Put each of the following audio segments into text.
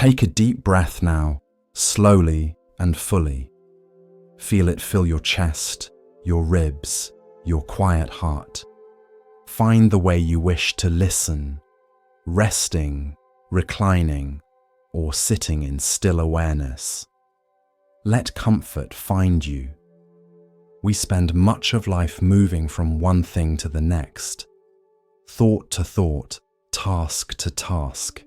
Take a deep breath now, slowly and fully. Feel it fill your chest, your ribs, your quiet heart. Find the way you wish to listen, resting, reclining, or sitting in still awareness. Let comfort find you. We spend much of life moving from one thing to the next, thought to thought, task to task.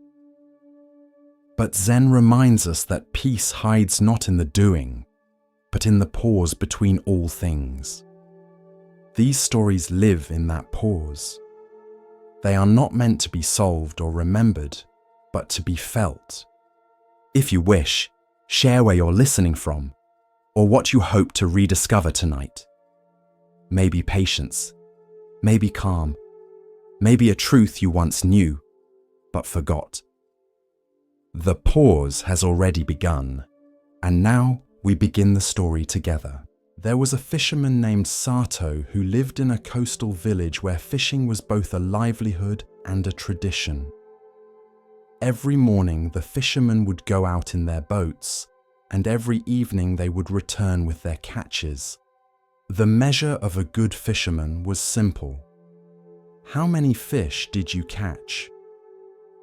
But Zen reminds us that peace hides not in the doing, but in the pause between all things. These stories live in that pause. They are not meant to be solved or remembered, but to be felt. If you wish, share where you're listening from, or what you hope to rediscover tonight. Maybe patience, maybe calm, maybe a truth you once knew, but forgot. The pause has already begun, and now we begin the story together. There was a fisherman named Sato who lived in a coastal village where fishing was both a livelihood and a tradition. Every morning the fishermen would go out in their boats, and every evening they would return with their catches. The measure of a good fisherman was simple. How many fish did you catch?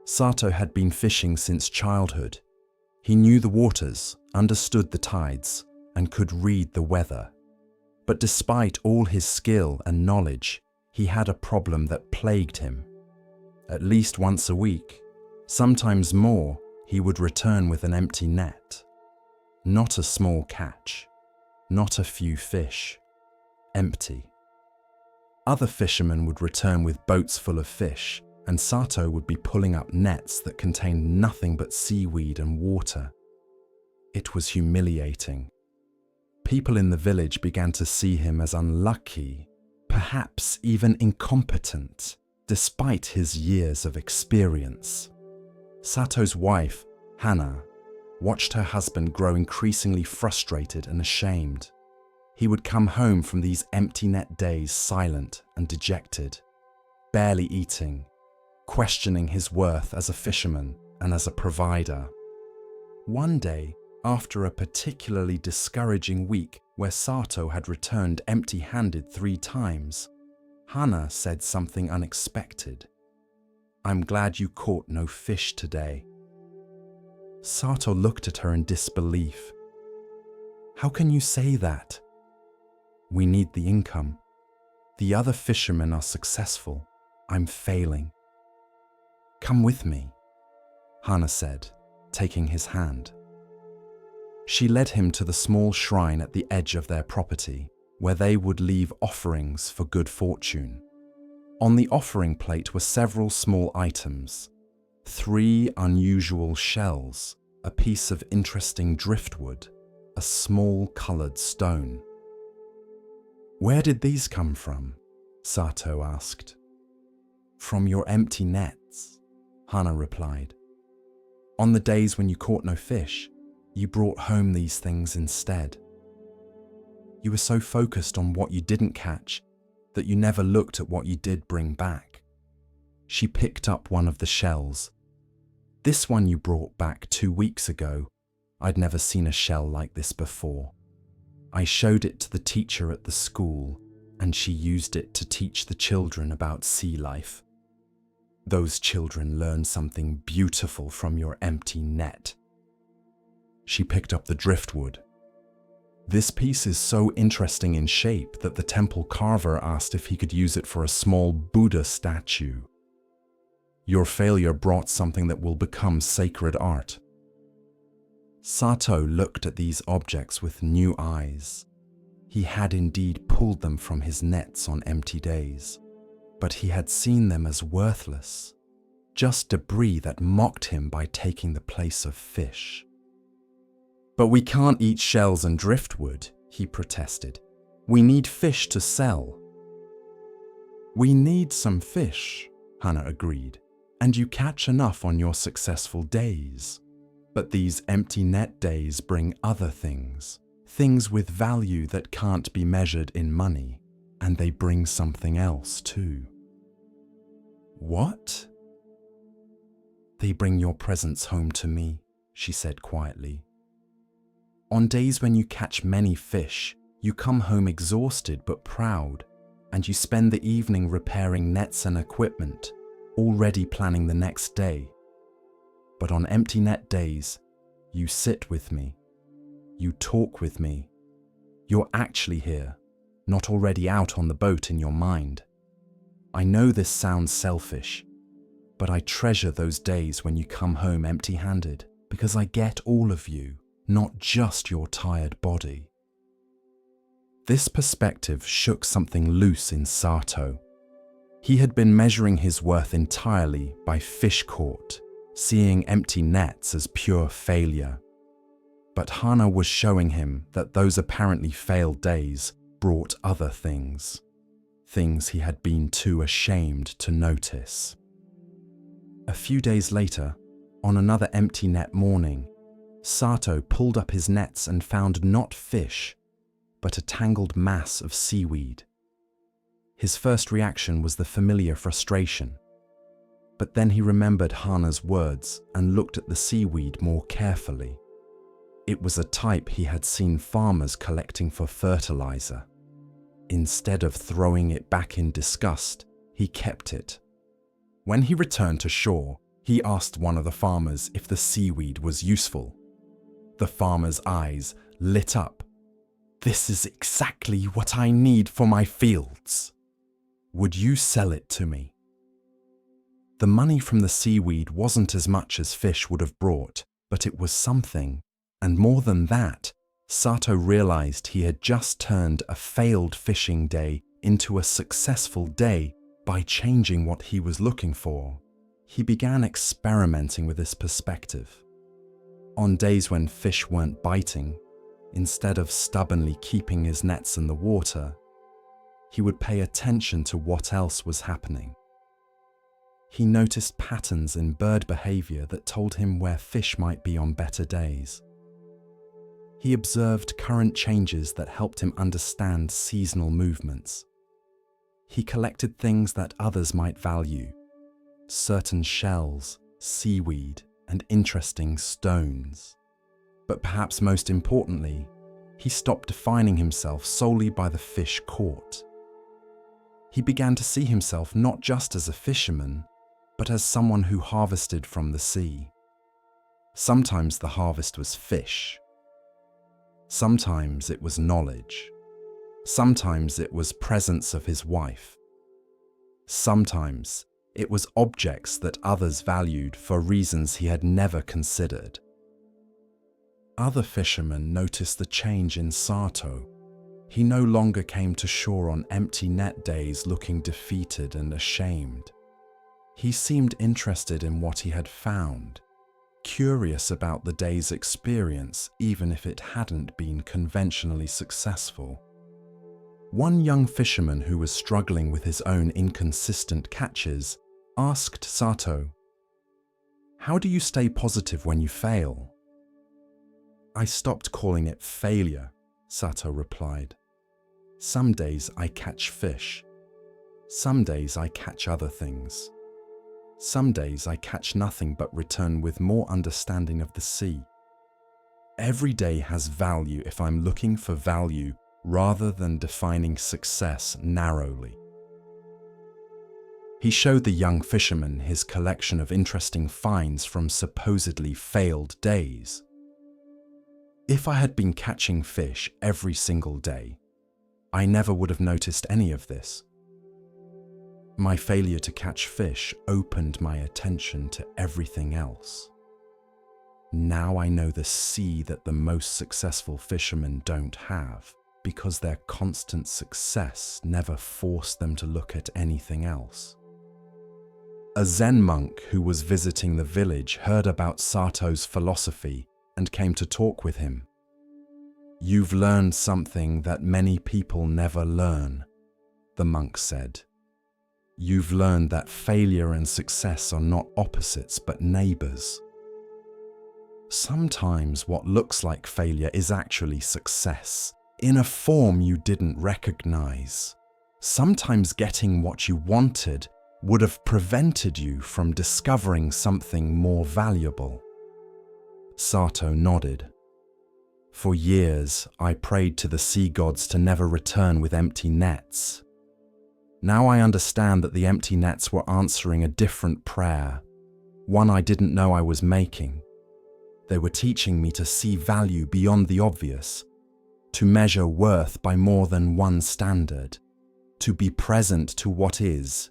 Sato had been fishing since childhood. He knew the waters, understood the tides, and could read the weather. But despite all his skill and knowledge, he had a problem that plagued him. At least once a week, sometimes more, he would return with an empty net. Not a small catch, not a few fish, empty. Other fishermen would return with boats full of fish, and Sato would be pulling up nets that contained nothing but seaweed and water. It was humiliating. People in the village began to see him as unlucky, perhaps even incompetent, despite his years of experience. Sato's wife, Hana, watched her husband grow increasingly frustrated and ashamed. He would come home from these empty net days silent and dejected, barely eating, questioning his worth as a fisherman and as a provider. One day, after a particularly discouraging week where Sato had returned empty-handed 3 times, Hana said something unexpected. "I'm glad you caught no fish today." Sato looked at her in disbelief. "How can you say that?" "We need the income. The other fishermen are successful. I'm failing." "Come with me," Hana said, taking his hand. She led him to the small shrine at the edge of their property, where they would leave offerings for good fortune. On the offering plate were several small items: 3 unusual shells, a piece of interesting driftwood, a small colored stone. "Where did these come from?" Sato asked. "From your empty nets," Hana replied. "On the days when you caught no fish, you brought home these things instead. You were so focused on what you didn't catch that you never looked at what you did bring back." She picked up one of the shells. "This one you brought back 2 weeks ago. I'd never seen a shell like this before. I showed it to the teacher at the school, and she used it to teach the children about sea life. Those children learned something beautiful from your empty net." She picked up the driftwood. "This piece is so interesting in shape that the temple carver asked if he could use it for a small Buddha statue. Your failure brought something that will become sacred art." Sato looked at these objects with new eyes. He had indeed pulled them from his nets on empty days, but he had seen them as worthless, just debris that mocked him by taking the place of fish. "But we can't eat shells and driftwood," he protested. "We need fish to sell." "We need some fish," Hana agreed, "and you catch enough on your successful days. But these empty net days bring other things, things with value that can't be measured in money, and they bring something else too." "What?" "They bring your presence home to me," she said quietly. On days when you catch many fish, you come home exhausted but proud, and you spend the evening repairing nets and equipment, already planning the next day. But on empty net days, you sit with me. You talk with me. You're actually here, not already out on the boat in your mind. I know this sounds selfish, but I treasure those days when you come home empty-handed, because I get all of you, not just your tired body. This perspective shook something loose in Sato. He had been measuring his worth entirely by fish caught, seeing empty nets as pure failure. But Hana was showing him that those apparently failed days brought other things he had been too ashamed to notice. A few days later, on another empty net morning, Sato pulled up his nets and found not fish, but a tangled mass of seaweed. His first reaction was the familiar frustration. But then he remembered Hana's words and looked at the seaweed more carefully. It was a type he had seen farmers collecting for fertilizer. Instead of throwing it back in disgust, he kept it. When he returned to shore, he asked one of the farmers if the seaweed was useful. The farmer's eyes lit up. "This is exactly what I need for my fields. Would you sell it to me?" The money from the seaweed wasn't as much as fish would have brought, but it was something. And more than that, Sato realized he had just turned a failed fishing day into a successful day by changing what he was looking for. He began experimenting with this perspective. On days when fish weren't biting, instead of stubbornly keeping his nets in the water, he would pay attention to what else was happening. He noticed patterns in bird behavior that told him where fish might be on better days. He observed current changes that helped him understand seasonal movements. He collected things that others might value: certain shells, seaweed, and interesting stones. But perhaps most importantly, he stopped defining himself solely by the fish caught. He began to see himself not just as a fisherman, but as someone who harvested from the sea. Sometimes the harvest was fish. Sometimes it was knowledge. Sometimes it was presence of his wife. Sometimes it was objects that others valued for reasons he had never considered. Other fishermen noticed the change in Sato. He no longer came to shore on empty net days looking defeated and ashamed. He seemed interested in what he had found, curious about the day's experience even if it hadn't been conventionally successful. One young fisherman who was struggling with his own inconsistent catches asked Sato, "How do you stay positive when you fail?" "I stopped calling it failure," Sato replied. "Some days I catch fish. Some days I catch other things. Some days I catch nothing but return with more understanding of the sea. Every day has value if I'm looking for value rather than defining success narrowly." He showed the young fisherman his collection of interesting finds from supposedly failed days. "If I had been catching fish every single day, I never would have noticed any of this. My failure to catch fish opened my attention to everything else. Now I know the sea that the most successful fishermen don't have, because their constant success never forced them to look at anything else." A Zen monk who was visiting the village heard about Sato's philosophy and came to talk with him. "You've learned something that many people never learn," the monk said. "You've learned that failure and success are not opposites but neighbors. Sometimes what looks like failure is actually success, in a form you didn't recognize. Sometimes getting what you wanted would have prevented you from discovering something more valuable. Sato nodded. For years, I prayed to the sea gods to never return with empty nets. Now I understand that the empty nets were answering a different prayer, one I didn't know I was making. They were teaching me to see value beyond the obvious, to measure worth by more than one standard, to be present to what is,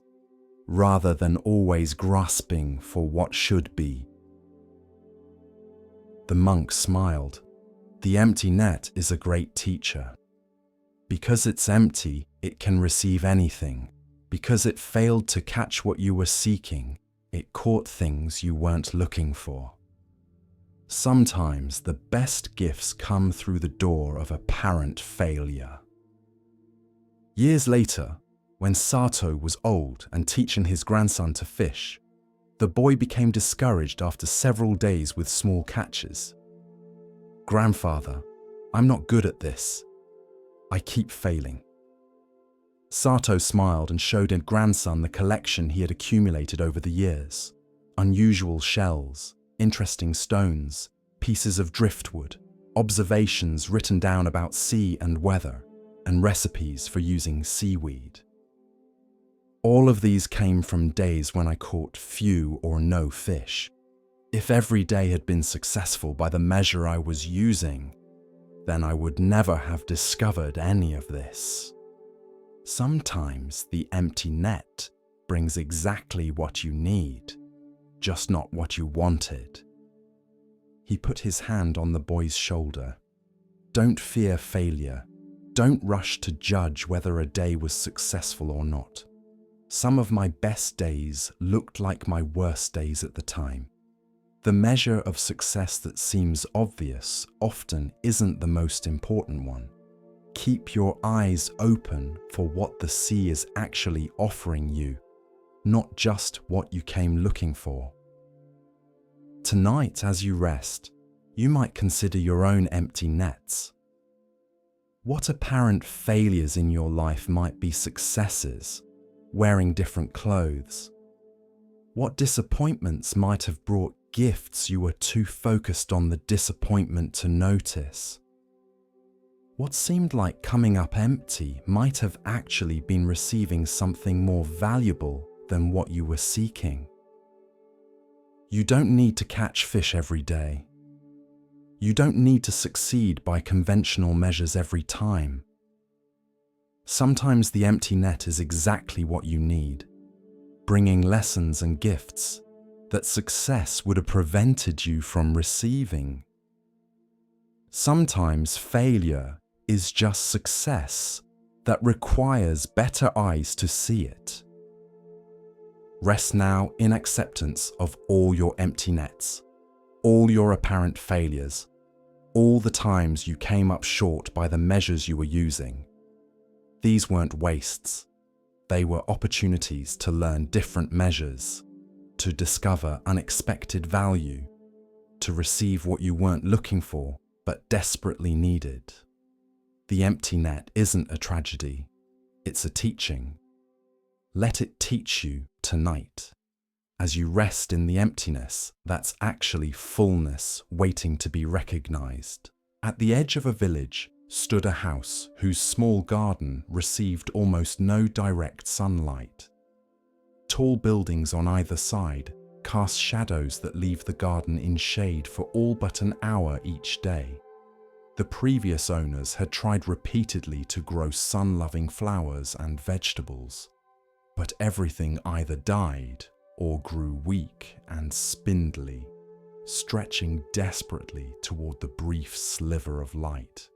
rather than always grasping for what should be. The monk smiled. The empty net is a great teacher. Because it's empty, it can receive anything. Because it failed to catch what you were seeking, it caught things you weren't looking for. Sometimes the best gifts come through the door of apparent failure. Years later, when Sato was old and teaching his grandson to fish, the boy became discouraged after several days with small catches. "Grandfather, I'm not good at this. I keep failing." Sato smiled and showed his grandson the collection he had accumulated over the years. Unusual shells, interesting stones, pieces of driftwood, observations written down about sea and weather, and recipes for using seaweed. All of these came from days when I caught few or no fish. If every day had been successful by the measure I was using, then I would never have discovered any of this. Sometimes the empty net brings exactly what you need, just not what you wanted. He put his hand on the boy's shoulder. Don't fear failure. Don't rush to judge whether a day was successful or not. Some of my best days looked like my worst days at the time. The measure of success that seems obvious often isn't the most important one. Keep your eyes open for what the sea is actually offering you, not just what you came looking for. Tonight, as you rest, you might consider your own empty nets. What apparent failures in your life might be successes, wearing different clothes? What disappointments might have brought gifts you were too focused on the disappointment to notice? What seemed like coming up empty might have actually been receiving something more valuable than what you were seeking. You don't need to catch fish every day. You don't need to succeed by conventional measures every time. Sometimes the empty net is exactly what you need, bringing lessons and gifts that success would have prevented you from receiving. Sometimes failure is just success that requires better eyes to see it. Rest now in acceptance of all your empty nets, all your apparent failures, all the times you came up short by the measures you were using. These weren't wastes. They were opportunities to learn different measures, to discover unexpected value, to receive what you weren't looking for but desperately needed. The empty net isn't a tragedy, it's a teaching. Let it teach you tonight. As you rest in the emptiness, that's actually fullness waiting to be recognized. At the edge of a village stood a house whose small garden received almost no direct sunlight. Tall buildings on either side cast shadows that leave the garden in shade for all but an hour each day. The previous owners had tried repeatedly to grow sun-loving flowers and vegetables, but everything either died or grew weak and spindly, stretching desperately toward the brief sliver of light.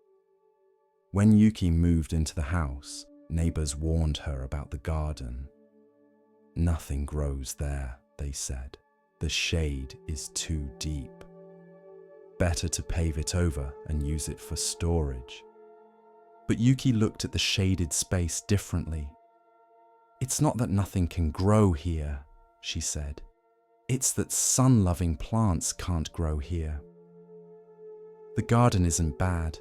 When Yuki moved into the house, neighbors warned her about the garden. "Nothing grows there," they said. "The shade is too deep. Better to pave it over and use it for storage." But Yuki looked at the shaded space differently. "It's not that nothing can grow here," she said. "It's that sun-loving plants can't grow here. The garden isn't bad.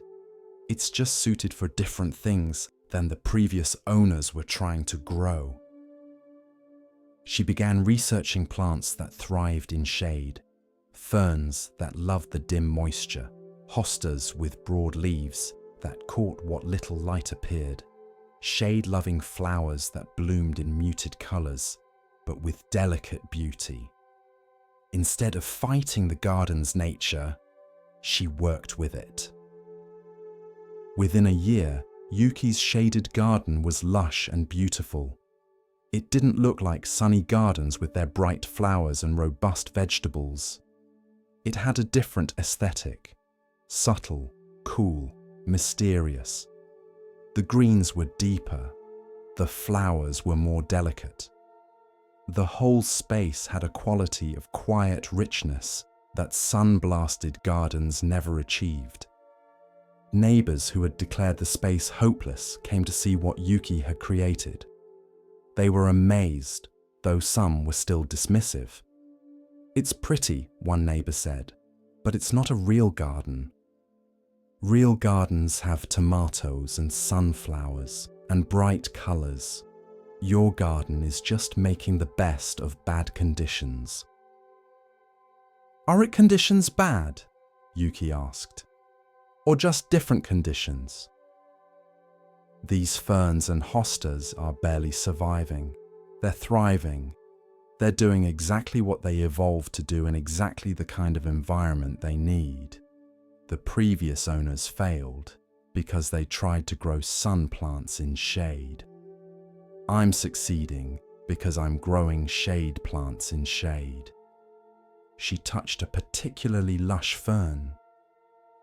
It's just suited for different things than the previous owners were trying to grow." She began researching plants that thrived in shade, ferns that loved the dim moisture, hostas with broad leaves that caught what little light appeared, shade-loving flowers that bloomed in muted colors, but with delicate beauty. Instead of fighting the garden's nature, she worked with it. Within a year, Yuki's shaded garden was lush and beautiful. It didn't look like sunny gardens with their bright flowers and robust vegetables. It had a different aesthetic, subtle, cool, mysterious. The greens were deeper, the flowers were more delicate. The whole space had a quality of quiet richness that sun-blasted gardens never achieved. Neighbors who had declared the space hopeless came to see what Yuki had created. They were amazed, though some were still dismissive. "It's pretty," one neighbor said, "but it's not a real garden." Real gardens have tomatoes and sunflowers and bright colors. Your garden is just making the best of bad conditions. "Are it conditions bad?" Yuki asked. "Or just different conditions?" These ferns and hostas are barely surviving. They're thriving. They're doing exactly what they evolved to do in exactly the kind of environment they need. The previous owners failed because they tried to grow sun plants in shade. I'm succeeding because I'm growing shade plants in shade. She touched a particularly lush fern.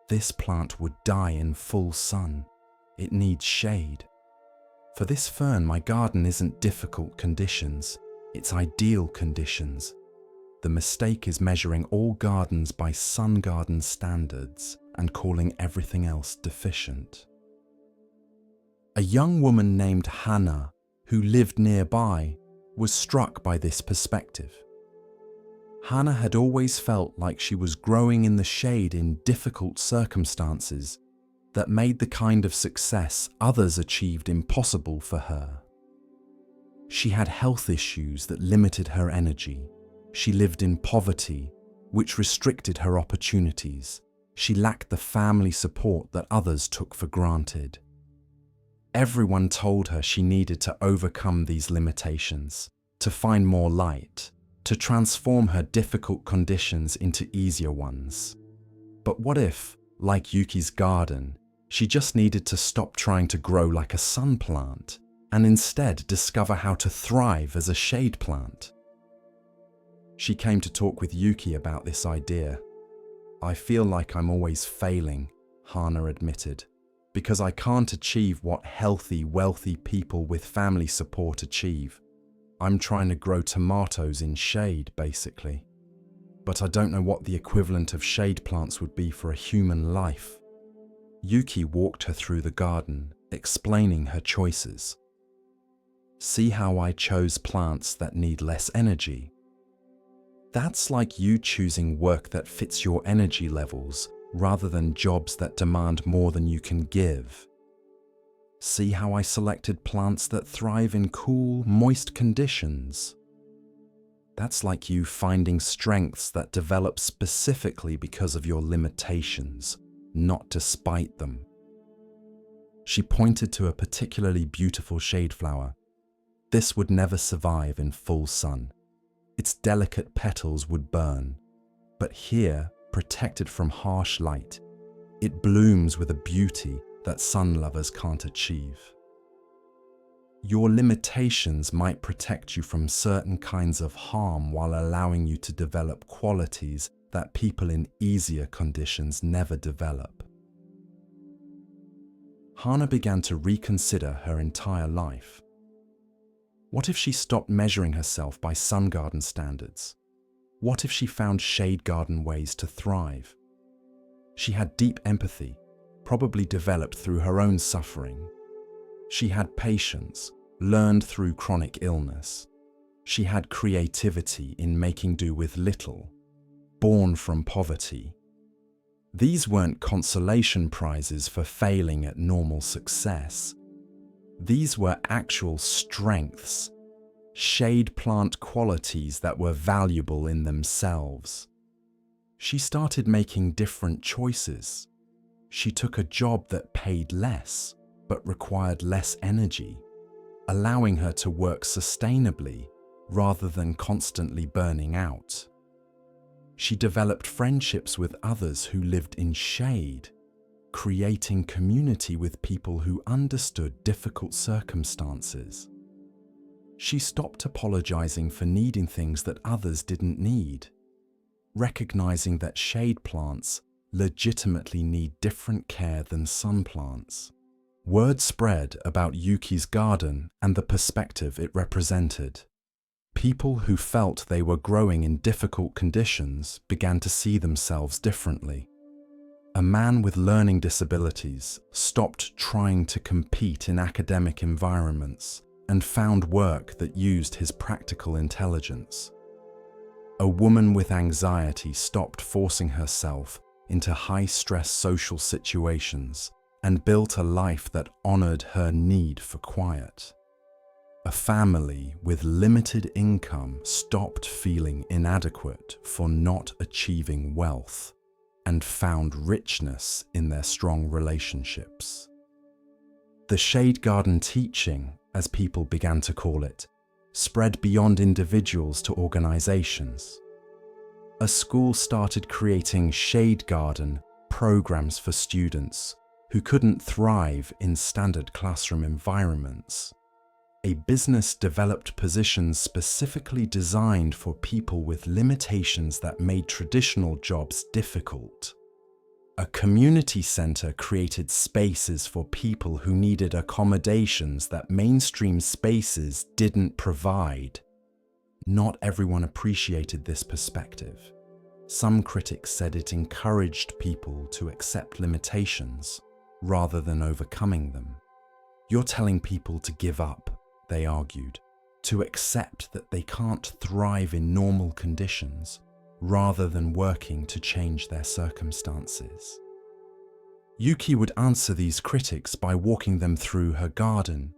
This plant would die in full sun. It needs shade. For this fern, my garden isn't difficult conditions, it's ideal conditions. The mistake is measuring all gardens by sun garden standards and calling everything else deficient. A young woman named Hannah, who lived nearby, was struck by this perspective. Hannah had always felt like she was growing in the shade in difficult circumstances that made the kind of success others achieved impossible for her. She had health issues that limited her energy. She lived in poverty, which restricted her opportunities. She lacked the family support that others took for granted. Everyone told her she needed to overcome these limitations, to find more light, to transform her difficult conditions into easier ones. But what if, like Yuki's garden, she just needed to stop trying to grow like a sun plant and instead discover how to thrive as a shade plant? She came to talk with Yuki about this idea. "I feel like I'm always failing," Hannah admitted, "because I can't achieve what healthy, wealthy people with family support achieve. I'm trying to grow tomatoes in shade, basically. But I don't know what the equivalent of shade plants would be for a human life." Yuki walked her through the garden, explaining her choices. "See how I chose plants that need less energy? That's like you choosing work that fits your energy levels rather than jobs that demand more than you can give. See how I selected plants that thrive in cool, moist conditions? That's like you finding strengths that develop specifically because of your limitations, not despite them." She pointed to a particularly beautiful shade flower. "This would never survive in full sun. Its delicate petals would burn. But here, protected from harsh light, it blooms with a beauty that sun lovers can't achieve." Your limitations might protect you from certain kinds of harm while allowing you to develop qualities that people in easier conditions never develop. Hannah began to reconsider her entire life. What if she stopped measuring herself by sun garden standards? What if she found shade garden ways to thrive? She had deep empathy, probably developed through her own suffering. She had patience, learned through chronic illness. She had creativity in making do with little, born from poverty. These weren't consolation prizes for failing at normal success. These were actual strengths, shade plant qualities that were valuable in themselves. She started making different choices. She took a job that paid less but required less energy, allowing her to work sustainably rather than constantly burning out. She developed friendships with others who lived in shade, creating community with people who understood difficult circumstances. She stopped apologizing for needing things that others didn't need, recognizing that shade plants legitimately need different care than sun plants. Word spread about Yuki's garden and the perspective it represented. People who felt they were growing in difficult conditions began to see themselves differently. A man with learning disabilities stopped trying to compete in academic environments and found work that used his practical intelligence. A woman with anxiety stopped forcing herself into high-stress social situations and built a life that honored her need for quiet. A family with limited income stopped feeling inadequate for not achieving wealth and found richness in their strong relationships. The shade garden teaching, as people began to call it, spread beyond individuals to organizations. A school started creating shade garden programs for students who couldn't thrive in standard classroom environments. A business developed positions specifically designed for people with limitations that made traditional jobs difficult. A community center created spaces for people who needed accommodations that mainstream spaces didn't provide. Not everyone appreciated this perspective. Some critics said it encouraged people to accept limitations rather than overcoming them. You're telling people to give up, they argued, to accept that they can't thrive in normal conditions rather than working to change their circumstances. Yuki would answer these critics by walking them through her garden.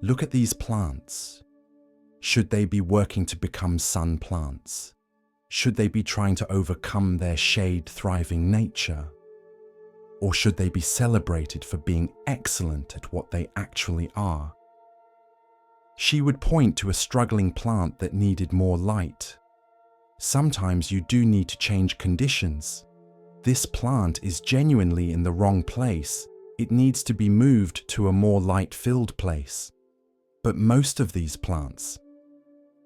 Look at these plants. Should they be working to become sun plants? Should they be trying to overcome their shade-thriving nature? Or should they be celebrated for being excellent at what they actually are? She would point to a struggling plant that needed more light. Sometimes you do need to change conditions. This plant is genuinely in the wrong place. It needs to be moved to a more light-filled place. But most of these plants,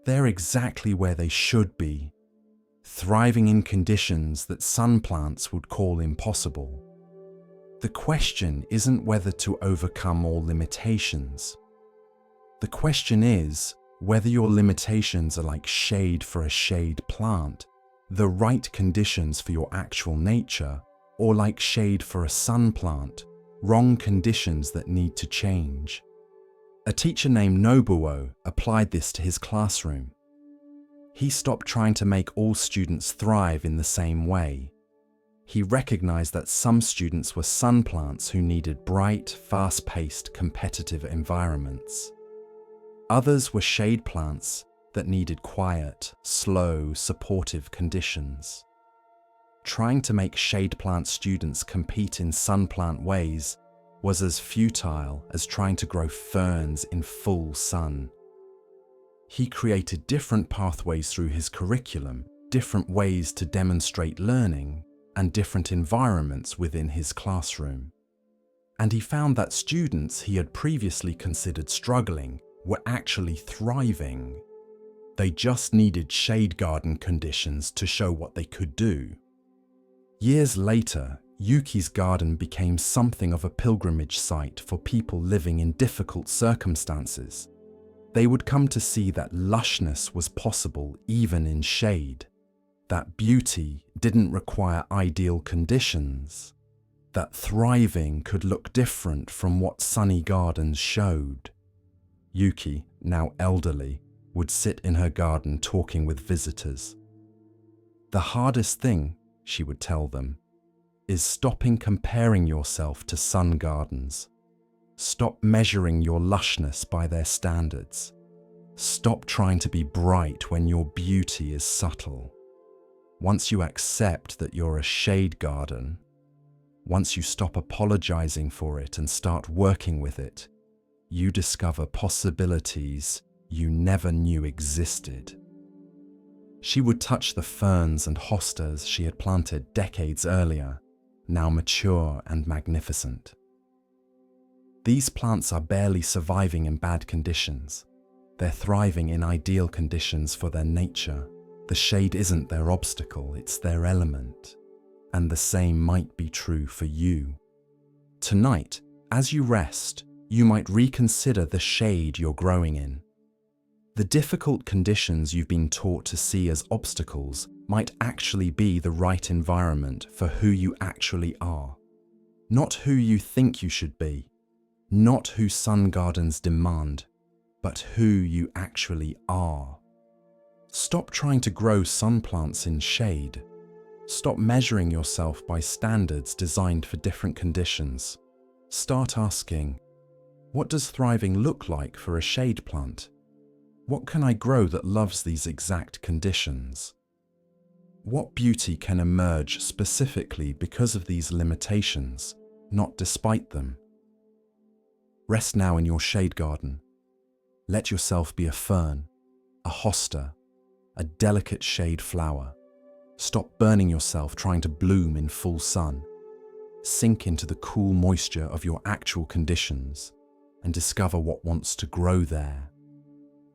they're exactly where they should be, thriving in conditions that sun plants would call impossible. The question isn't whether to overcome all limitations. The question is whether your limitations are like shade for a shade plant, the right conditions for your actual nature, or like shade for a sun plant, wrong conditions that need to change. A teacher named Nobuo applied this to his classroom. He stopped trying to make all students thrive in the same way. He recognized that some students were sun plants who needed bright, fast-paced, competitive environments. Others were shade plants that needed quiet, slow, supportive conditions. Trying to make shade plant students compete in sun plant ways was as futile as trying to grow ferns in full sun. He created different pathways through his curriculum, different ways to demonstrate learning, and different environments within his classroom. And he found that students he had previously considered struggling were actually thriving. They just needed shade garden conditions to show what they could do. Years later, Yuki's garden became something of a pilgrimage site for people living in difficult circumstances. They would come to see that lushness was possible even in shade, that beauty didn't require ideal conditions, that thriving could look different from what sunny gardens showed. Yuki, now elderly, would sit in her garden talking with visitors. The hardest thing, she would tell them, is stopping comparing yourself to sun gardens. Stop measuring your lushness by their standards. Stop trying to be bright when your beauty is subtle. Once you accept that you're a shade garden, once you stop apologizing for it and start working with it, you discover possibilities you never knew existed. She would touch the ferns and hostas she had planted decades earlier, now mature and magnificent. These plants are barely surviving in bad conditions. They're thriving in ideal conditions for their nature. The shade isn't their obstacle, it's their element. And the same might be true for you. Tonight, as you rest, you might reconsider the shade you're growing in. The difficult conditions you've been taught to see as obstacles might actually be the right environment for who you actually are. Not who you think you should be, not who sun gardens demand, but who you actually are. Stop trying to grow sun plants in shade. Stop measuring yourself by standards designed for different conditions. Start asking, what does thriving look like for a shade plant? What can I grow that loves these exact conditions? What beauty can emerge specifically because of these limitations, not despite them? Rest now in your shade garden. Let yourself be a fern, a hosta, a delicate shade flower. Stop burning yourself trying to bloom in full sun. Sink into the cool moisture of your actual conditions and discover what wants to grow there.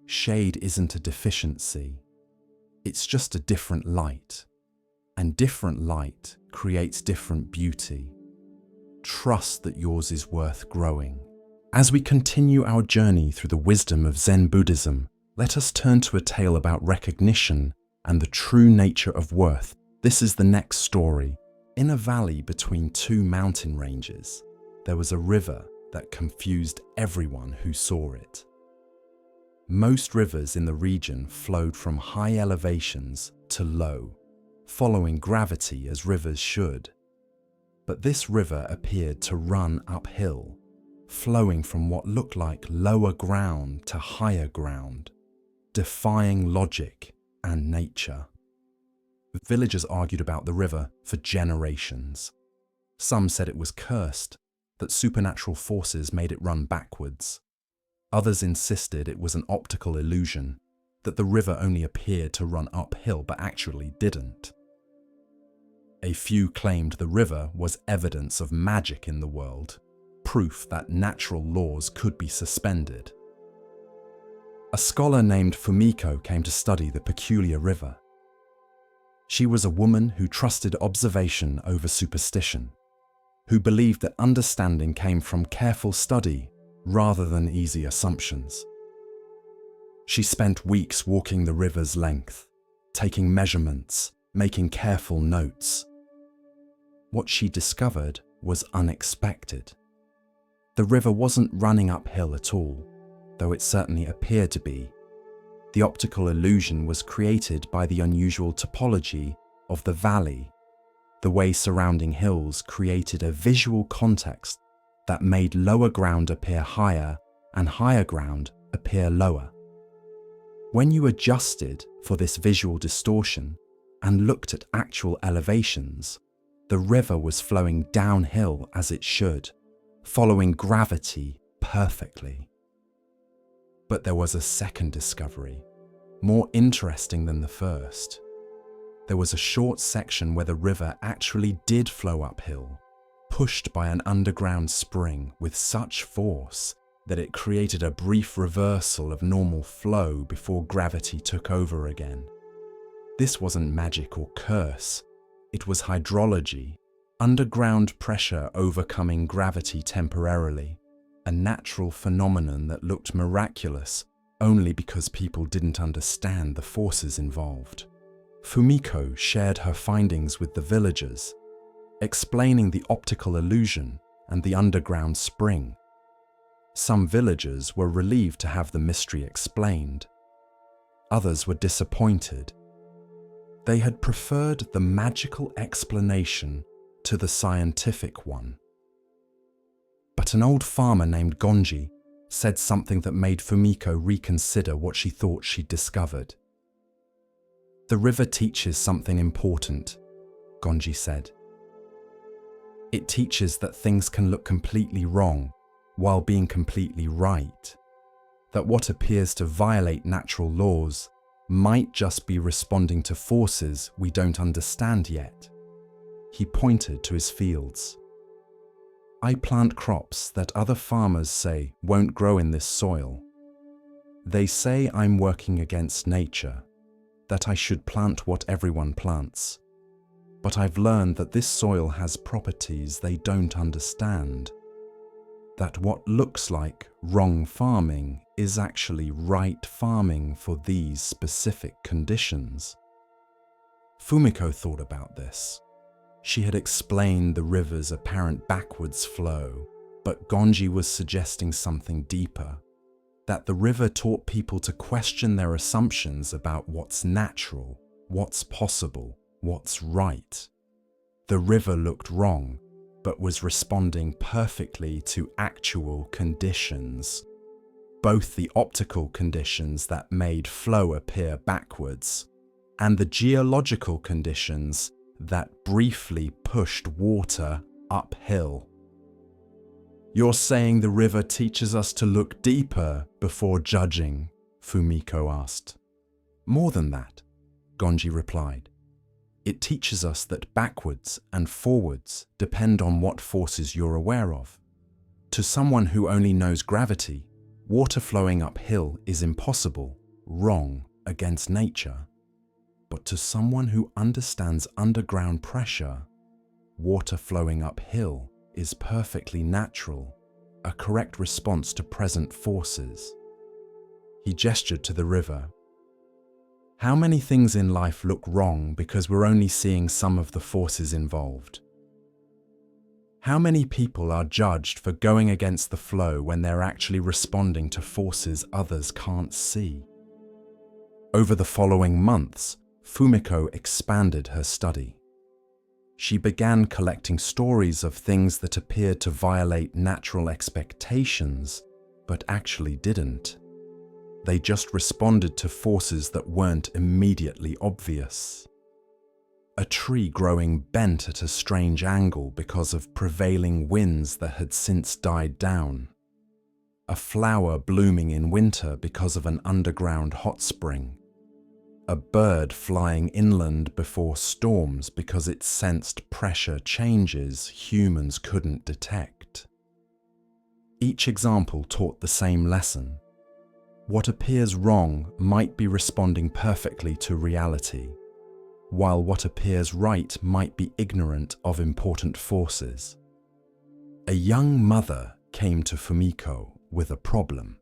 Shade isn't a deficiency. It's just a different light. And different light creates different beauty. Trust that yours is worth growing. As we continue our journey through the wisdom of Zen Buddhism, let us turn to a tale about recognition and the true nature of worth. This is the next story. In a valley between two mountain ranges, there was a river that confused everyone who saw it. Most rivers in the region flowed from high elevations to low, following gravity as rivers should. But this river appeared to run uphill, flowing from what looked like lower ground to higher ground, defying logic and nature. The villagers argued about the river for generations. Some said it was cursed, that supernatural forces made it run backwards. Others insisted it was an optical illusion, that the river only appeared to run uphill but actually didn't. A few claimed the river was evidence of magic in the world, proof that natural laws could be suspended. A scholar named Fumiko came to study the peculiar river. She was a woman who trusted observation over superstition, who believed that understanding came from careful study rather than easy assumptions. She spent weeks walking the river's length, taking measurements, making careful notes. What she discovered was unexpected. The river wasn't running uphill at all, though it certainly appeared to be. The optical illusion was created by the unusual topology of the valley. The way surrounding hills created a visual context that made lower ground appear higher and higher ground appear lower. When you adjusted for this visual distortion and looked at actual elevations, the river was flowing downhill as it should, following gravity perfectly. But there was a second discovery, more interesting than the first. There was a short section where the river actually did flow uphill, pushed by an underground spring with such force that it created a brief reversal of normal flow before gravity took over again. This wasn't magic or curse, it was hydrology, underground pressure overcoming gravity temporarily, a natural phenomenon that looked miraculous only because people didn't understand the forces involved. Fumiko shared her findings with the villagers, explaining the optical illusion and the underground spring. Some villagers were relieved to have the mystery explained. Others were disappointed. They had preferred the magical explanation to the scientific one. But an old farmer named Gonji said something that made Fumiko reconsider what she thought she'd discovered. The river teaches something important, Gonji said. It teaches that things can look completely wrong while being completely right. That what appears to violate natural laws might just be responding to forces we don't understand yet. He pointed to his fields. I plant crops that other farmers say won't grow in this soil. They say I'm working against nature, that I should plant what everyone plants. But I've learned that this soil has properties they don't understand. That what looks like wrong farming is actually right farming for these specific conditions. Fumiko thought about this. She had explained the river's apparent backwards flow, but Gonji was suggesting something deeper. That the river taught people to question their assumptions about what's natural, what's possible, what's right. The river looked wrong, but was responding perfectly to actual conditions. Both the optical conditions that made flow appear backwards, and the geological conditions that briefly pushed water uphill. You're saying the river teaches us to look deeper before judging? Fumiko asked. More than that, Gonji replied. It teaches us that backwards and forwards depend on what forces you're aware of. To someone who only knows gravity, water flowing uphill is impossible, wrong, against nature. But to someone who understands underground pressure, water flowing uphill is perfectly natural, a correct response to present forces. He gestured to the river. How many things in life look wrong because we're only seeing some of the forces involved? How many people are judged for going against the flow when they're actually responding to forces others can't see? Over the following months, Fumiko expanded her study. She began collecting stories of things that appeared to violate natural expectations, but actually didn't. They just responded to forces that weren't immediately obvious. A tree growing bent at a strange angle because of prevailing winds that had since died down. A flower blooming in winter because of an underground hot spring. A bird flying inland before storms because it sensed pressure changes humans couldn't detect. Each example taught the same lesson. What appears wrong might be responding perfectly to reality, while what appears right might be ignorant of important forces. A young mother came to Fumiko with a problem.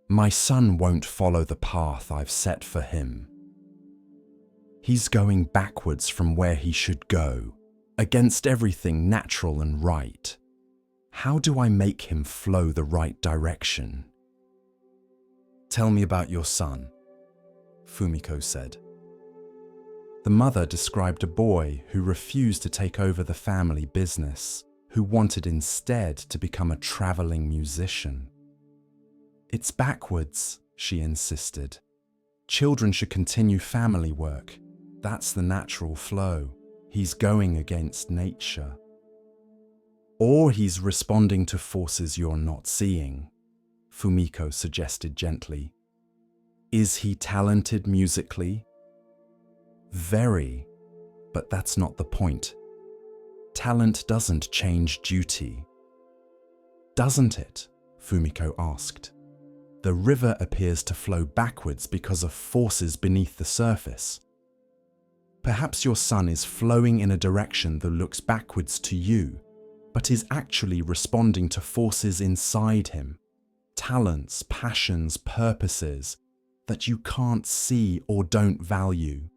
My son won't follow the path I've set for him. He's going backwards from where he should go, against everything natural and right. How do I make him flow the right direction? Tell me about your son, Fumiko said. The mother described a boy who refused to take over the family business, who wanted instead to become a traveling musician. It's backwards, she insisted. Children should continue family work. That's the natural flow. He's going against nature. Or he's responding to forces you're not seeing, Fumiko suggested gently. Is he talented musically? Very, but that's not the point. Talent doesn't change duty. Doesn't it? Fumiko asked. The river appears to flow backwards because of forces beneath the surface. Perhaps your son is flowing in a direction that looks backwards to you, but is actually responding to forces inside him, talents, passions, purposes that you can't see or don't value.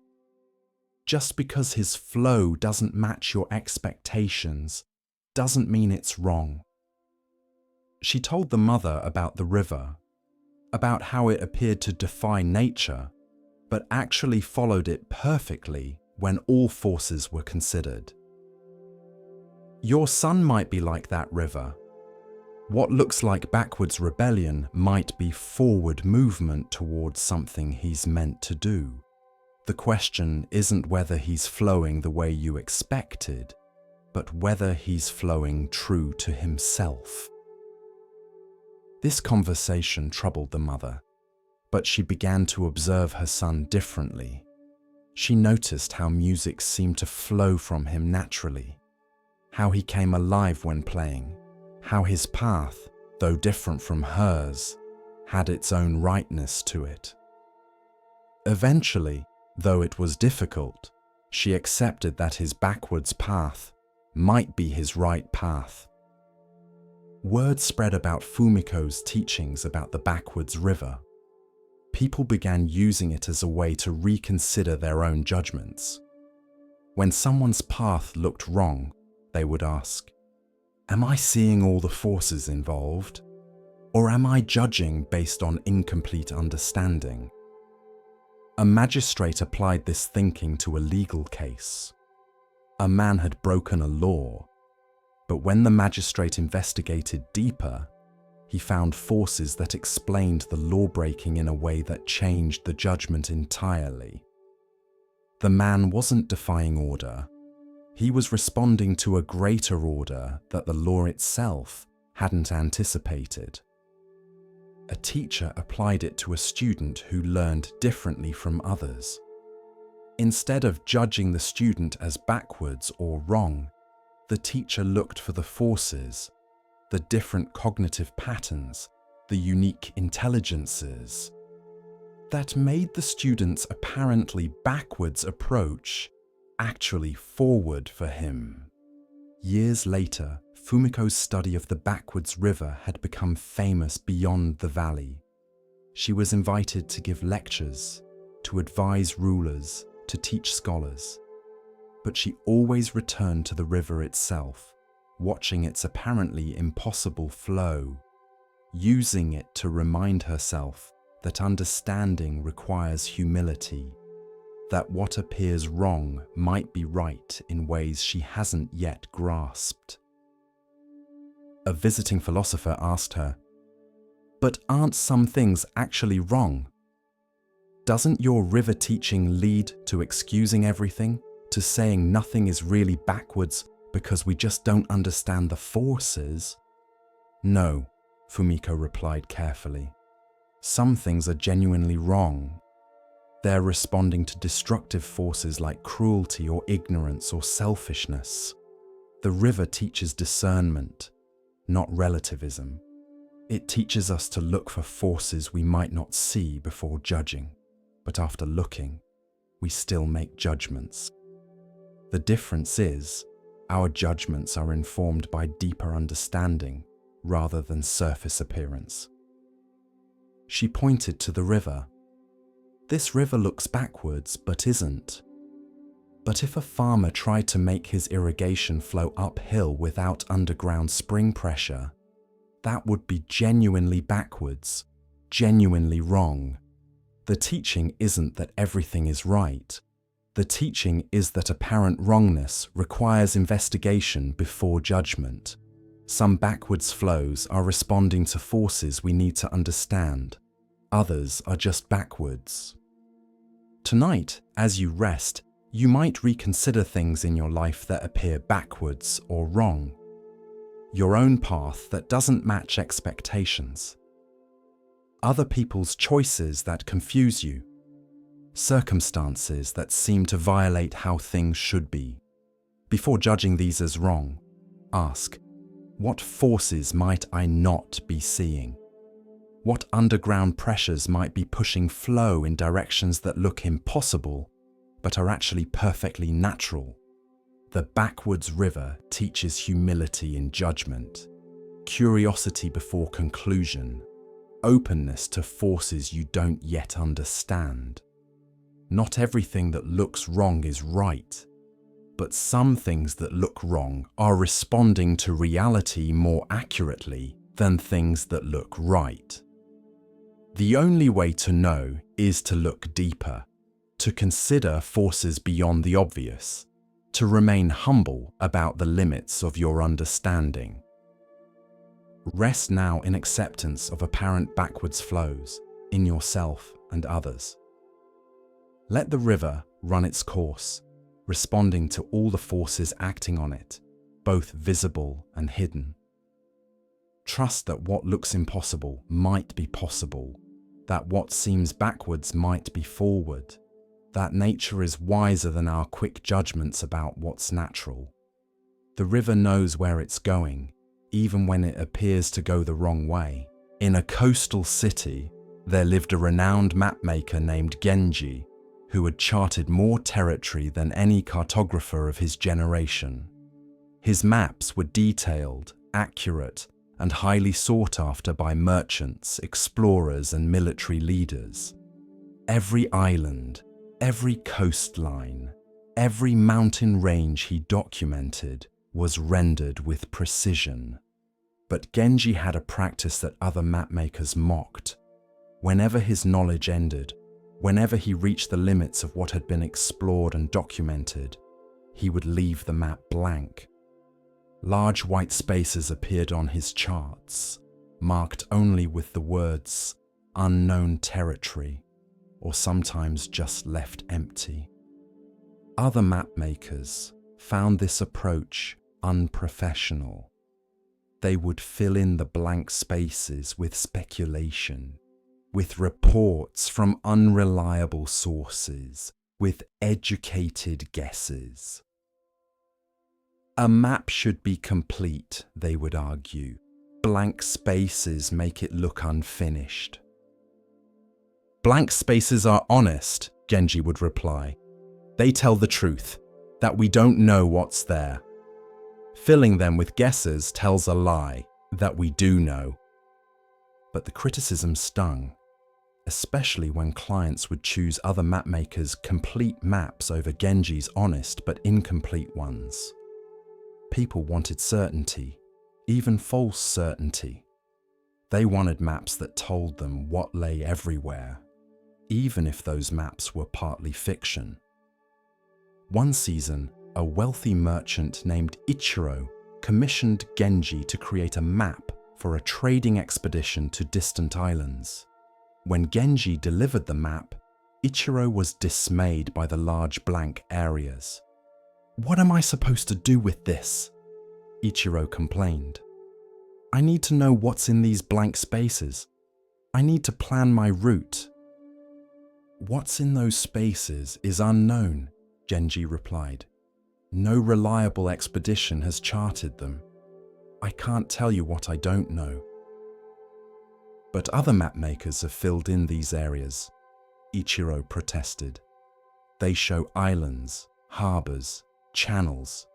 Just because his flow doesn't match your expectations doesn't mean it's wrong. She told the mother about the river, about how it appeared to defy nature, but actually followed it perfectly when all forces were considered. Your son might be like that river. What looks like backwards rebellion might be forward movement towards something he's meant to do. The question isn't whether he's flowing the way you expected, but whether he's flowing true to himself. This conversation troubled the mother, but she began to observe her son differently. She noticed how music seemed to flow from him naturally, how he came alive when playing, how his path, though different from hers, had its own rightness to it. Eventually, though it was difficult, she accepted that his backwards path might be his right path. Word spread about Fumiko's teachings about the backwards river. People began using it as a way to reconsider their own judgments. When someone's path looked wrong, they would ask, "Am I seeing all the forces involved? Or am I judging based on incomplete understanding?" A magistrate applied this thinking to a legal case. A man had broken a law, but when the magistrate investigated deeper, he found forces that explained the law-breaking in a way that changed the judgment entirely. The man wasn't defying order. He was responding to a greater order that the law itself hadn't anticipated. A teacher applied it to a student who learned differently from others. Instead of judging the student as backwards or wrong, the teacher looked for the forces, the different cognitive patterns, the unique intelligences that made the student's apparently backwards approach actually forward for him. Years later, Fumiko's study of the backwards river had become famous beyond the valley. She was invited to give lectures, to advise rulers, to teach scholars. But she always returned to the river itself, watching its apparently impossible flow, using it to remind herself that understanding requires humility, that what appears wrong might be right in ways she hasn't yet grasped. A visiting philosopher asked her, "But aren't some things actually wrong? Doesn't your river teaching lead to excusing everything, to saying nothing is really backwards because we just don't understand the forces?" "No," Fumiko replied carefully. "Some things are genuinely wrong. They're responding to destructive forces like cruelty or ignorance or selfishness. The river teaches discernment, not relativism. It teaches us to look for forces we might not see before judging, but after looking, we still make judgments. The difference is, our judgments are informed by deeper understanding rather than surface appearance." She pointed to the river. "This river looks backwards, but isn't. But if a farmer tried to make his irrigation flow uphill without underground spring pressure, that would be genuinely backwards, genuinely wrong. The teaching isn't that everything is right. The teaching is that apparent wrongness requires investigation before judgment. Some backwards flows are responding to forces we need to understand. Others are just backwards." Tonight, as you rest, you might reconsider things in your life that appear backwards or wrong. Your own path that doesn't match expectations. Other people's choices that confuse you. Circumstances that seem to violate how things should be. Before judging these as wrong, ask, what forces might I not be seeing? What underground pressures might be pushing flow in directions that look impossible, but are actually perfectly natural? The backwards river teaches humility in judgment, curiosity before conclusion, openness to forces you don't yet understand. Not everything that looks wrong is right, but some things that look wrong are responding to reality more accurately than things that look right. The only way to know is to look deeper, to consider forces beyond the obvious, to remain humble about the limits of your understanding. Rest now in acceptance of apparent backwards flows in yourself and others. Let the river run its course, responding to all the forces acting on it, both visible and hidden. Trust that what looks impossible might be possible, that what seems backwards might be forward, that nature is wiser than our quick judgments about what's natural. The river knows where it's going, even when it appears to go the wrong way. In a coastal city, there lived a renowned mapmaker named Genji, who had charted more territory than any cartographer of his generation. His maps were detailed, accurate, and highly sought after by merchants, explorers, and military leaders. Every island, every coastline, every mountain range he documented was rendered with precision. But Genji had a practice that other mapmakers mocked. Whenever his knowledge ended, whenever he reached the limits of what had been explored and documented, he would leave the map blank. Large white spaces appeared on his charts, marked only with the words "unknown territory," or sometimes just left empty. Other mapmakers found this approach unprofessional. They would fill in the blank spaces with speculation, with reports from unreliable sources, with educated guesses. A map should be complete, they would argue. Blank spaces make it look unfinished. Blank spaces are honest, Genji would reply. They tell the truth, that we don't know what's there. Filling them with guesses tells a lie, that we do know. But the criticism stung, especially when clients would choose other mapmakers' complete maps over Genji's honest but incomplete ones. People wanted certainty, even false certainty. They wanted maps that told them what lay everywhere, even if those maps were partly fiction. One season, a wealthy merchant named Ichiro commissioned Genji to create a map for a trading expedition to distant islands. When Genji delivered the map, Ichiro was dismayed by the large blank areas. "What am I supposed to do with this?" Ichiro complained. "I need to know what's in these blank spaces. I need to plan my route." "What's in those spaces is unknown," Genji replied. "No reliable expedition has charted them. I can't tell you what I don't know." "But other mapmakers have filled in these areas," Ichiro protested. "They show islands, harbors, channels."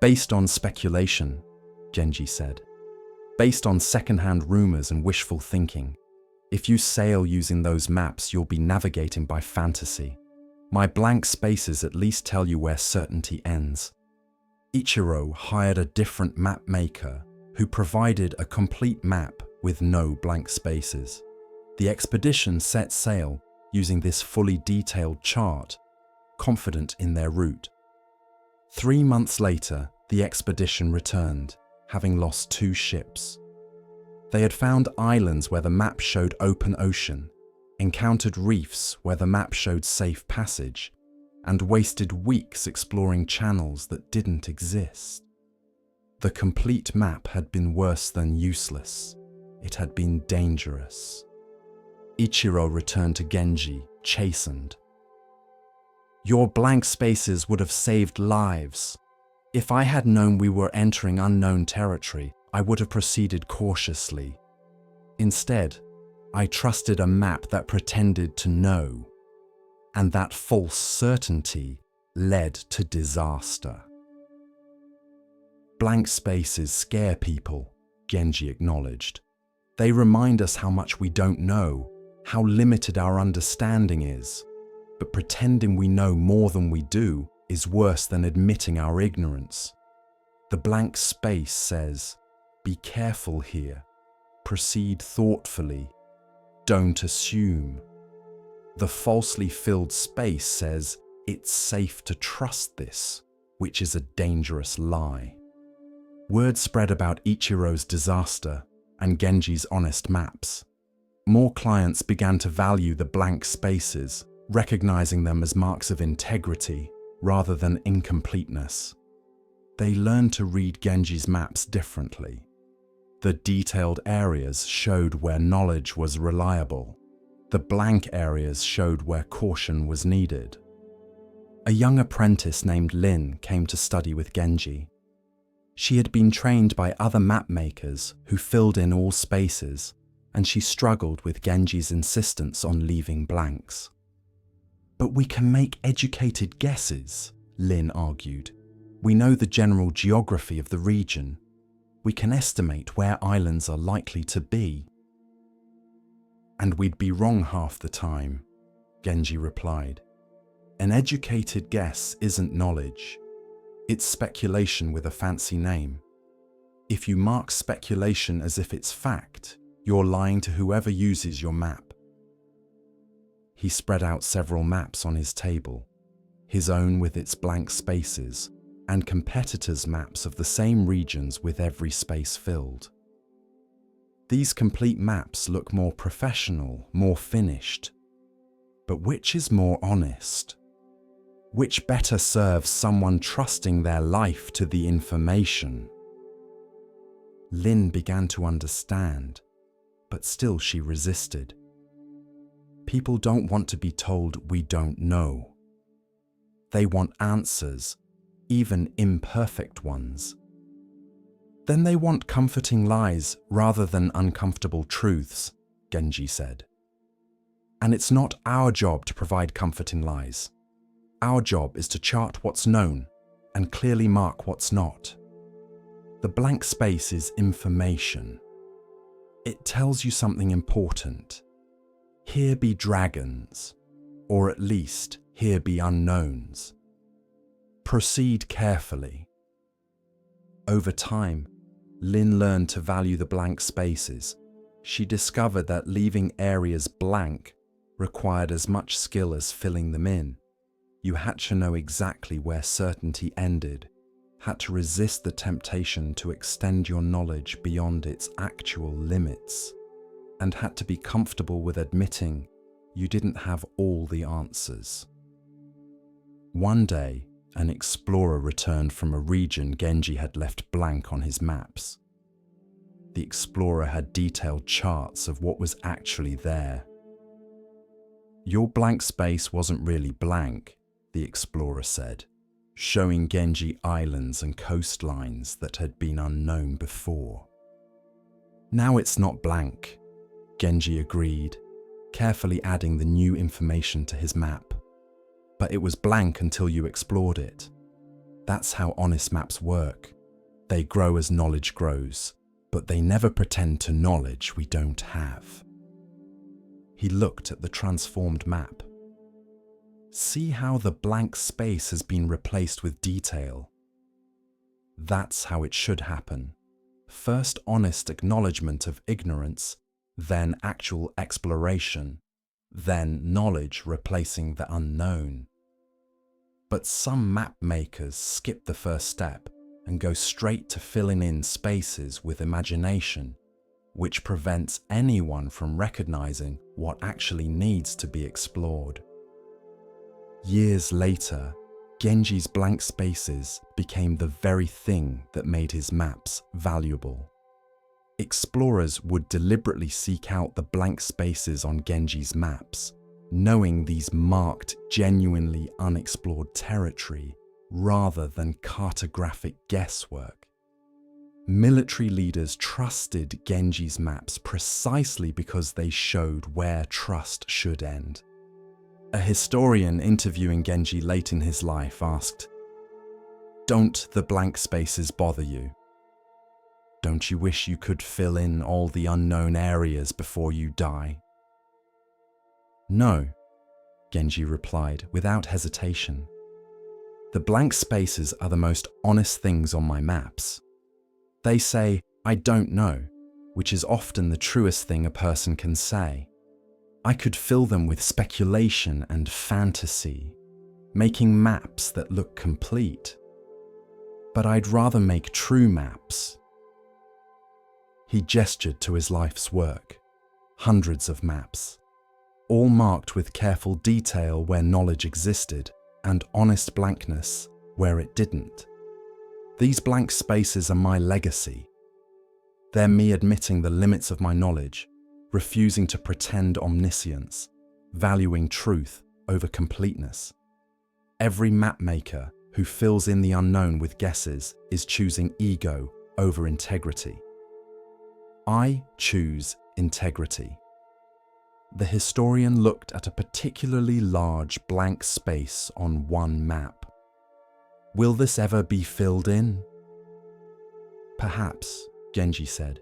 "Based on speculation," Genji said. "Based on second-hand rumors and wishful thinking. If you sail using those maps, you'll be navigating by fantasy. My blank spaces at least tell you where certainty ends." Ichiro hired a different map maker who provided a complete map with no blank spaces. The expedition set sail using this fully detailed chart, confident in their route. 3 months later, the expedition returned, having lost 2 ships. They had found islands where the map showed open ocean, encountered reefs where the map showed safe passage, and wasted weeks exploring channels that didn't exist. The complete map had been worse than useless. It had been dangerous. Ichiro returned to Genji, chastened. "Your blank spaces would have saved lives. If I had known we were entering unknown territory, I would have proceeded cautiously. Instead, I trusted a map that pretended to know, and that false certainty led to disaster." "Blank spaces scare people," Genji acknowledged. "They remind us how much we don't know, how limited our understanding is. But pretending we know more than we do is worse than admitting our ignorance. The blank space says, 'Be careful here. Proceed thoughtfully. Don't assume.' The falsely filled space says, 'It's safe to trust this,' which is a dangerous lie." Word spread about Ichiro's disaster and Genji's honest maps. More clients began to value the blank spaces, recognizing them as marks of integrity rather than incompleteness. They learned to read Genji's maps differently. The detailed areas showed where knowledge was reliable. The blank areas showed where caution was needed. A young apprentice named Lin came to study with Genji. She had been trained by other map makers who filled in all spaces, and she struggled with Genji's insistence on leaving blanks. "But we can make educated guesses," Lin argued. "We know the general geography of the region. We can estimate where islands are likely to be." "And we'd be wrong half the time," Genji replied. "An educated guess isn't knowledge. It's speculation with a fancy name. If you mark speculation as if it's fact, you're lying to whoever uses your map." He spread out several maps on his table, his own with its blank spaces, and competitors' maps of the same regions with every space filled. These complete maps look more professional, more finished. But which is more honest? Which better serves someone trusting their life to the information? Lin began to understand, but still she resisted. People don't want to be told we don't know. They want answers, even imperfect ones. Then they want comforting lies rather than uncomfortable truths, Genji said. And it's not our job to provide comforting lies. Our job is to chart what's known and clearly mark what's not. The blank space is information. It tells you something important. Here be dragons, or at least here be unknowns. Proceed carefully. Over time, Lin learned to value the blank spaces. She discovered that leaving areas blank required as much skill as filling them in. You had to know exactly where certainty ended, had to resist the temptation to extend your knowledge beyond its actual limits, and had to be comfortable with admitting you didn't have all the answers. One day, an explorer returned from a region Genji had left blank on his maps. The explorer had detailed charts of what was actually there. "Your blank space wasn't really blank," the explorer said, showing Genji islands and coastlines that had been unknown before. "Now it's not blank," Genji agreed, carefully adding the new information to his map. "But it was blank until you explored it. That's how honest maps work. They grow as knowledge grows, but they never pretend to knowledge we don't have." He looked at the transformed map. "See how the blank space has been replaced with detail? That's how it should happen. First honest acknowledgement of ignorance, then actual exploration, then knowledge replacing the unknown. But some map makers skip the first step and go straight to filling in spaces with imagination, which prevents anyone from recognizing what actually needs to be explored." Years later, Genji's blank spaces became the very thing that made his maps valuable. Explorers would deliberately seek out the blank spaces on Genji's maps, knowing these marked genuinely unexplored territory rather than cartographic guesswork. Military leaders trusted Genji's maps precisely because they showed where trust should end. A historian interviewing Genji late in his life asked, "Don't the blank spaces bother you? Don't you wish you could fill in all the unknown areas before you die?" "No," Genji replied without hesitation. "The blank spaces are the most honest things on my maps. They say, 'I don't know,' which is often the truest thing a person can say. I could fill them with speculation and fantasy, making maps that look complete. But I'd rather make true maps." He gestured to his life's work, hundreds of maps. all marked with careful detail where knowledge existed and honest blankness where it didn't. These blank spaces are my legacy. They're me admitting the limits of my knowledge, refusing to pretend omniscience, valuing truth over completeness. Every mapmaker who fills in the unknown with guesses is choosing ego over integrity. I choose integrity. The historian looked at a particularly large blank space on one map. Will this ever be filled in? Perhaps, Genji said.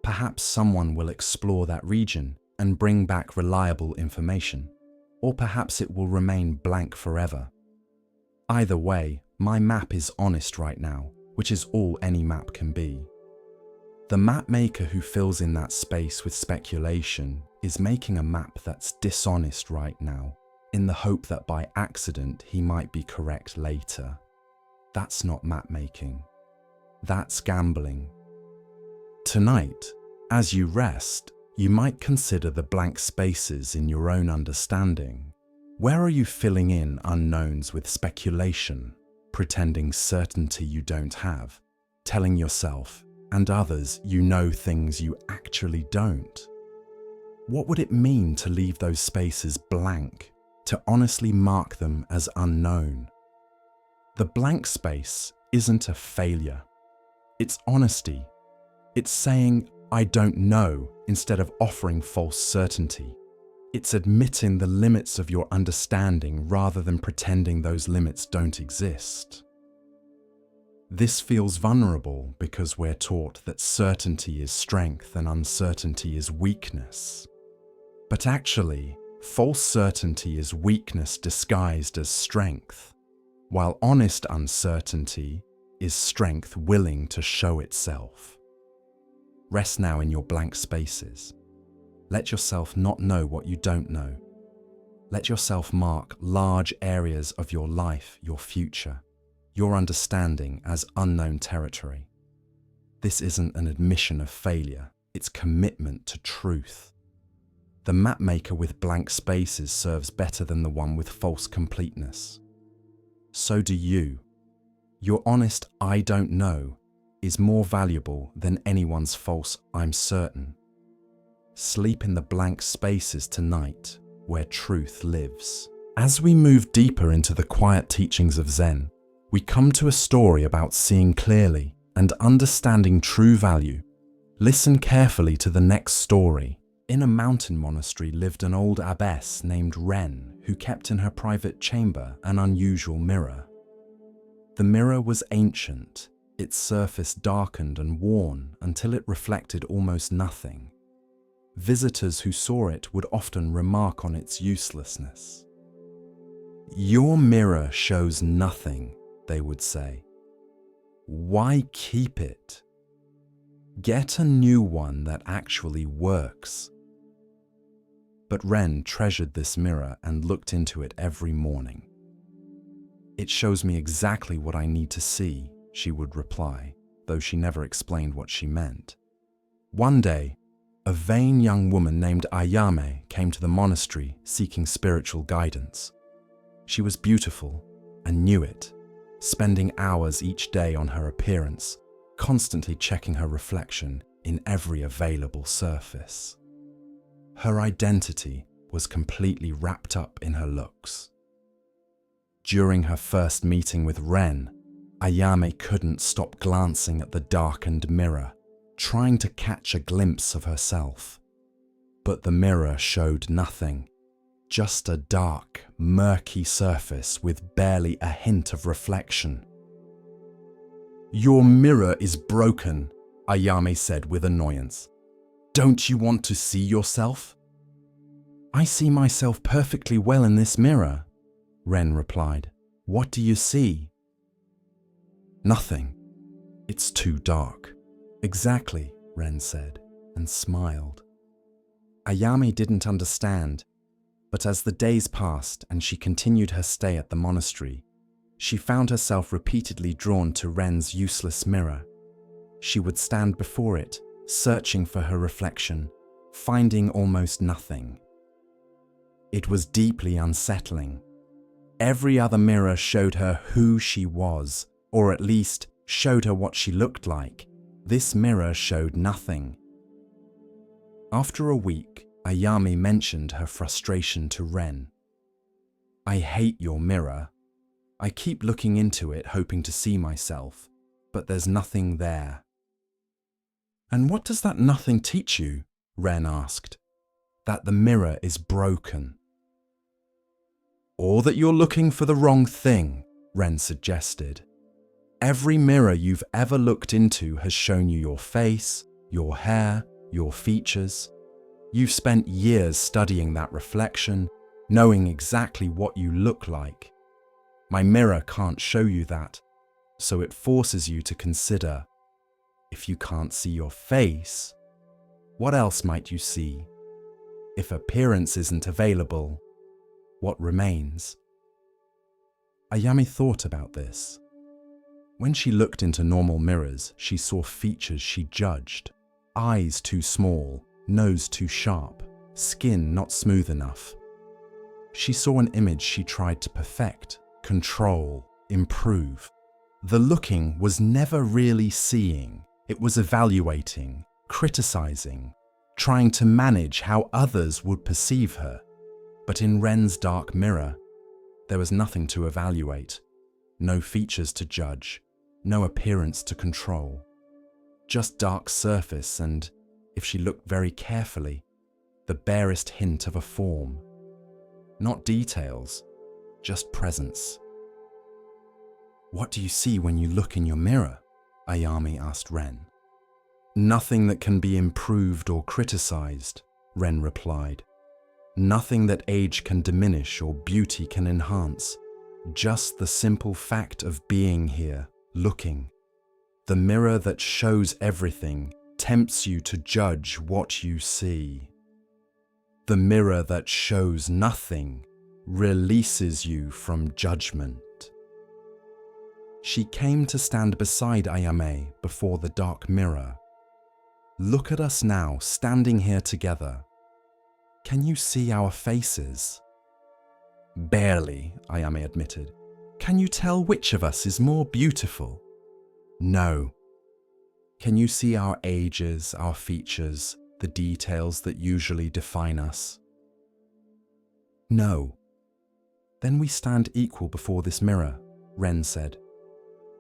Perhaps someone will explore that region and bring back reliable information, or perhaps it will remain blank forever. Either way, my map is honest right now, which is all any map can be. The map maker who fills in that space with speculation is making a map that's dishonest right now, in the hope that by accident he might be correct later. That's not map making. That's gambling. Tonight, as you rest, you might consider the blank spaces in your own understanding. Where are you filling in unknowns with speculation, pretending certainty you don't have, telling yourself and others you know things you actually don't? What would it mean to leave those spaces blank, to honestly mark them as unknown? The blank space isn't a failure. It's honesty. It's saying, I don't know, instead of offering false certainty. It's admitting the limits of your understanding rather than pretending those limits don't exist. This feels vulnerable because we're taught that certainty is strength and uncertainty is weakness. But actually, false certainty is weakness disguised as strength, while honest uncertainty is strength willing to show itself. Rest now in your blank spaces. Let yourself not know what you don't know. Let yourself mark large areas of your life, your future, your understanding as unknown territory. This isn't an admission of failure, it's commitment to truth. The mapmaker with blank spaces serves better than the one with false completeness. So do you. Your honest I don't know is more valuable than anyone's false I'm certain. Sleep in the blank spaces tonight where truth lives. As we move deeper into the quiet teachings of Zen, we come to a story about seeing clearly and understanding true value. Listen carefully to the next story. In a mountain monastery lived an old abbess named Ren, who kept in her private chamber an unusual mirror. The mirror was ancient, its surface darkened and worn until it reflected almost nothing. Visitors who saw it would often remark on its uselessness. "Your mirror shows nothing," they would say. "Why keep it? Get a new one that actually works." But Ren treasured this mirror and looked into it every morning. "It shows me exactly what I need to see," she would reply, though she never explained what she meant. One day, a vain young woman named Ayame came to the monastery seeking spiritual guidance. She was beautiful and knew it, spending hours each day on her appearance, constantly checking her reflection in every available surface. Her identity was completely wrapped up in her looks. During her first meeting with Ren, Ayame couldn't stop glancing at the darkened mirror, trying to catch a glimpse of herself. But the mirror showed nothing, just a dark, murky surface with barely a hint of reflection. "Your mirror is broken," Ayame said with annoyance. "Don't you want to see yourself?" "I see myself perfectly well in this mirror," Ren replied. "What do you see?" "Nothing. It's too dark." "Exactly," Ren said, and smiled. Ayame didn't understand, but as the days passed and she continued her stay at the monastery, she found herself repeatedly drawn to Ren's useless mirror. She would stand before it, searching for her reflection, finding almost nothing. It was deeply unsettling. Every other mirror showed her who she was, or at least showed her what she looked like. This mirror showed nothing. After a week, Ayame mentioned her frustration to Ren. "I hate your mirror. I keep looking into it hoping to see myself, but there's nothing there." "And what does that nothing teach you?" Ren asked. "That the mirror is broken." "Or that you're looking for the wrong thing," Ren suggested. "Every mirror you've ever looked into has shown you your face, your hair, your features. You've spent years studying that reflection, knowing exactly what you look like. My mirror can't show you that, so it forces you to consider, if you can't see your face, what else might you see? If appearance isn't available, what remains?" Ayame thought about this. When she looked into normal mirrors, she saw features she judged. Eyes too small, nose too sharp, skin not smooth enough. She saw an image she tried to perfect, control, improve. The looking was never really seeing. It was evaluating, criticizing, trying to manage how others would perceive her. But in Ren's dark mirror, there was nothing to evaluate, no features to judge, no appearance to control. Just dark surface and, if she looked very carefully, the barest hint of a form. Not details, just presence. "What do you see when you look in your mirror?" Ayame asked Ren. "Nothing that can be improved or criticized," Ren replied. "Nothing that age can diminish or beauty can enhance. Just the simple fact of being here, looking. The mirror that shows everything tempts you to judge what you see. The mirror that shows nothing releases you from judgment." She came to stand beside Ayame before the dark mirror. "Look at us now, standing here together. Can you see our faces?" "Barely," Ayame admitted. "Can you tell which of us is more beautiful?" "No." "Can you see our ages, our features, the details that usually define us?" "No." "Then we stand equal before this mirror," Ren said.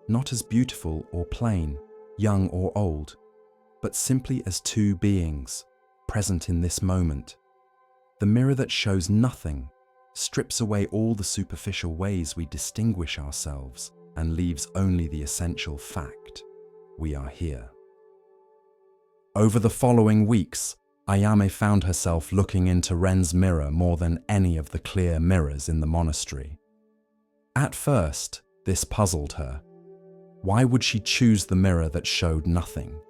"Not as beautiful or plain, young or old, but simply as two beings, present in this moment. The mirror that shows nothing strips away all the superficial ways we distinguish ourselves and leaves only the essential fact: we are here." Over the following weeks, Ayame found herself looking into Ren's mirror more than any of the clear mirrors in the monastery. At first, this puzzled her. Why would she choose the mirror that showed nothing?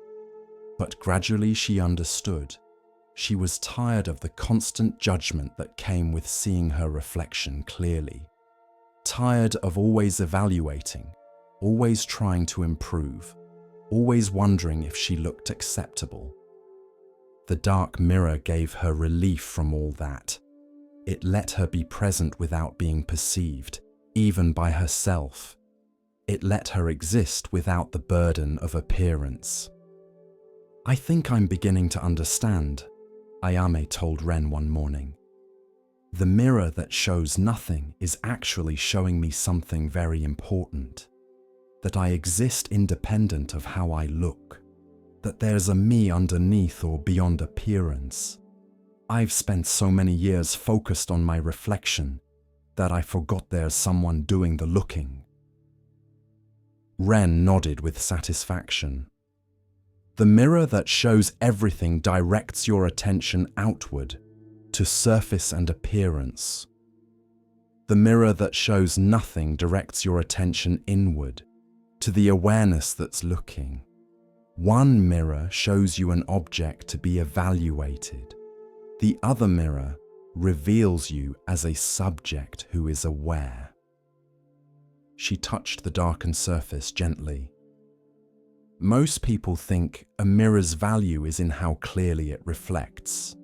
But gradually she understood. She was tired of the constant judgment that came with seeing her reflection clearly. Tired of always evaluating, always trying to improve, always wondering if she looked acceptable. The dark mirror gave her relief from all that. It let her be present without being perceived, even by herself. It let her exist without the burden of appearance. "I think I'm beginning to understand," Ayame told Ren one morning. "The mirror that shows nothing is actually showing me something very important. That I exist independent of how I look. That there's a me underneath or beyond appearance. I've spent so many years focused on my reflection that I forgot there's someone doing the looking." Ren nodded with satisfaction. "The mirror that shows everything directs your attention outward, to surface and appearance. The mirror that shows nothing directs your attention inward, to the awareness that's looking. One mirror shows you an object to be evaluated. The other mirror reveals you as a subject who is aware." She touched the darkened surface gently. "Most people think a mirror's value is in how clearly it reflects.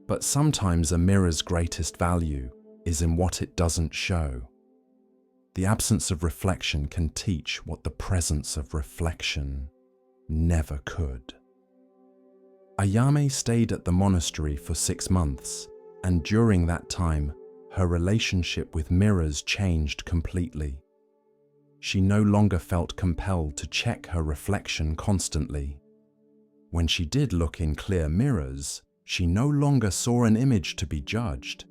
But sometimes a mirror's greatest value is in what it doesn't show. The absence of reflection can teach what the presence of reflection never could. Ayame stayed at the monastery for 6 months, and during that time, her relationship with mirrors changed completely. She no longer felt compelled to check her reflection constantly. When she did look in clear mirrors, she no longer saw an image to be judged,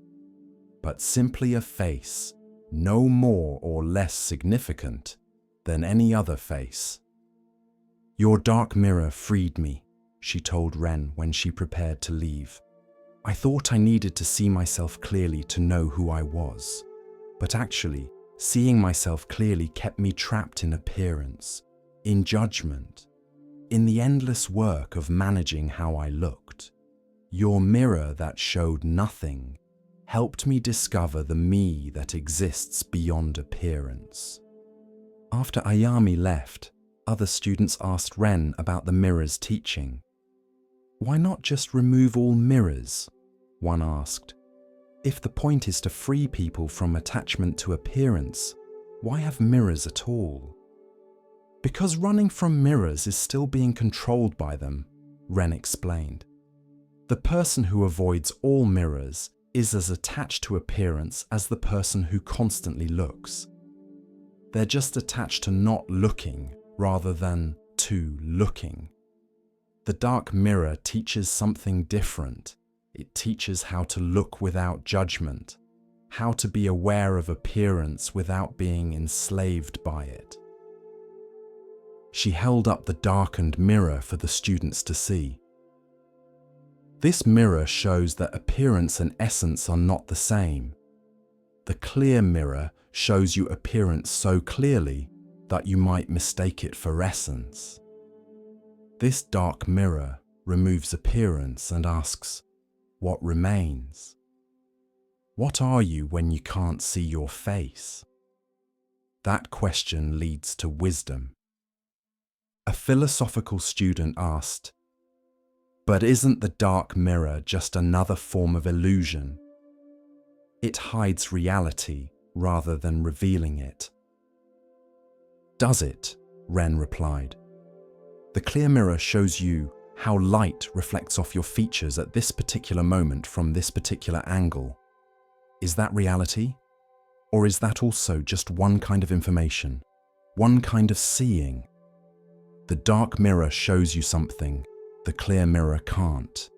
but simply a face, no more or less significant than any other face. "Your dark mirror freed me," she told Ren when she prepared to leave. "I thought I needed to see myself clearly to know who I was, but actually, seeing myself clearly kept me trapped in appearance, in judgment, in the endless work of managing how I looked. Your mirror that showed nothing helped me discover the me that exists beyond appearance." After Ayame left, other students asked Ren about the mirror's teaching. "Why not just remove all mirrors?" one asked. "If the point is to free people from attachment to appearance, why have mirrors at all?" "Because running from mirrors is still being controlled by them," Ren explained. "The person who avoids all mirrors is as attached to appearance as the person who constantly looks. They're just attached to not looking rather than to looking. The dark mirror teaches something different. It teaches how to look without judgment, how to be aware of appearance without being enslaved by it." She held up the darkened mirror for the students to see. "This mirror shows that appearance and essence are not the same. The clear mirror shows you appearance so clearly that you might mistake it for essence. This dark mirror removes appearance and asks, what remains? What are you when you can't see your face? That question leads to wisdom." A philosophical student asked, "But isn't the dark mirror just another form of illusion? It hides reality rather than revealing it." "Does it?" Ren replied. "The clear mirror shows you how light reflects off your features at this particular moment from this particular angle. Is that reality? Or is that also just one kind of information, one kind of seeing? The dark mirror shows you something the clear mirror can't.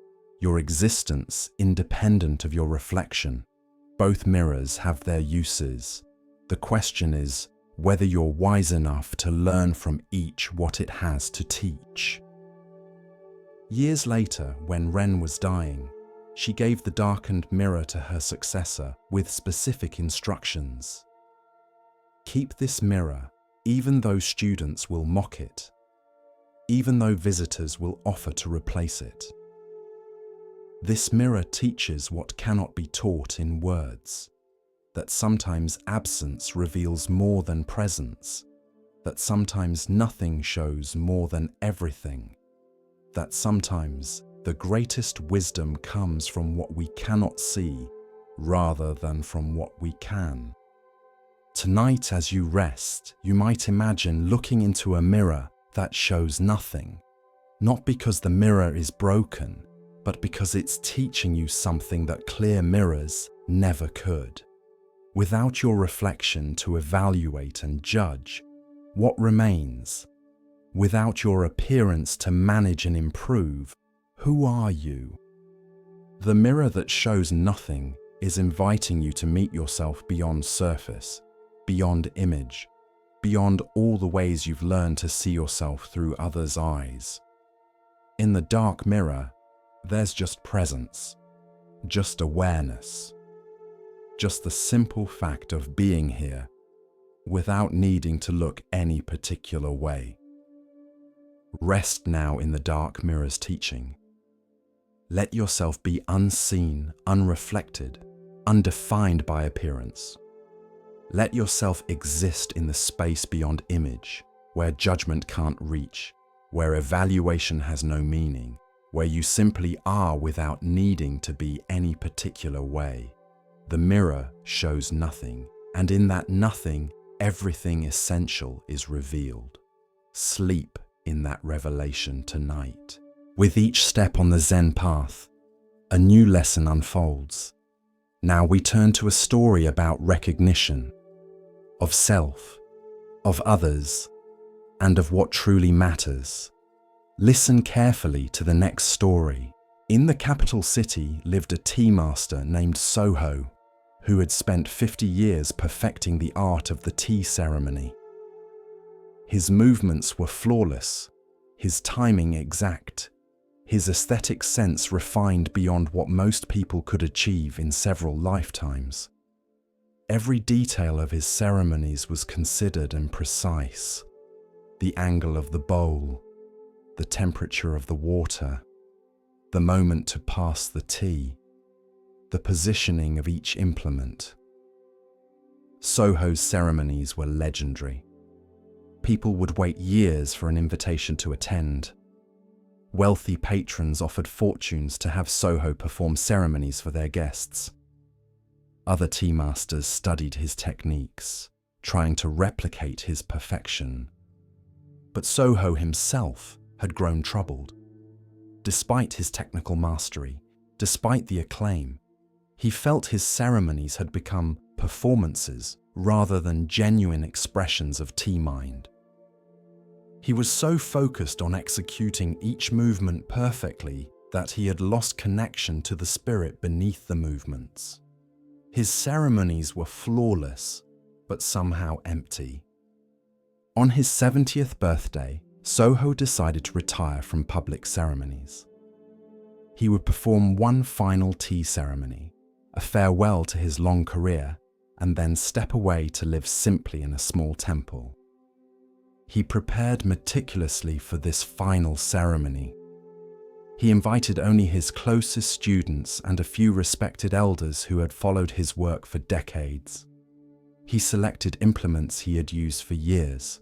Your existence independent of your reflection. Both mirrors have their uses. The question is whether you're wise enough to learn from each what it has to teach." Years later, when Ren was dying, she gave the darkened mirror to her successor with specific instructions. "Keep this mirror, even though students will mock it, even though visitors will offer to replace it. This mirror teaches what cannot be taught in words, that sometimes absence reveals more than presence, that sometimes nothing shows more than everything, that sometimes the greatest wisdom comes from what we cannot see rather than from what we can." Tonight, as you rest, you might imagine looking into a mirror that shows nothing, not because the mirror is broken, but because it's teaching you something that clear mirrors never could. Without your reflection to evaluate and judge, what remains? Without your appearance to manage and improve, who are you? The mirror that shows nothing is inviting you to meet yourself beyond surface, beyond image, beyond all the ways you've learned to see yourself through others' eyes. In the dark mirror, there's just presence, just awareness, just the simple fact of being here without needing to look any particular way. Rest now in the dark mirror's teaching. Let yourself be unseen, unreflected, undefined by appearance. Let yourself exist in the space beyond image, where judgment can't reach, where evaluation has no meaning, where you simply are without needing to be any particular way. The mirror shows nothing, and in that nothing, everything essential is revealed. Sleep in that revelation tonight. With each step on the Zen path, a new lesson unfolds. Now we turn to a story about recognition, of self, of others, and of what truly matters. Listen carefully to the next story. In the capital city lived a tea master named Soho, who had spent 50 years perfecting the art of the tea ceremony. His movements were flawless, his timing exact, his aesthetic sense refined beyond what most people could achieve in several lifetimes. Every detail of his ceremonies was considered and precise. The angle of the bowl, the temperature of the water, the moment to pass the tea, the positioning of each implement. Soho's ceremonies were legendary. People would wait years for an invitation to attend. Wealthy patrons offered fortunes to have Soho perform ceremonies for their guests. Other tea masters studied his techniques, trying to replicate his perfection. But Soho himself had grown troubled. Despite his technical mastery, despite the acclaim, he felt his ceremonies had become performances rather than genuine expressions of tea mind. He was so focused on executing each movement perfectly that he had lost connection to the spirit beneath the movements. His ceremonies were flawless, but somehow empty. On his 70th birthday, Soho decided to retire from public ceremonies. He would perform one final tea ceremony, a farewell to his long career, and then step away to live simply in a small temple. He prepared meticulously for this final ceremony. He invited only his closest students and a few respected elders who had followed his work for decades. He selected implements he had used for years,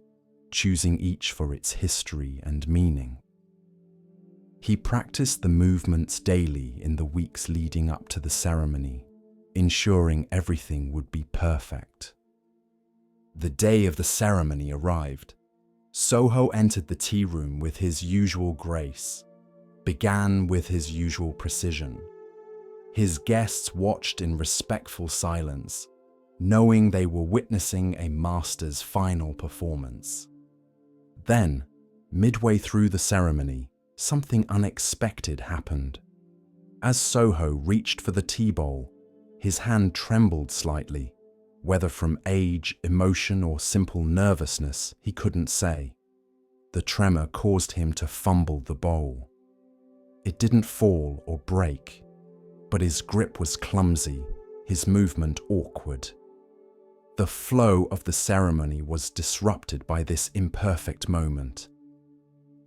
choosing each for its history and meaning. He practiced the movements daily in the weeks leading up to the ceremony, ensuring everything would be perfect. The day of the ceremony arrived. Soho entered the tea room with his usual grace, began with his usual precision. His guests watched in respectful silence, knowing they were witnessing a master's final performance. Then, midway through the ceremony, something unexpected happened. As Soho reached for the tea bowl, his hand trembled slightly. Whether from age, emotion, or simple nervousness, he couldn't say. The tremor caused him to fumble the bowl. It didn't fall or break, but his grip was clumsy, his movement awkward. The flow of the ceremony was disrupted by this imperfect moment.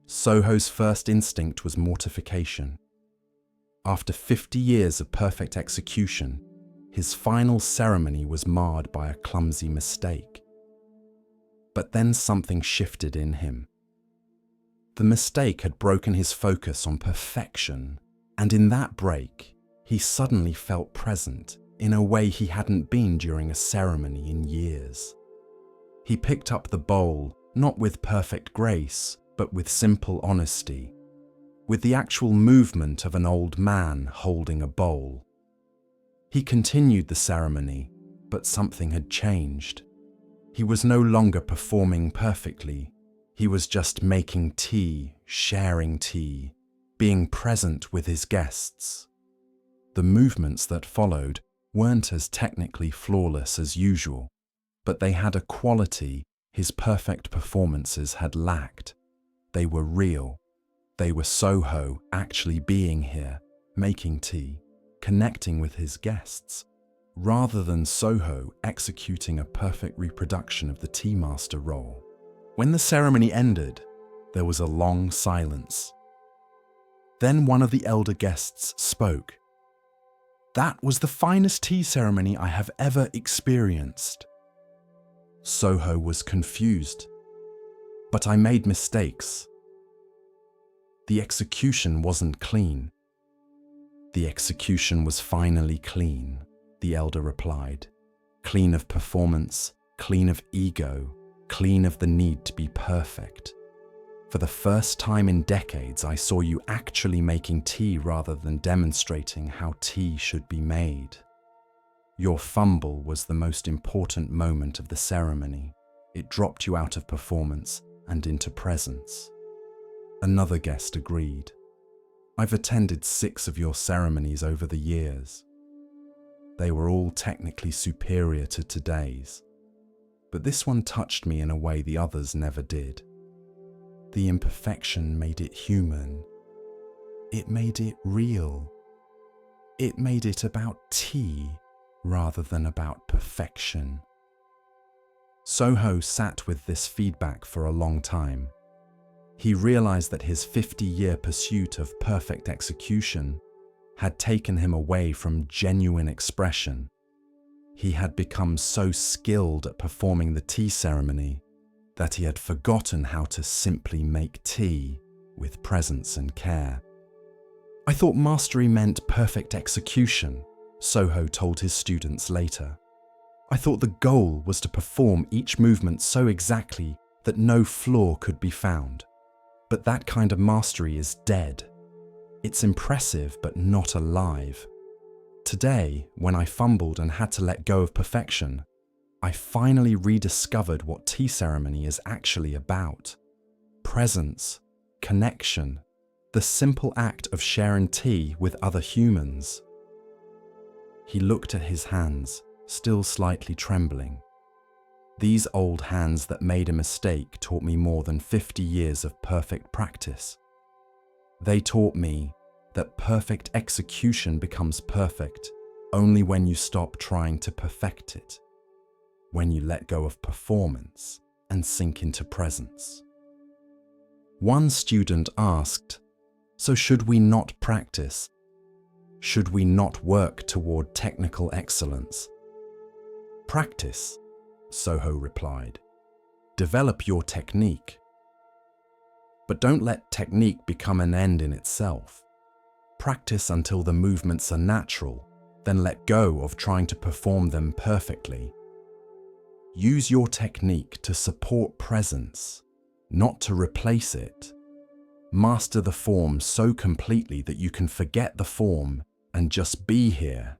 Soho's first instinct was mortification. After 50 years of perfect execution, his final ceremony was marred by a clumsy mistake. But then something shifted in him. The mistake had broken his focus on perfection, and in that break, he suddenly felt present in a way he hadn't been during a ceremony in years. He picked up the bowl, not with perfect grace, but with simple honesty, with the actual movement of an old man holding a bowl. He continued the ceremony, but something had changed. He was no longer performing perfectly. He was just making tea, sharing tea, being present with his guests. The movements that followed weren't as technically flawless as usual, but they had a quality his perfect performances had lacked. They were real. They were Soho actually being here, making tea, connecting with his guests, rather than Soho executing a perfect reproduction of the tea master role. When the ceremony ended, there was a long silence. Then one of the elder guests spoke. "That was the finest tea ceremony I have ever experienced." Soho was confused. "But I made mistakes." The execution wasn't clean. The execution was finally clean, the elder replied. Clean of performance, clean of ego, clean of the need to be perfect. For the first time in decades, I saw you actually making tea rather than demonstrating how tea should be made. Your fumble was the most important moment of the ceremony. It dropped you out of performance and into presence. Another guest agreed. I've attended 6 of your ceremonies over the years. They were all technically superior to today's, but this one touched me in a way the others never did. The imperfection made it human. It made it real. It made it about tea rather than about perfection. Soho sat with this feedback for a long time. He realized that his 50-year pursuit of perfect execution had taken him away from genuine expression. He had become so skilled at performing the tea ceremony that he had forgotten how to simply make tea with presence and care. I thought mastery meant perfect execution, Soho told his students later. I thought the goal was to perform each movement so exactly that no flaw could be found. But that kind of mastery is dead. It's impressive but not alive. Today, when I fumbled and had to let go of perfection, I finally rediscovered what tea ceremony is actually about. Presence, connection, the simple act of sharing tea with other humans. He looked at his hands, still slightly trembling. These old hands that made a mistake taught me more than 50 years of perfect practice. They taught me that perfect execution becomes perfect only when you stop trying to perfect it, when you let go of performance and sink into presence. One student asked, "So should we not practice? Should we not work toward technical excellence?" "Practice," Soho replied. "Develop your technique. But don't let technique become an end in itself. Practice until the movements are natural, then let go of trying to perform them perfectly. Use your technique to support presence, not to replace it. Master the form so completely that you can forget the form and just be here,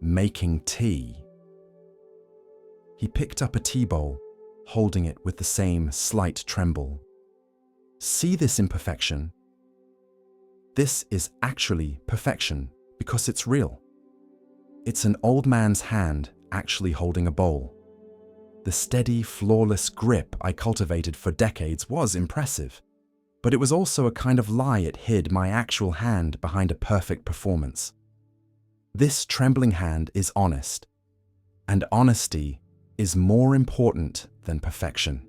making tea." He picked up a tea bowl, holding it with the same slight tremble. "See this imperfection? This is actually perfection because it's real. It's an old man's hand actually holding a bowl. The steady, flawless grip I cultivated for decades was impressive, but it was also a kind of lie it hid my actual hand behind a perfect performance. This trembling hand is honest, and honesty is more important than perfection."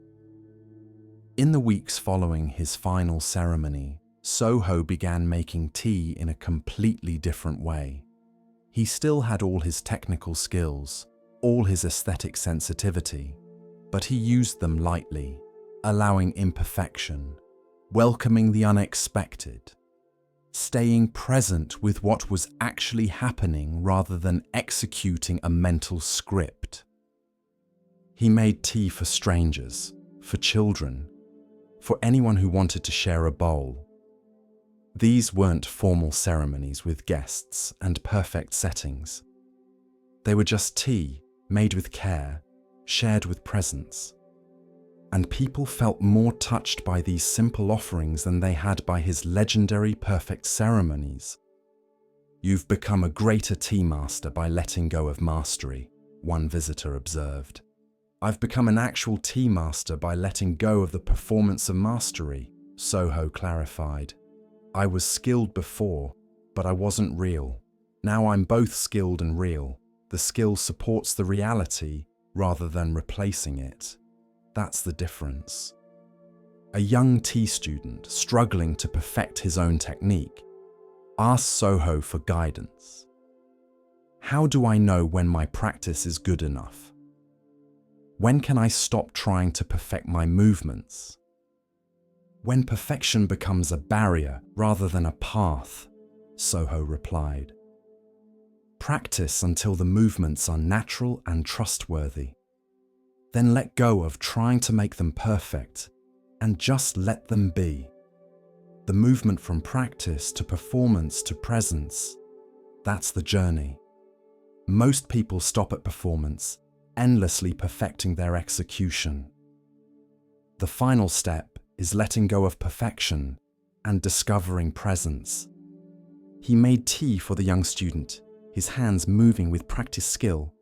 In the weeks following his final ceremony, Soho began making tea in a completely different way. He still had all his technical skills, all his aesthetic sensitivity, but he used them lightly, allowing imperfection, welcoming the unexpected, staying present with what was actually happening rather than executing a mental script. He made tea for strangers, for children, for anyone who wanted to share a bowl. These weren't formal ceremonies with guests and perfect settings. They were just tea, made with care, shared with presence. And people felt more touched by these simple offerings than they had by his legendary perfect ceremonies. "You've become a greater tea master by letting go of mastery," one visitor observed. "I've become an actual tea master by letting go of the performance of mastery," Soho clarified. "I was skilled before, but I wasn't real. Now I'm both skilled and real. The skill supports the reality rather than replacing it. That's the difference." A young tea student struggling to perfect his own technique asked Soho for guidance. "How do I know when my practice is good enough? When can I stop trying to perfect my movements?" When perfection becomes a barrier rather than a path, Soho replied. Practice until the movements are natural and trustworthy. Then let go of trying to make them perfect and just let them be. The movement from practice to performance to presence, that's the journey. Most people stop at performance, endlessly perfecting their execution. The final step is letting go of perfection and discovering presence. He made tea for the young student, his hands moving with practiced skill,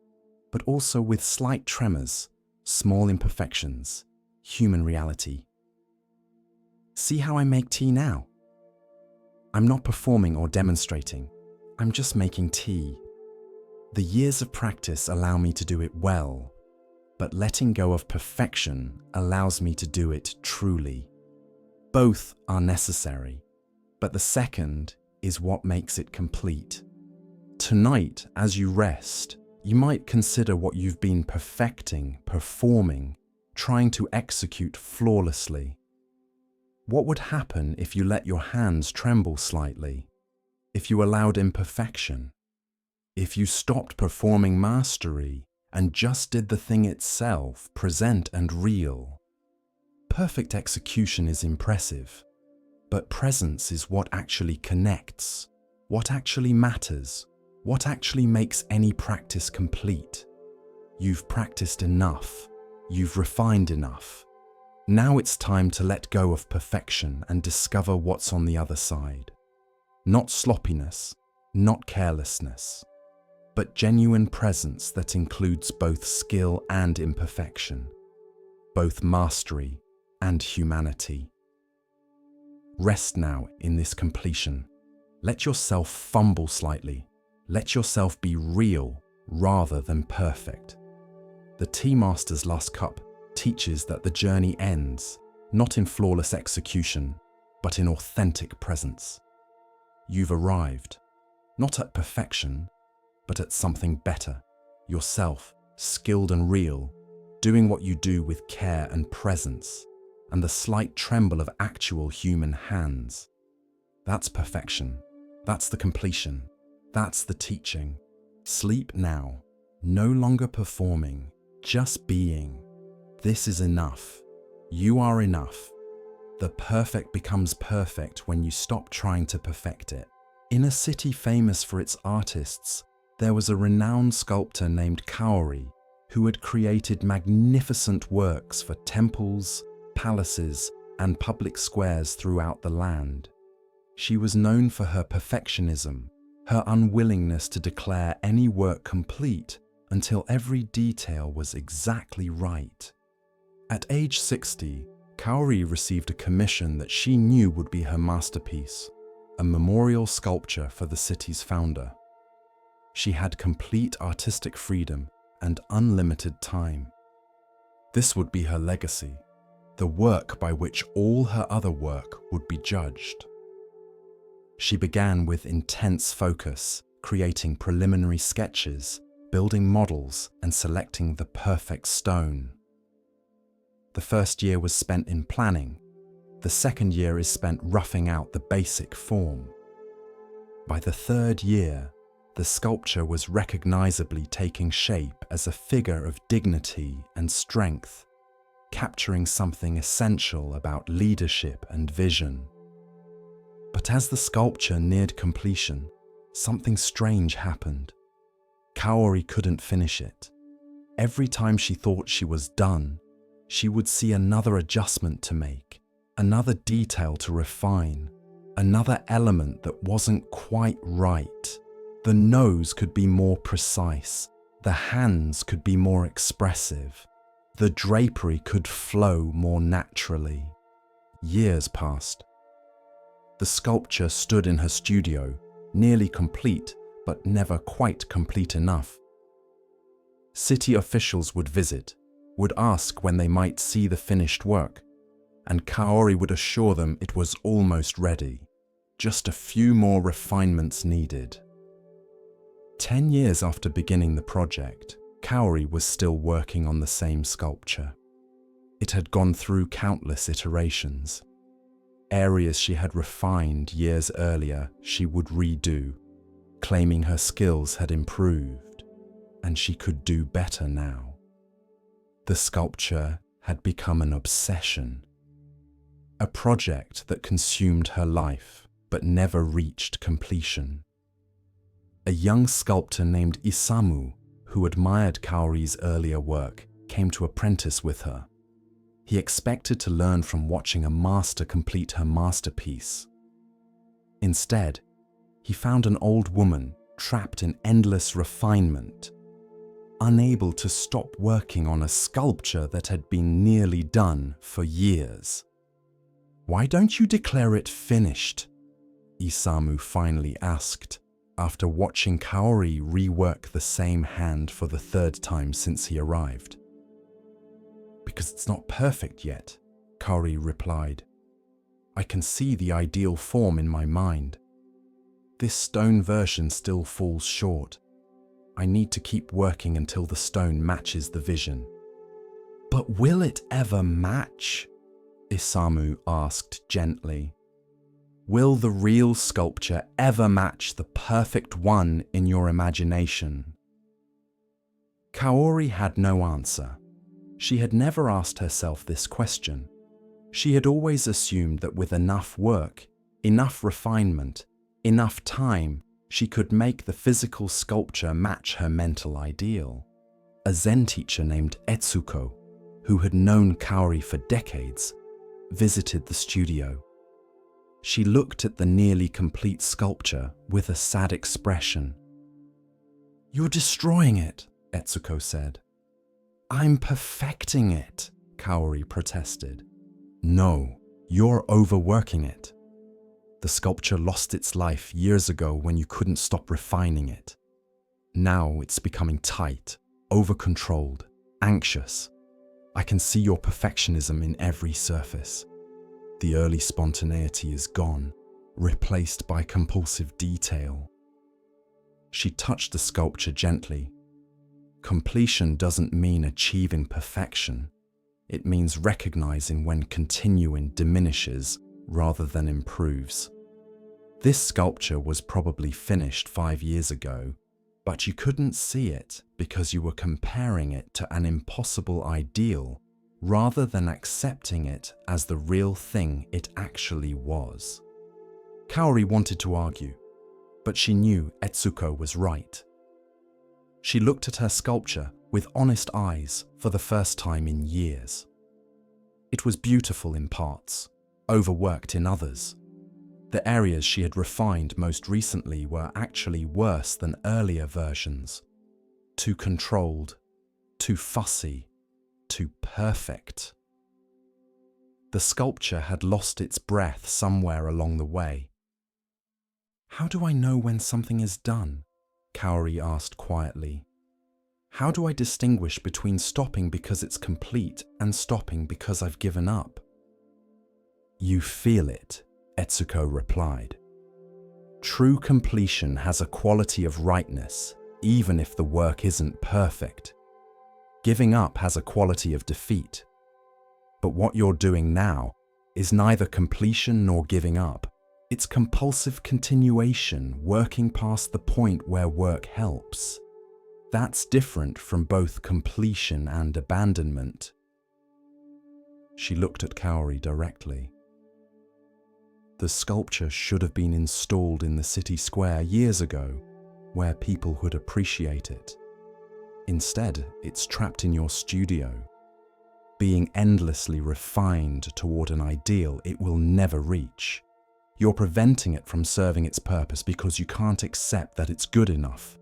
but also with slight tremors, small imperfections, human reality. See how I make tea now? I'm not performing or demonstrating, I'm just making tea. The years of practice allow me to do it well, but letting go of perfection allows me to do it truly. Both are necessary, but the second is what makes it complete. Tonight, as you rest, you might consider what you've been perfecting, performing, trying to execute flawlessly. What would happen if you let your hands tremble slightly? If you allowed imperfection? If you stopped performing mastery and just did the thing itself, present and real? Perfect execution is impressive, but presence is what actually connects, what actually matters, what actually makes any practice complete. You've practiced enough, you've refined enough. Now it's time to let go of perfection and discover what's on the other side. Not sloppiness, not carelessness, but genuine presence that includes both skill and imperfection, both mastery and humanity. Rest now in this completion. Let yourself fumble slightly. Let yourself be real rather than perfect. The Tea Master's Last Cup teaches that the journey ends not in flawless execution, but in authentic presence. You've arrived, not at perfection, but at something better, yourself, skilled and real, doing what you do with care and presence, and the slight tremble of actual human hands. That's perfection. That's the completion. That's the teaching. Sleep now, no longer performing, just being. This is enough. You are enough. The perfect becomes perfect when you stop trying to perfect it. In a city famous for its artists, there was a renowned sculptor named Kaori who had created magnificent works for temples, palaces, and public squares throughout the land. She was known for her perfectionism, her unwillingness to declare any work complete until every detail was exactly right. At age 60, Kaori received a commission that she knew would be her masterpiece, a memorial sculpture for the city's founder. She had complete artistic freedom and unlimited time. This would be her legacy, the work by which all her other work would be judged. She began with intense focus, creating preliminary sketches, building models, and selecting the perfect stone. The first year was spent in planning. The second year is spent roughing out the basic form. By the third year, the sculpture was recognizably taking shape as a figure of dignity and strength, capturing something essential about leadership and vision. But as the sculpture neared completion, something strange happened. Kaori couldn't finish it. Every time she thought she was done, she would see another adjustment to make, another detail to refine, another element that wasn't quite right. The nose could be more precise, the hands could be more expressive, the drapery could flow more naturally. Years passed. The sculpture stood in her studio, nearly complete, but never quite complete enough. City officials would visit, would ask when they might see the finished work, and Kaori would assure them it was almost ready, just a few more refinements needed. 10 years after beginning the project, Kaori was still working on the same sculpture. It had gone through countless iterations. Areas she had refined years earlier, she would redo, claiming her skills had improved and she could do better now. The sculpture had become an obsession, a project that consumed her life but never reached completion. A young sculptor named Isamu, who admired Kaori's earlier work, came to apprentice with her. He expected to learn from watching a master complete her masterpiece. Instead, he found an old woman trapped in endless refinement, unable to stop working on a sculpture that had been nearly done for years. "Why don't you declare it finished?" Isamu finally asked, after watching Kaori rework the same hand for the third time since he arrived. "Because it's not perfect yet," Kaori replied. "I can see the ideal form in my mind. This stone version still falls short. I need to keep working until the stone matches the vision." "But will it ever match?" Isamu asked gently. "Will the real sculpture ever match the perfect one in your imagination?" Kaori had no answer. She had never asked herself this question. She had always assumed that with enough work, enough refinement, enough time, she could make the physical sculpture match her mental ideal. A Zen teacher named Etsuko, who had known Kaori for decades, visited the studio. She looked at the nearly complete sculpture with a sad expression. "You're destroying it," Etsuko said. "I'm perfecting it," Kaori protested. "No, you're overworking it. The sculpture lost its life years ago when you couldn't stop refining it. Now it's becoming tight, over-controlled, anxious. I can see your perfectionism in every surface. The early spontaneity is gone, replaced by compulsive detail." She touched the sculpture gently. Completion doesn't mean achieving perfection. It means recognizing when continuing diminishes rather than improves. This sculpture was probably finished 5 years ago, but you couldn't see it because you were comparing it to an impossible ideal rather than accepting it as the real thing it actually was. Kaori wanted to argue, but she knew Etsuko was right. She looked at her sculpture with honest eyes for the first time in years. It was beautiful in parts, overworked in others. The areas she had refined most recently were actually worse than earlier versions. Too controlled, too fussy, too perfect. The sculpture had lost its breath somewhere along the way. "How do I know when something is done?" Kaori asked quietly. "How do I distinguish between stopping because it's complete and stopping because I've given up?" "You feel it," Etsuko replied. "True completion has a quality of rightness, even if the work isn't perfect. Giving up has a quality of defeat. But what you're doing now is neither completion nor giving up. It's compulsive continuation, working past the point where work helps. That's different from both completion and abandonment." She looked at Kaori directly. The sculpture should have been installed in the city square years ago, where people would appreciate it. Instead, it's trapped in your studio, being endlessly refined toward an ideal it will never reach. You're preventing it from serving its purpose because you can't accept that it's good enough.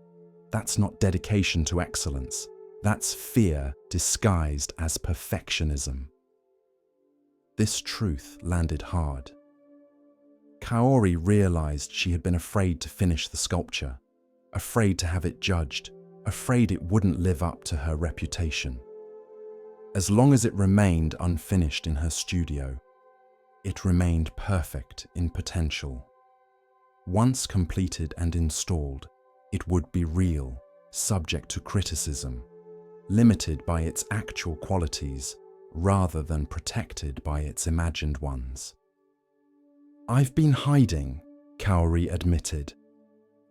That's not dedication to excellence. That's fear disguised as perfectionism. This truth landed hard. Kaori realized she had been afraid to finish the sculpture, afraid to have it judged, afraid it wouldn't live up to her reputation. As long as it remained unfinished in her studio, it remained perfect in potential. Once completed and installed, it would be real, subject to criticism, limited by its actual qualities rather than protected by its imagined ones. "I've been hiding," Kaori admitted,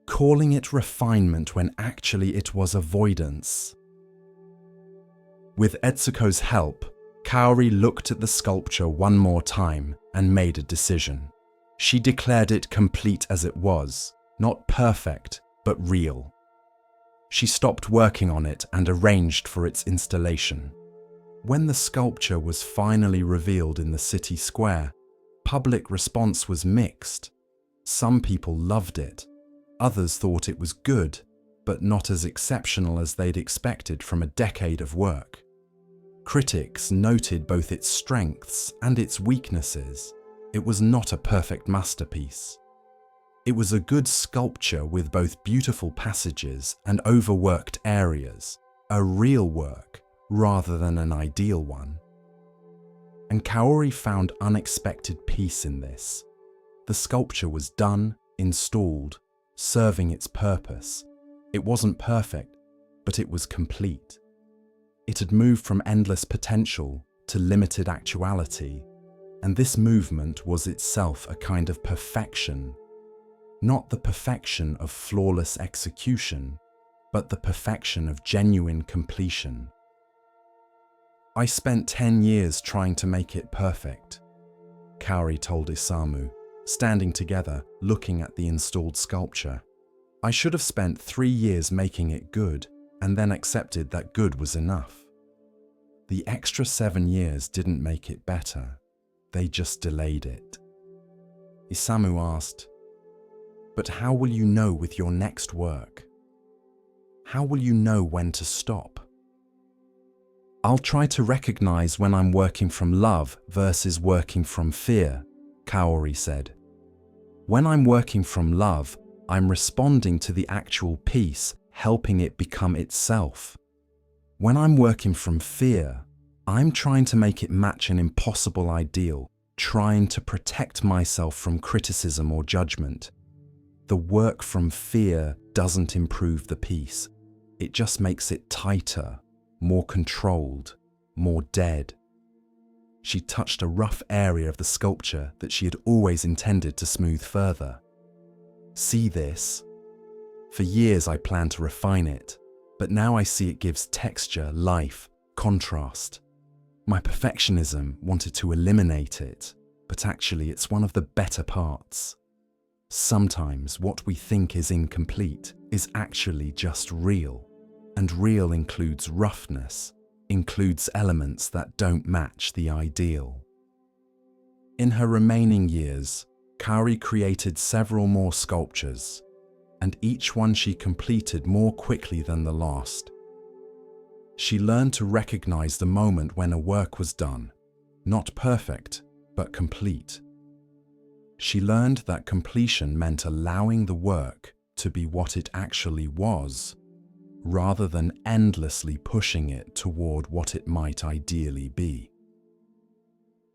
calling it refinement when actually it was avoidance. With Etsuko's help, Kaori looked at the sculpture one more time and made a decision. She declared it complete as it was, not perfect, but real. She stopped working on it and arranged for its installation. When the sculpture was finally revealed in the city square, public response was mixed. Some people loved it. Others thought it was good, but not as exceptional as they'd expected from a decade of work. Critics noted both its strengths and its weaknesses. It was not a perfect masterpiece. It was a good sculpture with both beautiful passages and overworked areas, a real work rather than an ideal one. And Kaori found unexpected peace in this. The sculpture was done, installed, serving its purpose. It wasn't perfect, but it was complete. It had moved from endless potential to limited actuality, and this movement was itself a kind of perfection. Not the perfection of flawless execution, but the perfection of genuine completion. "I spent 10 years trying to make it perfect," Kaori told Isamu, standing together, looking at the installed sculpture. "I should have spent 3 years making it good, and then accepted that good was enough. The extra 7 years didn't make it better. They just delayed it." Isamu asked, "But how will you know with your next work? How will you know when to stop?" "I'll try to recognize when I'm working from love versus working from fear," Kaori said. "When I'm working from love, I'm responding to the actual piece, helping it become itself. When I'm working from fear, I'm trying to make it match an impossible ideal, trying to protect myself from criticism or judgment. The work from fear doesn't improve the piece. It just makes it tighter, more controlled, more dead." She touched a rough area of the sculpture that she had always intended to smooth further. "See this? For years I planned to refine it, but now I see it gives texture, life, contrast. My perfectionism wanted to eliminate it, but actually it's one of the better parts. Sometimes what we think is incomplete is actually just real, and real includes roughness, includes elements that don't match the ideal." In her remaining years, Kaori created several more sculptures, and each one she completed more quickly than the last. She learned to recognize the moment when a work was done, not perfect, but complete. She learned that completion meant allowing the work to be what it actually was, rather than endlessly pushing it toward what it might ideally be.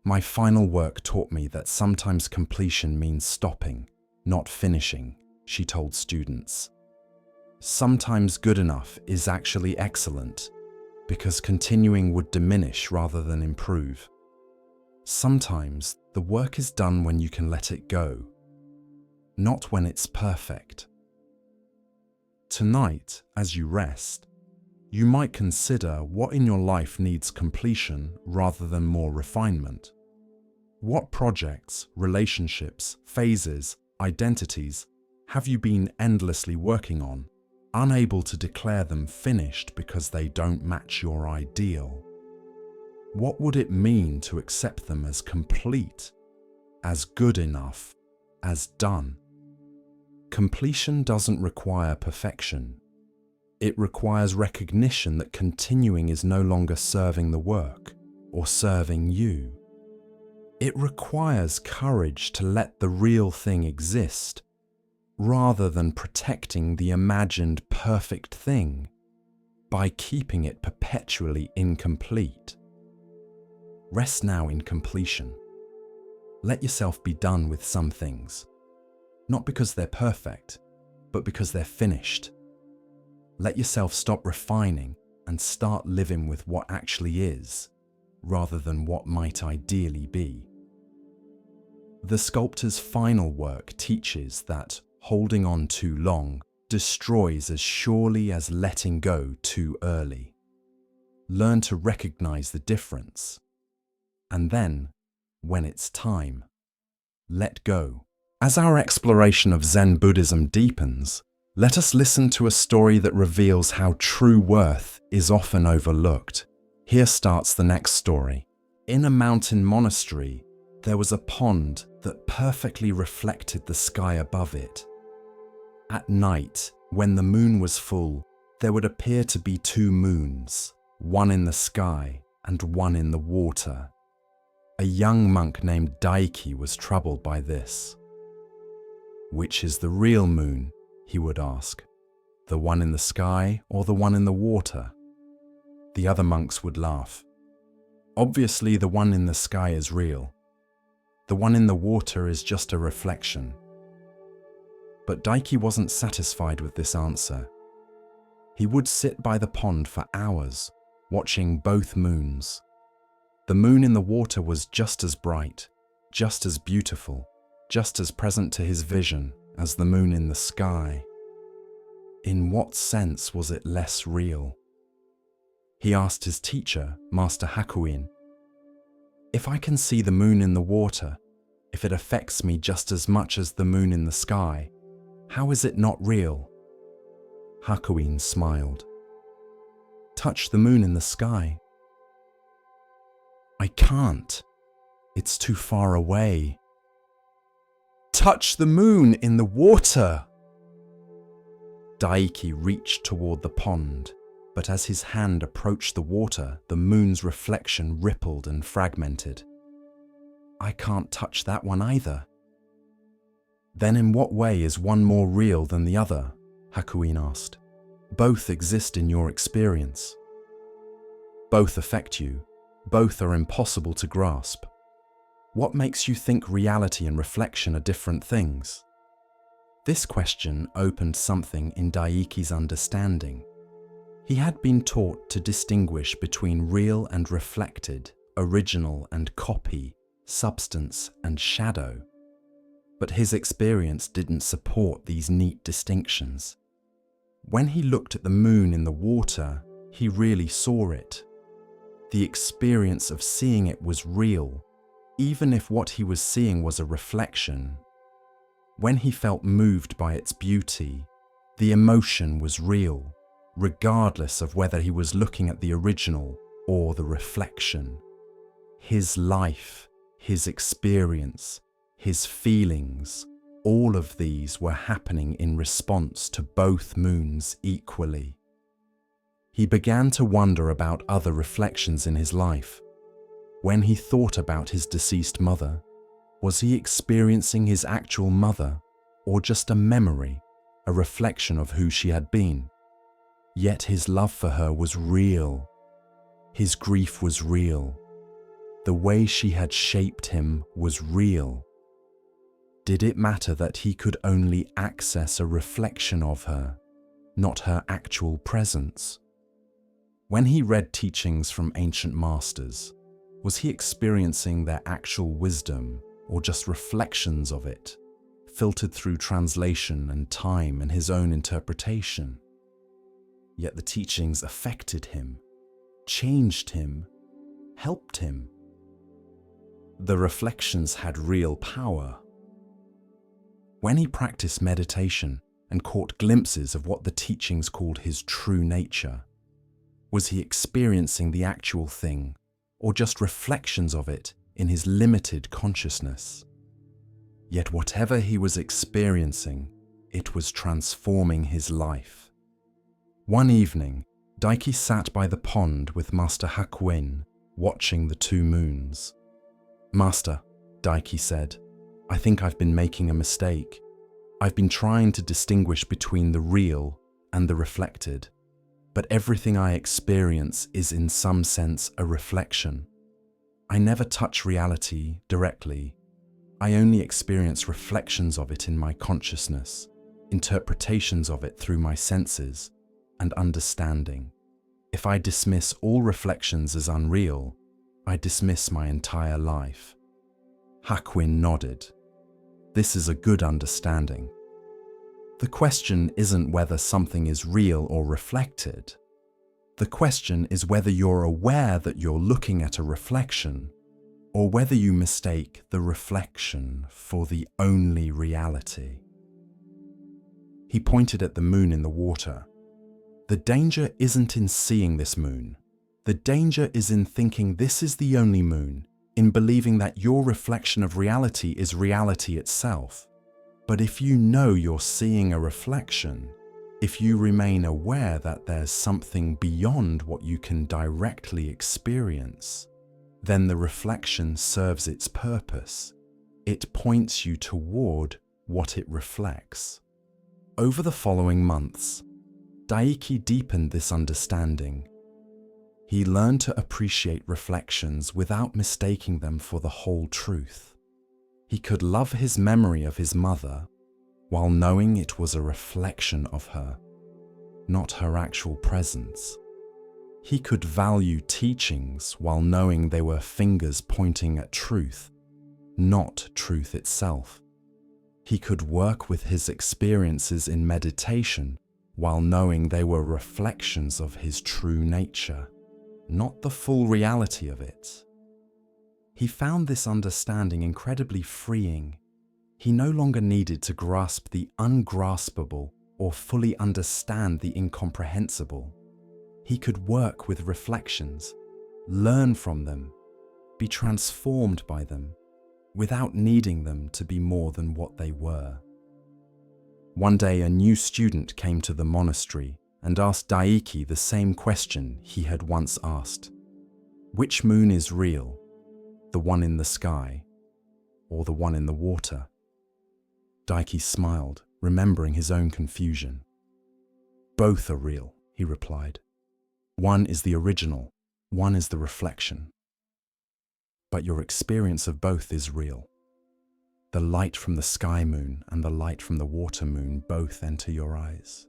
"My final work taught me that sometimes completion means stopping, not finishing," she told students. "Sometimes good enough is actually excellent, because continuing would diminish rather than improve. Sometimes the work is done when you can let it go, not when it's perfect." Tonight, as you rest, you might consider what in your life needs completion rather than more refinement. What projects, relationships, phases, identities have you been endlessly working on, unable to declare them finished because they don't match your ideal? What would it mean to accept them as complete, as good enough, as done? Completion doesn't require perfection. It requires recognition that continuing is no longer serving the work or serving you. It requires courage to let the real thing exist, rather than protecting the imagined perfect thing by keeping it perpetually incomplete. Rest now in completion. Let yourself be done with some things, not because they're perfect, but because they're finished. Let yourself stop refining and start living with what actually is, rather than what might ideally be. The sculptor's final work teaches that holding on too long destroys as surely as letting go too early. Learn to recognize the difference. And then, when it's time, let go. As our exploration of Zen Buddhism deepens, let us listen to a story that reveals how true worth is often overlooked. Here starts the next story. In a mountain monastery, there was a pond that perfectly reflected the sky above it. At night, when the moon was full, there would appear to be two moons, one in the sky and one in the water. A young monk named Daiki was troubled by this. Which is the real moon? He would ask. The one in the sky or the one in the water? The other monks would laugh. Obviously, the one in the sky is real. The one in the water is just a reflection. But Daiki wasn't satisfied with this answer. He would sit by the pond for hours, watching both moons. The moon in the water was just as bright, just as beautiful, just as present to his vision as the moon in the sky. In what sense was it less real? He asked his teacher, Master Hakuin, "If I can see the moon in the water, if it affects me just as much as the moon in the sky, how is it not real?" Hakuin smiled. "Touch the moon in the sky." "I can't. It's too far away." "Touch the moon in the water!" Daiki reached toward the pond, but as his hand approached the water, the moon's reflection rippled and fragmented. "I can't touch that one either." "Then in what way is one more real than the other?" Hakuin asked. "Both exist in your experience. Both affect you. Both are impossible to grasp. What makes you think reality and reflection are different things?" This question opened something in Daiki's understanding. He had been taught to distinguish between real and reflected, original and copy, substance and shadow. But his experience didn't support these neat distinctions. When he looked at the moon in the water, he really saw it. The experience of seeing it was real, even if what he was seeing was a reflection. When he felt moved by its beauty, the emotion was real, regardless of whether he was looking at the original or the reflection. His life, his experience, his feelings, all of these were happening in response to both moons equally. He began to wonder about other reflections in his life. When he thought about his deceased mother, was he experiencing his actual mother, or just a memory, a reflection of who she had been? Yet his love for her was real. His grief was real. The way she had shaped him was real. Did it matter that he could only access a reflection of her, not her actual presence? When he read teachings from ancient masters, was he experiencing their actual wisdom or just reflections of it, filtered through translation and time and his own interpretation? Yet the teachings affected him, changed him, helped him. The reflections had real power. When he practiced meditation and caught glimpses of what the teachings called his true nature, was he experiencing the actual thing, or just reflections of it in his limited consciousness? Yet whatever he was experiencing, it was transforming his life. One evening, Daiki sat by the pond with Master Hakuin, watching the two moons. "Master," Daiki said, "I think I've been making a mistake. I've been trying to distinguish between the real and the reflected. But everything I experience is in some sense a reflection. I never touch reality directly. I only experience reflections of it in my consciousness, interpretations of it through my senses, and understanding. If I dismiss all reflections as unreal, I dismiss my entire life." Hakuin nodded, This is a good understanding. The question isn't whether something is real or reflected. The question is whether you're aware that you're looking at a reflection, or whether you mistake the reflection for the only reality. He pointed at the moon in the water. The danger isn't in seeing this moon. The danger is in thinking this is the only moon, in believing that your reflection of reality is reality itself. But if you know you're seeing a reflection, if you remain aware that there's something beyond what you can directly experience, then the reflection serves its purpose. It points you toward what it reflects. Over the following months, Daiki deepened this understanding. He learned to appreciate reflections without mistaking them for the whole truth. He could love his memory of his mother while knowing it was a reflection of her, not her actual presence. He could value teachings while knowing they were fingers pointing at truth, not truth itself. He could work with his experiences in meditation while knowing they were reflections of his true nature, not the full reality of it. He found this understanding incredibly freeing. He no longer needed to grasp the ungraspable or fully understand the incomprehensible. He could work with reflections, learn from them, be transformed by them, without needing them to be more than what they were. One day, a new student came to the monastery and asked Daiki the same question he had once asked. Which moon is real? The one in the sky, or the one in the water? Daiki smiled, remembering his own confusion. Both are real, he replied. One is the original, one is the reflection. But your experience of both is real. The light from the sky moon and the light from the water moon both enter your eyes.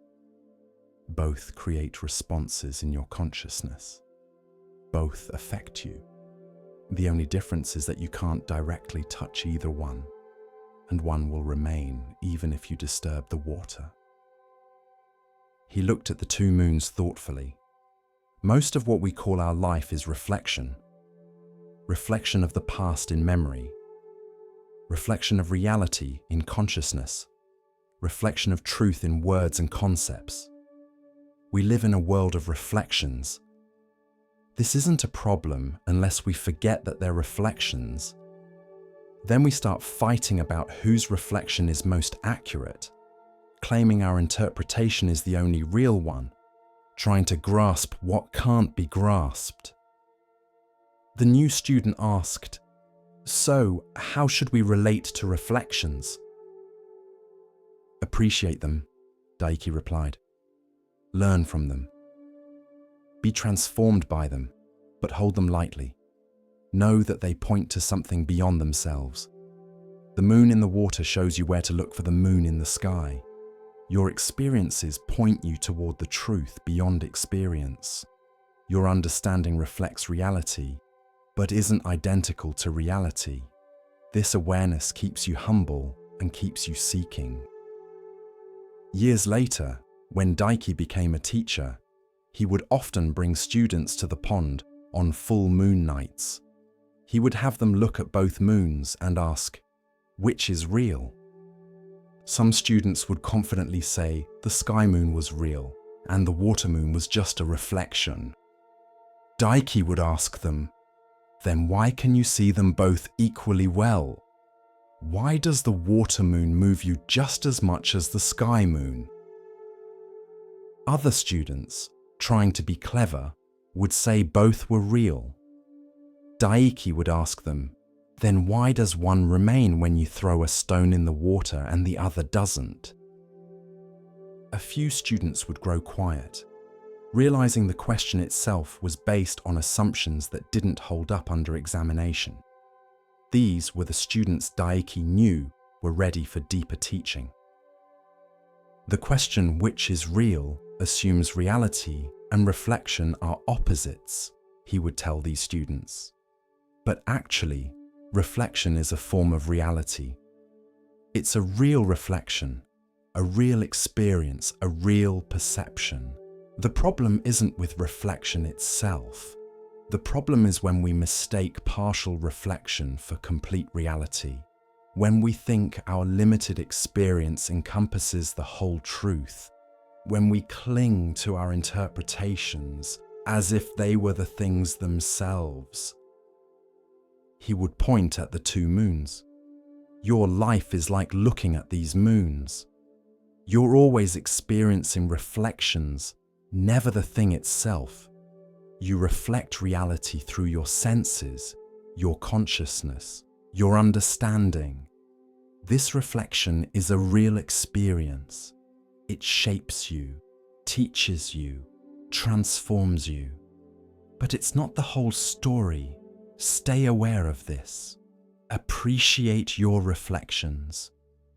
Both create responses in your consciousness. Both affect you. The only difference is that you can't directly touch either one, and one will remain even if you disturb the water. He looked at the two moons thoughtfully. Most of what we call our life is reflection. Reflection of the past in memory. Reflection of reality in consciousness. Reflection of truth in words and concepts. We live in a world of reflections. This isn't a problem unless we forget that they're reflections. Then we start fighting about whose reflection is most accurate, claiming our interpretation is the only real one, trying to grasp what can't be grasped. The new student asked, "So, how should we relate to reflections?" "Appreciate them," Daiki replied. "Learn from them. Be transformed by them, but hold them lightly. Know that they point to something beyond themselves. The moon in the water shows you where to look for the moon in the sky. Your experiences point you toward the truth beyond experience. Your understanding reflects reality, but isn't identical to reality. This awareness keeps you humble and keeps you seeking." Years later, when Daiki became a teacher, he would often bring students to the pond on full moon nights. He would have them look at both moons and ask, "Which is real?" Some students would confidently say the sky moon was real and the water moon was just a reflection. Daiki would ask them, "Then why can you see them both equally well? Why does the water moon move you just as much as the sky moon?" Other students, trying to be clever, would say both were real. Daiki would ask them, "Then why does one remain when you throw a stone in the water and the other doesn't?" A few students would grow quiet, realizing the question itself was based on assumptions that didn't hold up under examination. These were the students Daiki knew were ready for deeper teaching. The question which is real assumes reality and reflection are opposites, he would tell these students. But actually, reflection is a form of reality. It's a real reflection, a real experience, a real perception. The problem isn't with reflection itself. The problem is when we mistake partial reflection for complete reality, when we think our limited experience encompasses the whole truth, when we cling to our interpretations as if they were the things themselves. He would point at the 2 moons. Your life is like looking at these moons. You're always experiencing reflections, never the thing itself. You reflect reality through your senses, your consciousness, your understanding. This reflection is a real experience. It shapes you, teaches you, transforms you. But it's not the whole story. Stay aware of this. Appreciate your reflections.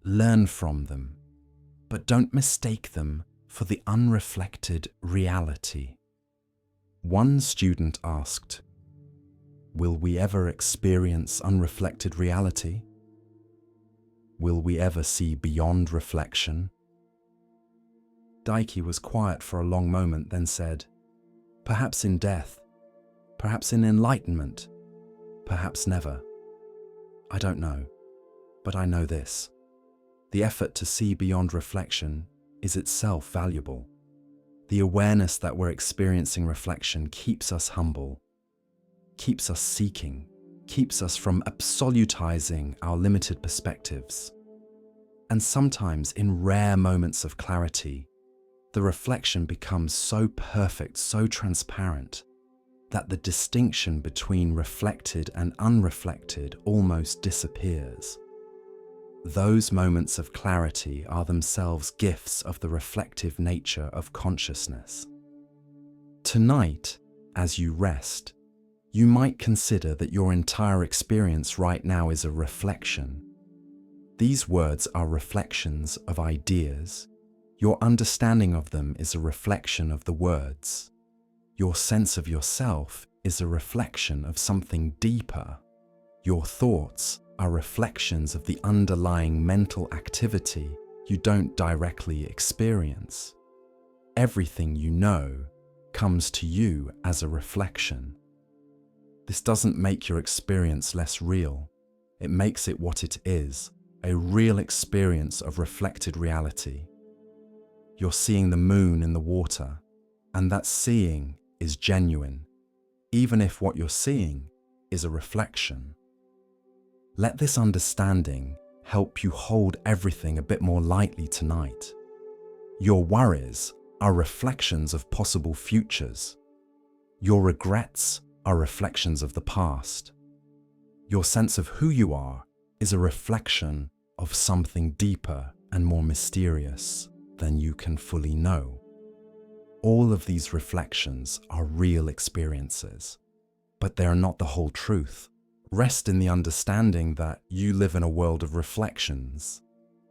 Learn from them. But don't mistake them for the unreflected reality. One student asked, "Will we ever experience unreflected reality? Will we ever see beyond reflection?" Daiki was quiet for a long moment, then said, "Perhaps in death, perhaps in enlightenment, perhaps never. I don't know, but I know this. The effort to see beyond reflection is itself valuable. The awareness that we're experiencing reflection keeps us humble, keeps us seeking, keeps us from absolutizing our limited perspectives. And sometimes, in rare moments of clarity, the reflection becomes so perfect, so transparent, that the distinction between reflected and unreflected almost disappears. Those moments of clarity are themselves gifts of the reflective nature of consciousness. Tonight, as you rest, you might consider that your entire experience right now is a reflection. These words are reflections of ideas. Your understanding of them is a reflection of the words. Your sense of yourself is a reflection of something deeper. Your thoughts are reflections of the underlying mental activity you don't directly experience. Everything you know comes to you as a reflection. This doesn't make your experience less real. It makes it what it is, a real experience of reflected reality. You're seeing the moon in the water, and that seeing is genuine, even if what you're seeing is a reflection. Let this understanding help you hold everything a bit more lightly tonight. Your worries are reflections of possible futures. Your regrets are reflections of the past. Your sense of who you are is a reflection of something deeper and more mysterious than you can fully know. All of these reflections are real experiences, but they are not the whole truth. Rest in the understanding that you live in a world of reflections,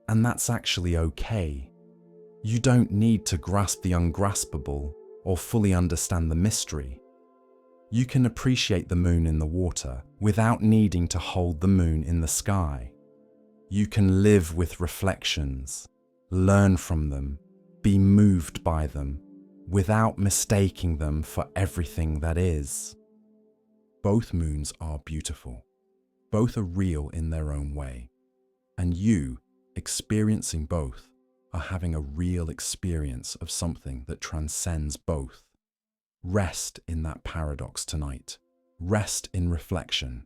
and that's actually okay. You don't need to grasp the ungraspable or fully understand the mystery. You can appreciate the moon in the water without needing to hold the moon in the sky. You can live with reflections, learn from them, be moved by them, without mistaking them for everything that is. Both moons are beautiful. Both are real in their own way. And you, experiencing both, are having a real experience of something that transcends both. Rest in that paradox tonight. Rest in reflection.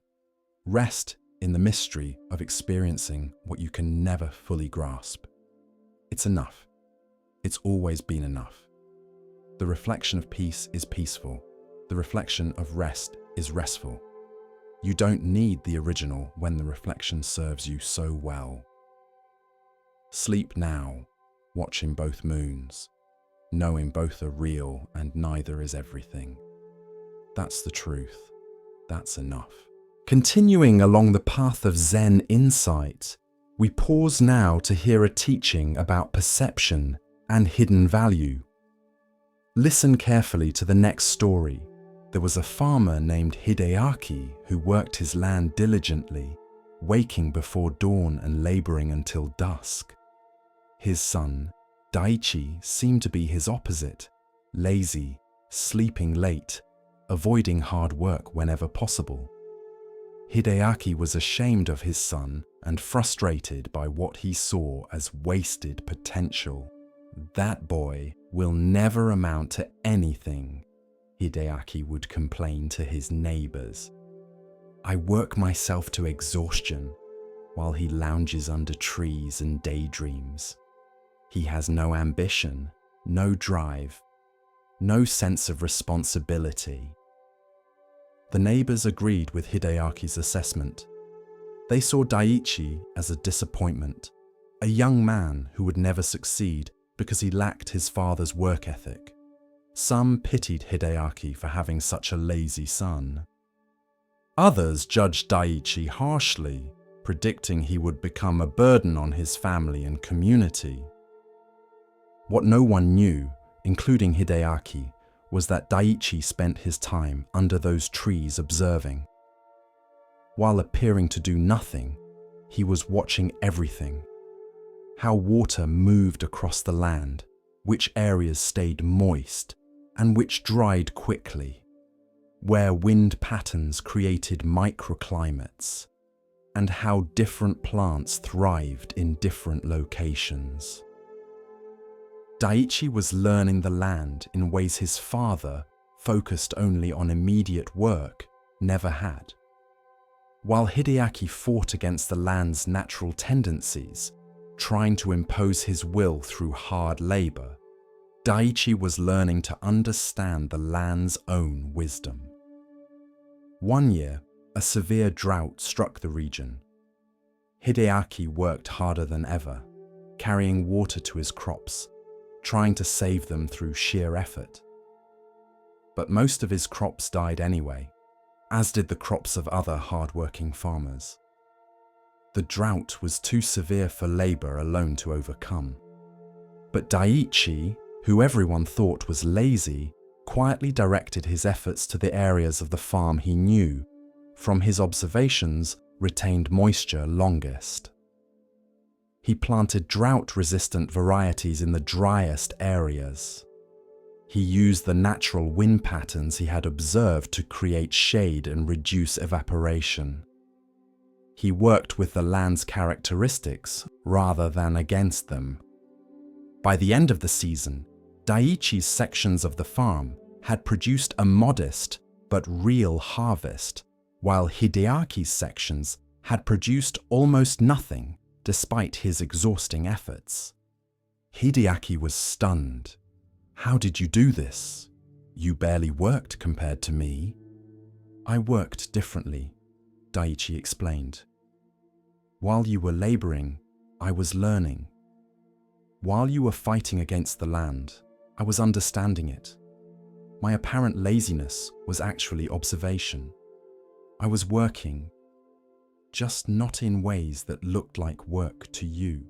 Rest in the mystery of experiencing what you can never fully grasp. It's enough. It's always been enough. The reflection of peace is peaceful. The reflection of rest is restful. You don't need the original when the reflection serves you so well. Sleep now, watching both moons, knowing both are real and neither is everything. That's the truth. That's enough. Continuing along the path of Zen insight, we pause now to hear a teaching about perception and hidden value. Listen carefully to the next story. There was a farmer named Hideaki who worked his land diligently, waking before dawn and laboring until dusk. His son, Daichi, seemed to be his opposite, lazy, sleeping late, avoiding hard work whenever possible. Hideaki was ashamed of his son and frustrated by what he saw as wasted potential. "That boy will never amount to anything," Hideaki would complain to his neighbors. "I work myself to exhaustion while he lounges under trees and daydreams. He has no ambition, no drive, no sense of responsibility." The neighbors agreed with Hideaki's assessment. They saw Daichi as a disappointment, a young man who would never succeed because he lacked his father's work ethic. Some pitied Hideaki for having such a lazy son. Others judged Daichi harshly, predicting he would become a burden on his family and community. What no one knew, including Hideaki, was that Daichi spent his time under those trees observing. While appearing to do nothing, he was watching everything. How water moved across the land, which areas stayed moist, and which dried quickly, where wind patterns created microclimates, and how different plants thrived in different locations. Daichi was learning the land in ways his father, focused only on immediate work, never had. While Hideaki fought against the land's natural tendencies, trying to impose his will through hard labor, Daichi was learning to understand the land's own wisdom. One year, a severe drought struck the region. Hideaki worked harder than ever, carrying water to his crops, trying to save them through sheer effort. But most of his crops died anyway, as did the crops of other hard-working farmers. The drought was too severe for labor alone to overcome. But Daichi, who everyone thought was lazy, quietly directed his efforts to the areas of the farm he knew, from his observations, retained moisture longest. He planted drought-resistant varieties in the driest areas. He used the natural wind patterns he had observed to create shade and reduce evaporation. He worked with the land's characteristics rather than against them. By the end of the season, Daichi's sections of the farm had produced a modest but real harvest, while Hideaki's sections had produced almost nothing despite his exhausting efforts. Hideaki was stunned. "How did you do this? You barely worked compared to me." "I worked differently," Daichi explained. "While you were laboring, I was learning. While you were fighting against the land, I was understanding it. My apparent laziness was actually observation. I was working, just not in ways that looked like work to you."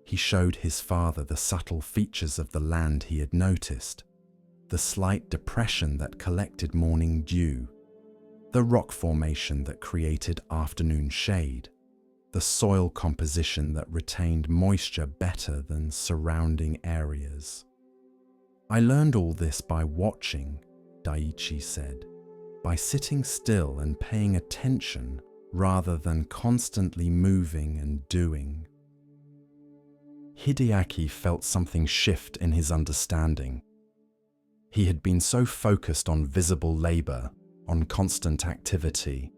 He showed his father the subtle features of the land he had noticed, the slight depression that collected morning dew, the rock formation that created afternoon shade, the soil composition that retained moisture better than surrounding areas. "I learned all this by watching," Daichi said, "by sitting still and paying attention rather than constantly moving and doing." Hideaki felt something shift in his understanding. He had been so focused on visible labor, on constant activity,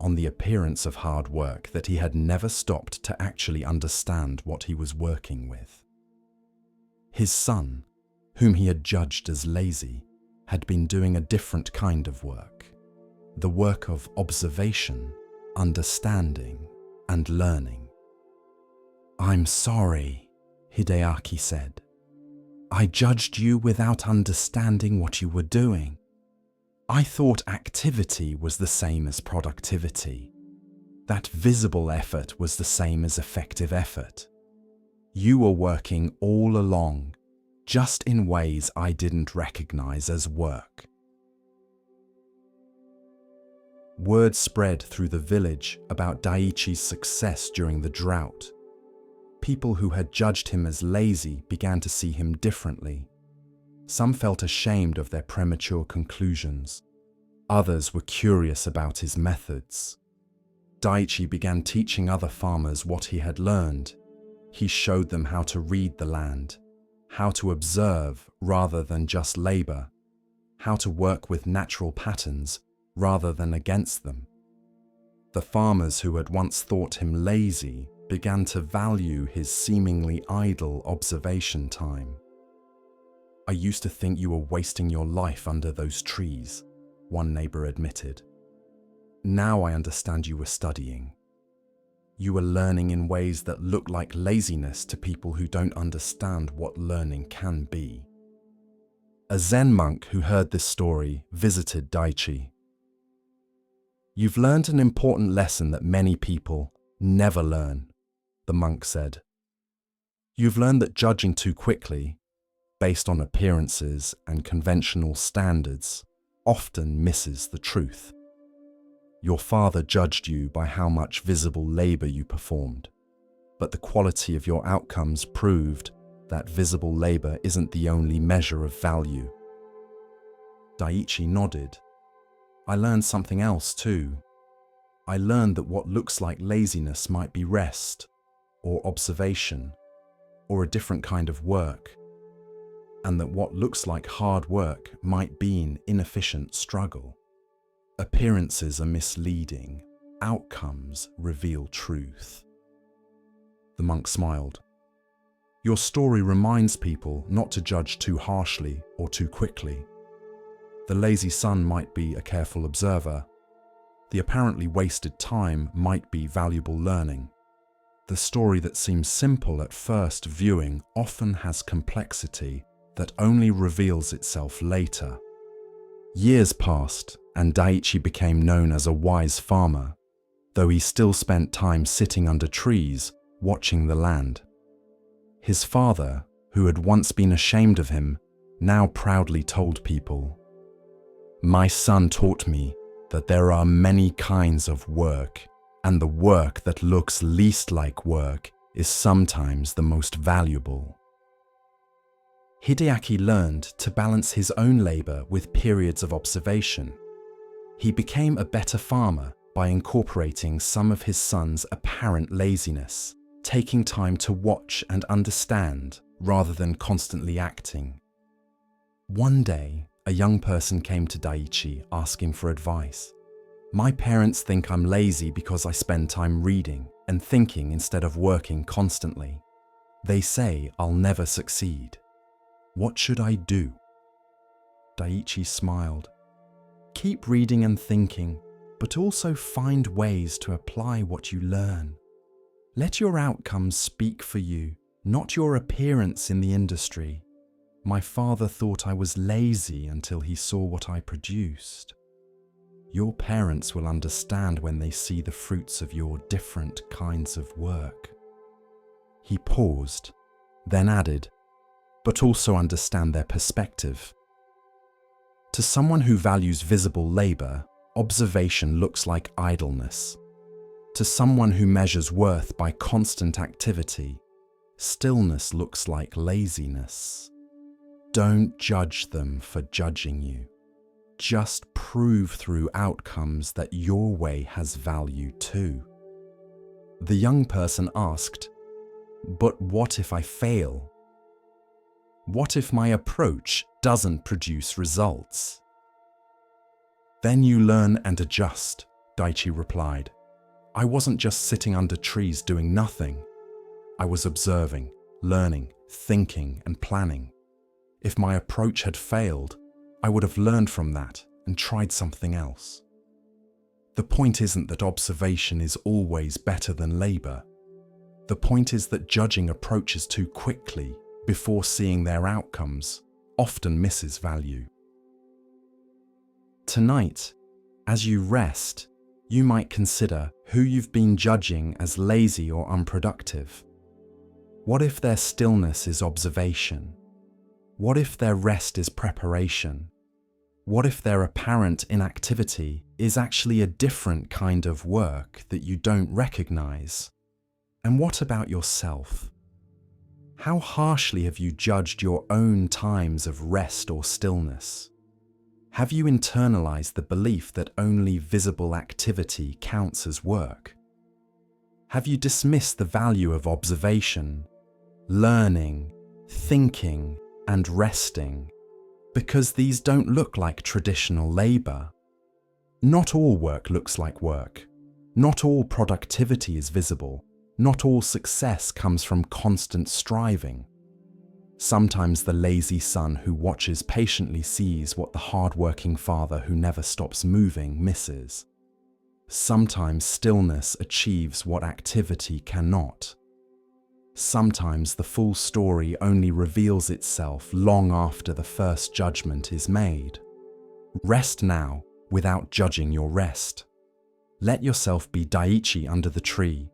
on the appearance of hard work that he had never stopped to actually understand what he was working with. His son, whom he had judged as lazy, had been doing a different kind of work, the work of observation, understanding, and learning. "I'm sorry," Hideaki said. "I judged you without understanding what you were doing. I thought activity was the same as productivity, that visible effort was the same as effective effort. You were working all along, just in ways I didn't recognize as work." Word spread through the village about Daiichi's success during the drought. People who had judged him as lazy began to see him differently. Some felt ashamed of their premature conclusions. Others were curious about his methods. Daiichi began teaching other farmers what he had learned. He showed them how to read the land, how to observe rather than just labor, how to work with natural patterns rather than against them. The farmers who had once thought him lazy began to value his seemingly idle observation time. "I used to think you were wasting your life under those trees," one neighbor admitted. "Now I understand you were studying. You were learning in ways that look like laziness to people who don't understand what learning can be." A Zen monk who heard this story visited Daiichi. "You've learned an important lesson that many people never learn," the monk said. "You've learned that judging too quickly, based on appearances and conventional standards, often misses the truth. Your father judged you by how much visible labor you performed, but the quality of your outcomes proved that visible labor isn't the only measure of value." Daiichi nodded. "I learned something else too. I learned that what looks like laziness might be rest, or observation, or a different kind of work, and that what looks like hard work might be an inefficient struggle. Appearances are misleading. Outcomes reveal truth." The monk smiled. "Your story reminds people not to judge too harshly or too quickly. The lazy son might be a careful observer. The apparently wasted time might be valuable learning. The story that seems simple at first viewing often has complexity that only reveals itself later." Years passed, and Daiichi became known as a wise farmer, though he still spent time sitting under trees, watching the land. His father, who had once been ashamed of him, now proudly told people, "My son taught me that there are many kinds of work, and the work that looks least like work is sometimes the most valuable." Hideaki learned to balance his own labor with periods of observation. He became a better farmer by incorporating some of his son's apparent laziness, taking time to watch and understand rather than constantly acting. One day, a young person came to Daiichi asking for advice. "My parents think I'm lazy because I spend time reading and thinking instead of working constantly. They say I'll never succeed. What should I do?" Daiichi smiled. "Keep reading and thinking, but also find ways to apply what you learn. Let your outcomes speak for you, not your appearance in the industry. My father thought I was lazy until he saw what I produced. Your parents will understand when they see the fruits of your different kinds of work." He paused, then added, "But also understand their perspective. To someone who values visible labor, observation looks like idleness. To someone who measures worth by constant activity, stillness looks like laziness. Don't judge them for judging you. Just prove through outcomes that your way has value too." The young person asked, "But what if I fail? What if my approach doesn't produce results?" "Then you learn and adjust," Daiichi replied. "I wasn't just sitting under trees doing nothing. I was observing, learning, thinking, and planning. If my approach had failed, I would have learned from that and tried something else." The point isn't that observation is always better than labor. The point is that judging approaches too quickly before seeing their outcomes often misses value. Tonight, as you rest, you might consider who you've been judging as lazy or unproductive. What if their stillness is observation? What if their rest is preparation? What if their apparent inactivity is actually a different kind of work that you don't recognize? And what about yourself? How harshly have you judged your own times of rest or stillness? Have you internalized the belief that only visible activity counts as work? Have you dismissed the value of observation, learning, thinking, and resting because these don't look like traditional labor? Not all work looks like work. Not all productivity is visible. Not all success comes from constant striving. Sometimes the lazy son who watches patiently sees what the hard-working father who never stops moving misses. Sometimes stillness achieves what activity cannot. Sometimes the full story only reveals itself long after the first judgment is made. Rest now without judging your rest. Let yourself be Daiichi under the tree,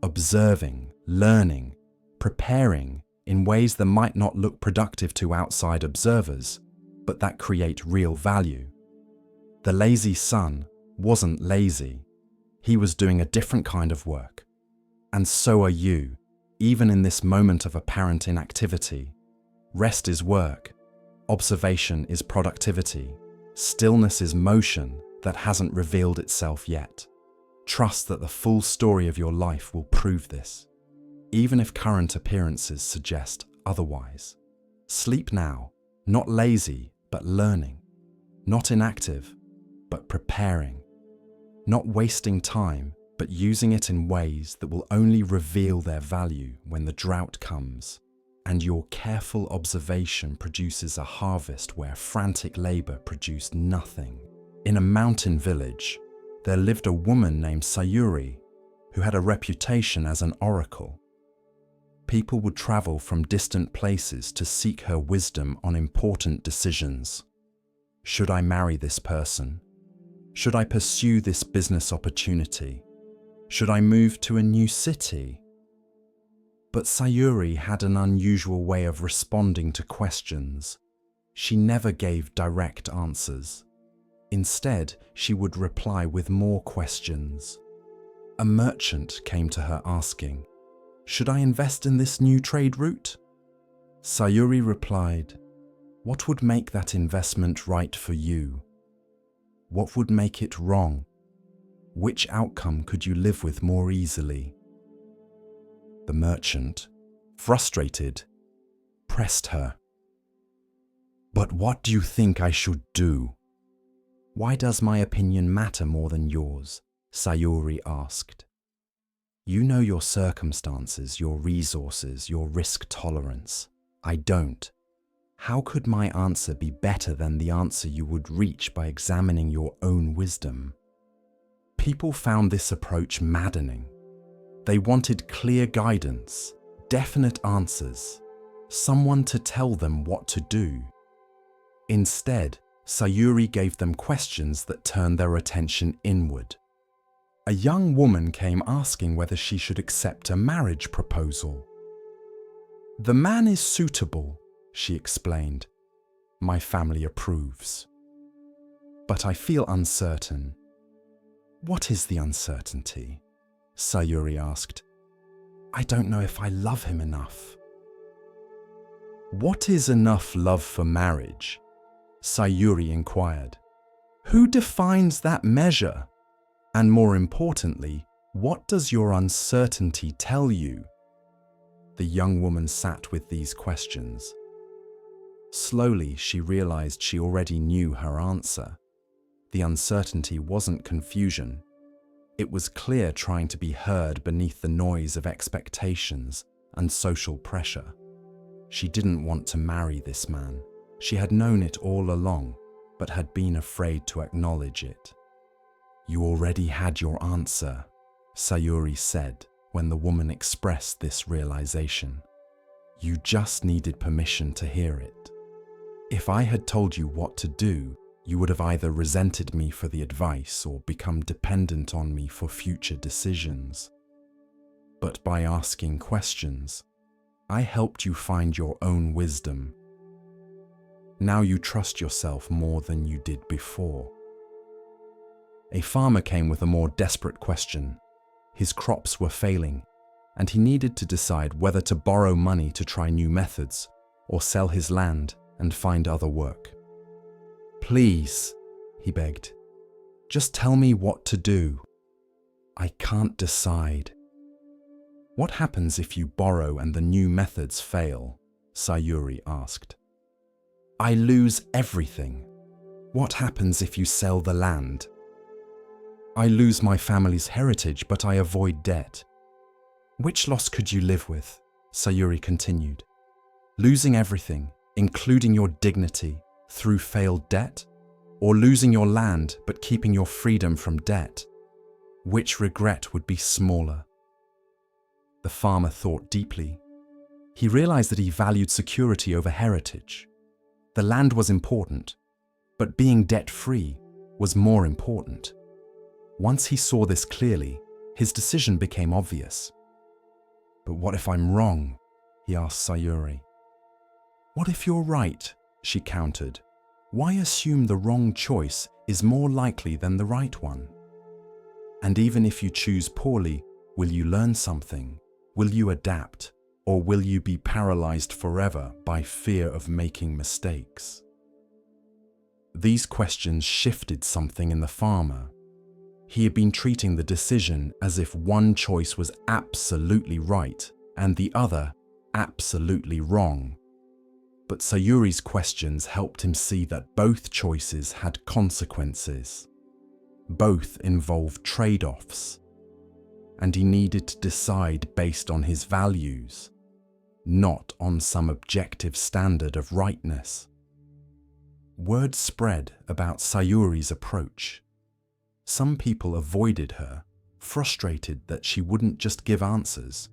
observing, learning, preparing in ways that might not look productive to outside observers, but that create real value. The lazy son wasn't lazy. He was doing a different kind of work. And so are you. Even in this moment of apparent inactivity, rest is work, observation is productivity, stillness is motion that hasn't revealed itself yet. Trust that the full story of your life will prove this, even if current appearances suggest otherwise. Sleep now, not lazy, but learning, not inactive, but preparing, not wasting time, but using it in ways that will only reveal their value when the drought comes, and your careful observation produces a harvest where frantic labor produced nothing. In a mountain village, there lived a woman named Sayuri, who had a reputation as an oracle. People would travel from distant places to seek her wisdom on important decisions. Should I marry this person? Should I pursue this business opportunity? Should I move to a new city? But Sayuri had an unusual way of responding to questions. She never gave direct answers. Instead, she would reply with more questions. A merchant came to her asking, "Should I invest in this new trade route?" Sayuri replied, "What would make that investment right for you? What would make it wrong? Which outcome could you live with more easily?" The merchant, frustrated, pressed her. "But what do you think I should do?" "Why does my opinion matter more than yours?" Sayuri asked. "You know your circumstances, your resources, your risk tolerance. I don't. How could my answer be better than the answer you would reach by examining your own wisdom?" People found this approach maddening. They wanted clear guidance, definite answers, someone to tell them what to do. Instead, Sayuri gave them questions that turned their attention inward. A young woman came asking whether she should accept a marriage proposal. "The man is suitable," she explained. "My family approves. But I feel uncertain." "What is the uncertainty?" Sayuri asked. "I don't know if I love him enough." "What is enough love for marriage?" Sayuri inquired. "Who defines that measure? And more importantly, what does your uncertainty tell you?" The young woman sat with these questions. Slowly, she realized she already knew her answer. The uncertainty wasn't confusion. It was clear trying to be heard beneath the noise of expectations and social pressure. She didn't want to marry this man. She had known it all along, but had been afraid to acknowledge it. "You already had your answer," Sayuri said when the woman expressed this realization. "You just needed permission to hear it. If I had told you what to do, you would have either resented me for the advice or become dependent on me for future decisions. But by asking questions, I helped you find your own wisdom." Now you trust yourself more than you did before. A farmer came with a more desperate question. His crops were failing, and he needed to decide whether to borrow money to try new methods or sell his land and find other work. "Please," he begged, "just tell me what to do. I can't decide." "What happens if you borrow and the new methods fail?" Sayuri asked. "I lose everything." "What happens if you sell the land?" "I lose my family's heritage, but I avoid debt." "Which loss could you live with?" Sayuri continued. "Losing everything, including your dignity, through failed debt? Or losing your land but keeping your freedom from debt? Which regret would be smaller?" The farmer thought deeply. He realized that he valued security over heritage. The land was important, but being debt-free was more important. Once he saw this clearly, his decision became obvious. "But what if I'm wrong?" he asked Sayuri. "What if you're right?" she countered. "Why assume the wrong choice is more likely than the right one? And even if you choose poorly, will you learn something? Will you adapt? Or will you be paralyzed forever by fear of making mistakes?" These questions shifted something in the farmer. He had been treating the decision as if one choice was absolutely right and the other absolutely wrong. But Sayuri's questions helped him see that both choices had consequences. Both involved trade-offs. And he needed to decide based on his values, not on some objective standard of rightness. Word spread about Sayuri's approach. Some people avoided her, frustrated that she wouldn't just give answers.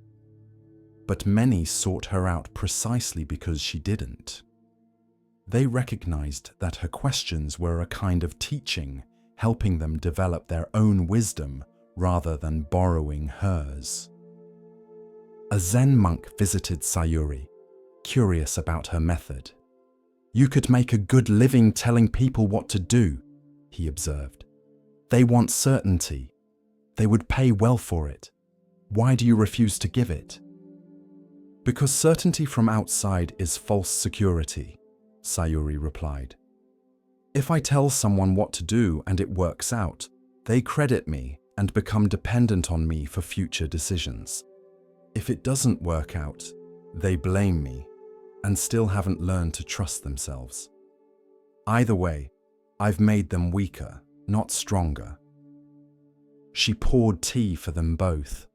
But many sought her out precisely because she didn't. They recognized that her questions were a kind of teaching, helping them develop their own wisdom rather than borrowing hers. A Zen monk visited Sayuri, curious about her method. "You could make a good living telling people what to do," he observed. "They want certainty. They would pay well for it. Why do you refuse to give it?" "Because certainty from outside is false security," Sayuri replied. "If I tell someone what to do and it works out, they credit me and become dependent on me for future decisions. If it doesn't work out, they blame me and still haven't learned to trust themselves. Either way, I've made them weaker, not stronger." She poured tea for them both.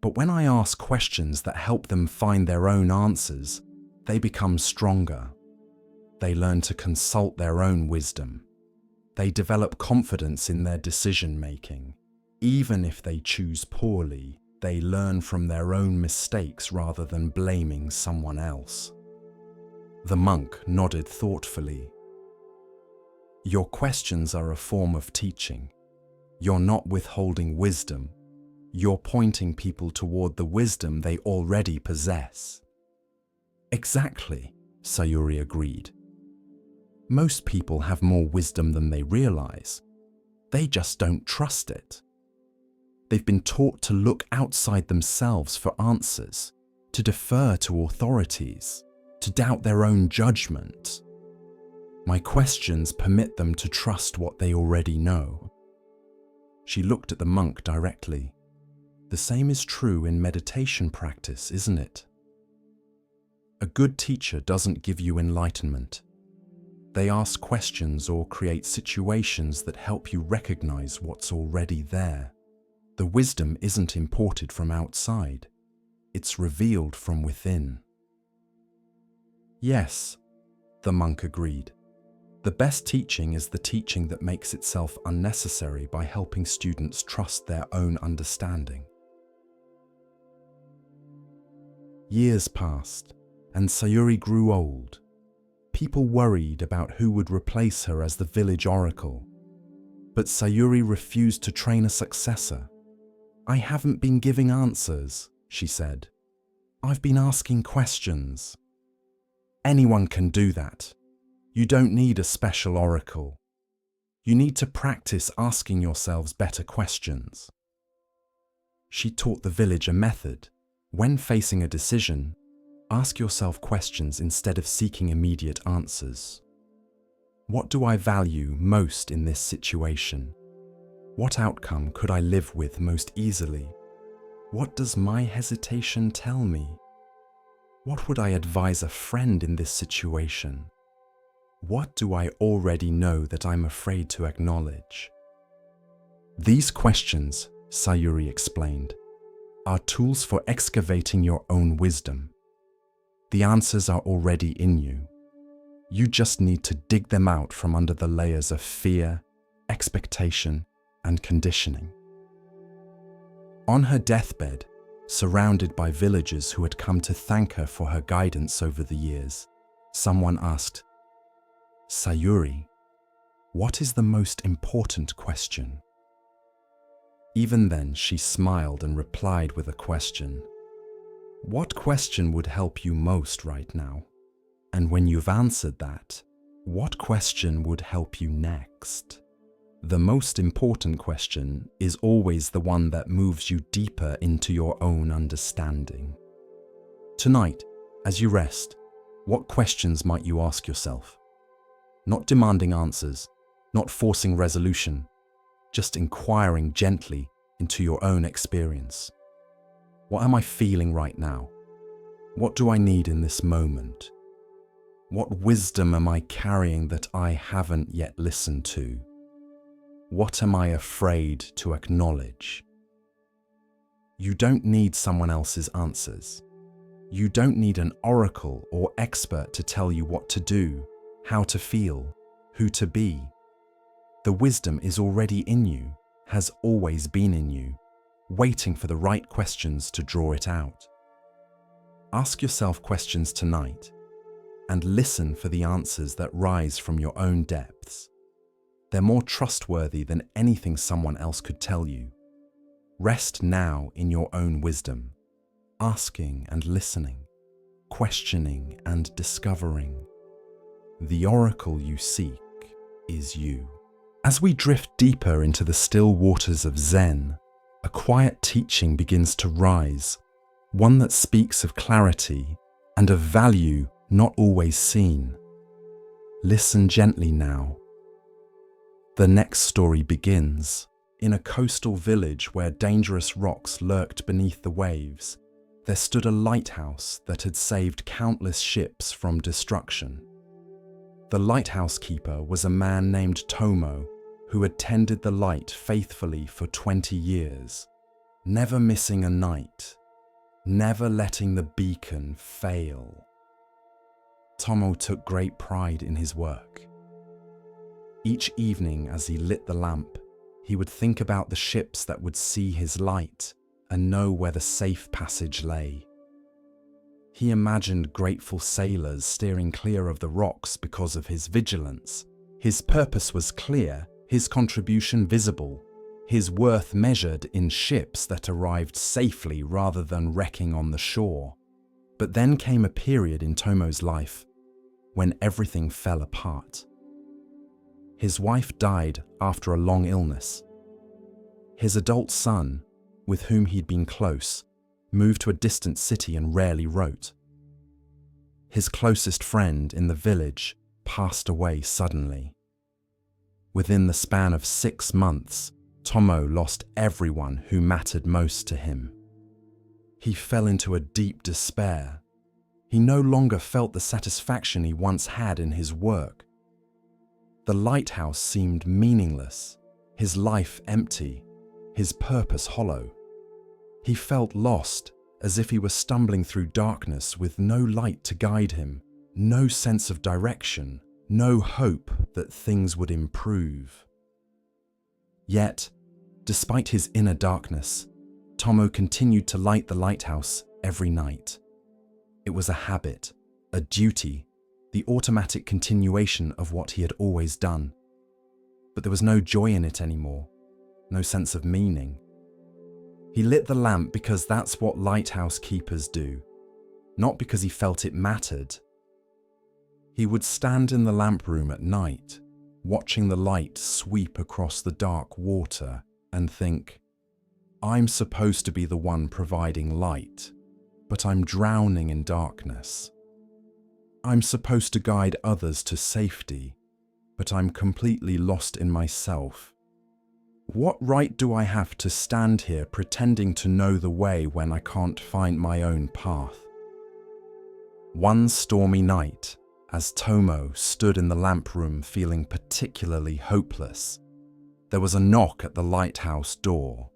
"But when I ask questions that help them find their own answers, they become stronger. They learn to consult their own wisdom. They develop confidence in their decision-making. Even if they choose poorly, they learn from their own mistakes rather than blaming someone else." The monk nodded thoughtfully. "Your questions are a form of teaching. You're not withholding wisdom. You're pointing people toward the wisdom they already possess." "Exactly," Sayuri agreed. "Most people have more wisdom than they realize. They just don't trust it. They've been taught to look outside themselves for answers, to defer to authorities, to doubt their own judgment. My questions permit them to trust what they already know." She looked at the monk directly. "The same is true in meditation practice, isn't it? A good teacher doesn't give you enlightenment. They ask questions or create situations that help you recognize what's already there. The wisdom isn't imported from outside. It's revealed from within." "Yes," the monk agreed. "The best teaching is the teaching that makes itself unnecessary by helping students trust their own understanding." Years passed, and Sayuri grew old. People worried about who would replace her as the village oracle. But Sayuri refused to train a successor. "I haven't been giving answers," she said. "I've been asking questions." "Anyone can do that. You don't need a special oracle. You need to practice asking yourselves better questions. She taught the village a method. When facing a decision, ask yourself questions instead of seeking immediate answers. What do I value most in this situation? What outcome could I live with most easily? What does my hesitation tell me? What would I advise a friend in this situation? What do I already know that I'm afraid to acknowledge? These questions, Sayuri explained, are tools for excavating your own wisdom. The answers are already in you. You just need to dig them out from under the layers of fear, expectation, and conditioning. On her deathbed, surrounded by villagers who had come to thank her for her guidance over the years, someone asked, "Sayuri, what is the most important question?" Even then, she smiled and replied with a question. What question would help you most right now? And when you've answered that, what question would help you next? The most important question is always the one that moves you deeper into your own understanding. Tonight, as you rest, what questions might you ask yourself? Not demanding answers, not forcing resolution, just inquiring gently into your own experience. What am I feeling right now? What do I need in this moment? What wisdom am I carrying that I haven't yet listened to? What am I afraid to acknowledge? You don't need someone else's answers. You don't need an oracle or expert to tell you what to do, how to feel, who to be. The wisdom is already in you, has always been in you, waiting for the right questions to draw it out. Ask yourself questions tonight and listen for the answers that rise from your own depths. They're more trustworthy than anything someone else could tell you. Rest now in your own wisdom, asking and listening, questioning and discovering. The oracle you seek is you. As we drift deeper into the still waters of Zen, a quiet teaching begins to rise, one that speaks of clarity and of value not always seen. Listen gently now. The next story begins. In a coastal village where dangerous rocks lurked beneath the waves, there stood a lighthouse that had saved countless ships from destruction. The lighthouse keeper was a man named Tomo, who had tended the light faithfully for 20 years, never missing a night, never letting the beacon fail. Tomo took great pride in his work. Each evening as he lit the lamp, he would think about the ships that would see his light and know where the safe passage lay. He imagined grateful sailors steering clear of the rocks because of his vigilance. His purpose was clear, his contribution visible, his worth measured in ships that arrived safely rather than wrecking on the shore. But then came a period in Tomo's life when everything fell apart. His wife died after a long illness. His adult son, with whom he'd been close, moved to a distant city and rarely wrote. His closest friend in the village passed away suddenly. Within the span of 6 months, Tomo lost everyone who mattered most to him. He fell into a deep despair. He no longer felt the satisfaction he once had in his work. The lighthouse seemed meaningless, his life empty, his purpose hollow. He felt lost, as if he were stumbling through darkness with no light to guide him, no sense of direction, no hope that things would improve. Yet, despite his inner darkness, Tomo continued to light the lighthouse every night. It was a habit, a duty, the automatic continuation of what he had always done. But there was no joy in it anymore, no sense of meaning. He lit the lamp because that's what lighthouse keepers do, not because he felt it mattered. He would stand in the lamp room at night, watching the light sweep across the dark water and think, I'm supposed to be the one providing light, but I'm drowning in darkness. I'm supposed to guide others to safety, but I'm completely lost in myself. What right do I have to stand here pretending to know the way when I can't find my own path? One stormy night, as Tomo stood in the lamp room feeling particularly hopeless, there was a knock at the lighthouse door.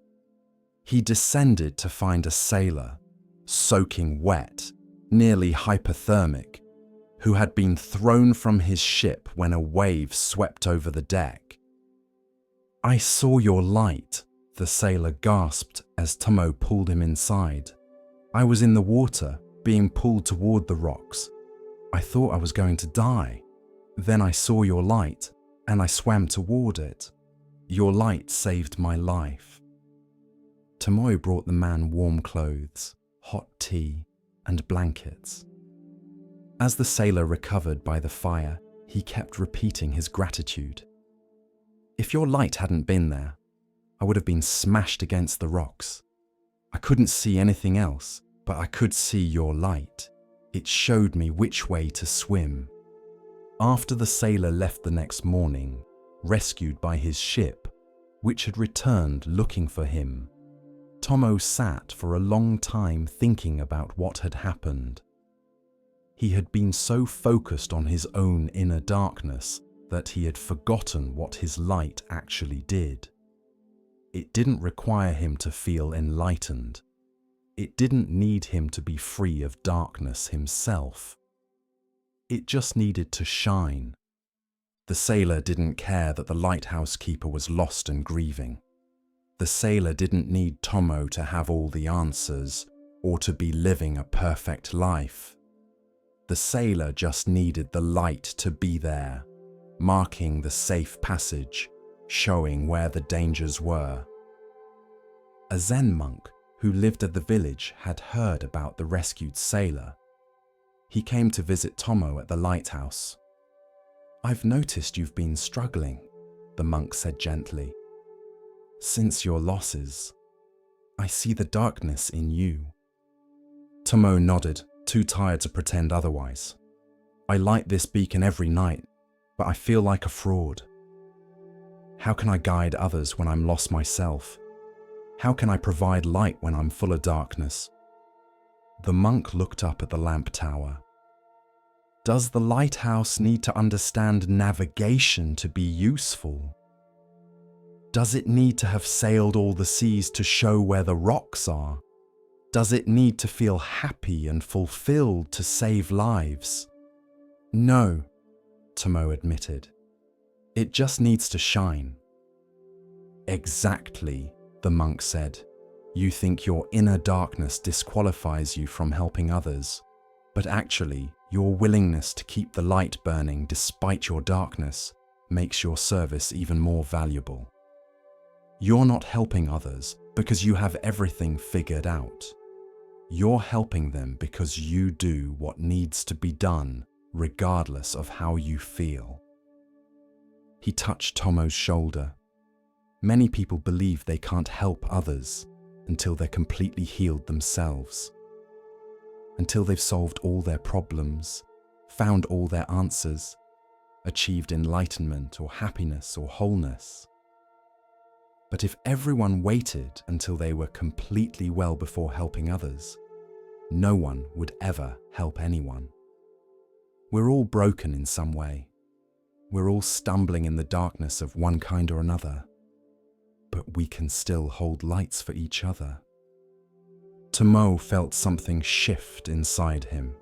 He descended to find a sailor, soaking wet, nearly hypothermic, who had been thrown from his ship when a wave swept over the deck. I saw your light, the sailor gasped as Tomo pulled him inside. I was in the water, being pulled toward the rocks. I thought I was going to die. Then I saw your light, and I swam toward it. Your light saved my life. Tomo brought the man warm clothes, hot tea, and blankets. As the sailor recovered by the fire, he kept repeating his gratitude. If your light hadn't been there, I would have been smashed against the rocks. I couldn't see anything else, but I could see your light. It showed me which way to swim. After the sailor left the next morning, rescued by his ship, which had returned looking for him, Tomo sat for a long time thinking about what had happened. He had been so focused on his own inner darkness that he had forgotten what his light actually did. It didn't require him to feel enlightened. It didn't need him to be free of darkness himself. It just needed to shine. The sailor didn't care that the lighthouse keeper was lost and grieving. The sailor didn't need Tomo to have all the answers or to be living a perfect life. The sailor just needed the light to be there, marking the safe passage, showing where the dangers were. A Zen monk who lived at the village had heard about the rescued sailor. He came to visit Tomo at the lighthouse. I've noticed you've been struggling, the monk said gently. Since your losses, I see the darkness in you. Tomo nodded, too tired to pretend otherwise. I light this beacon every night, but I feel like a fraud. How can I guide others when I'm lost myself? How can I provide light when I'm full of darkness? The monk looked up at the lamp tower. Does the lighthouse need to understand navigation to be useful? Does it need to have sailed all the seas to show where the rocks are? Does it need to feel happy and fulfilled to save lives? No, Tomo admitted. It just needs to shine. Exactly, the monk said. You think your inner darkness disqualifies you from helping others, but actually, your willingness to keep the light burning despite your darkness makes your service even more valuable. You're not helping others because you have everything figured out. You're helping them because you do what needs to be done, regardless of how you feel. He touched Tomo's shoulder. Many people believe they can't help others until they're completely healed themselves. Until they've solved all their problems, found all their answers, achieved enlightenment or happiness or wholeness. But if everyone waited until they were completely well before helping others, no one would ever help anyone. We're all broken in some way. We're all stumbling in the darkness of one kind or another. But we can still hold lights for each other. Tomo felt something shift inside him.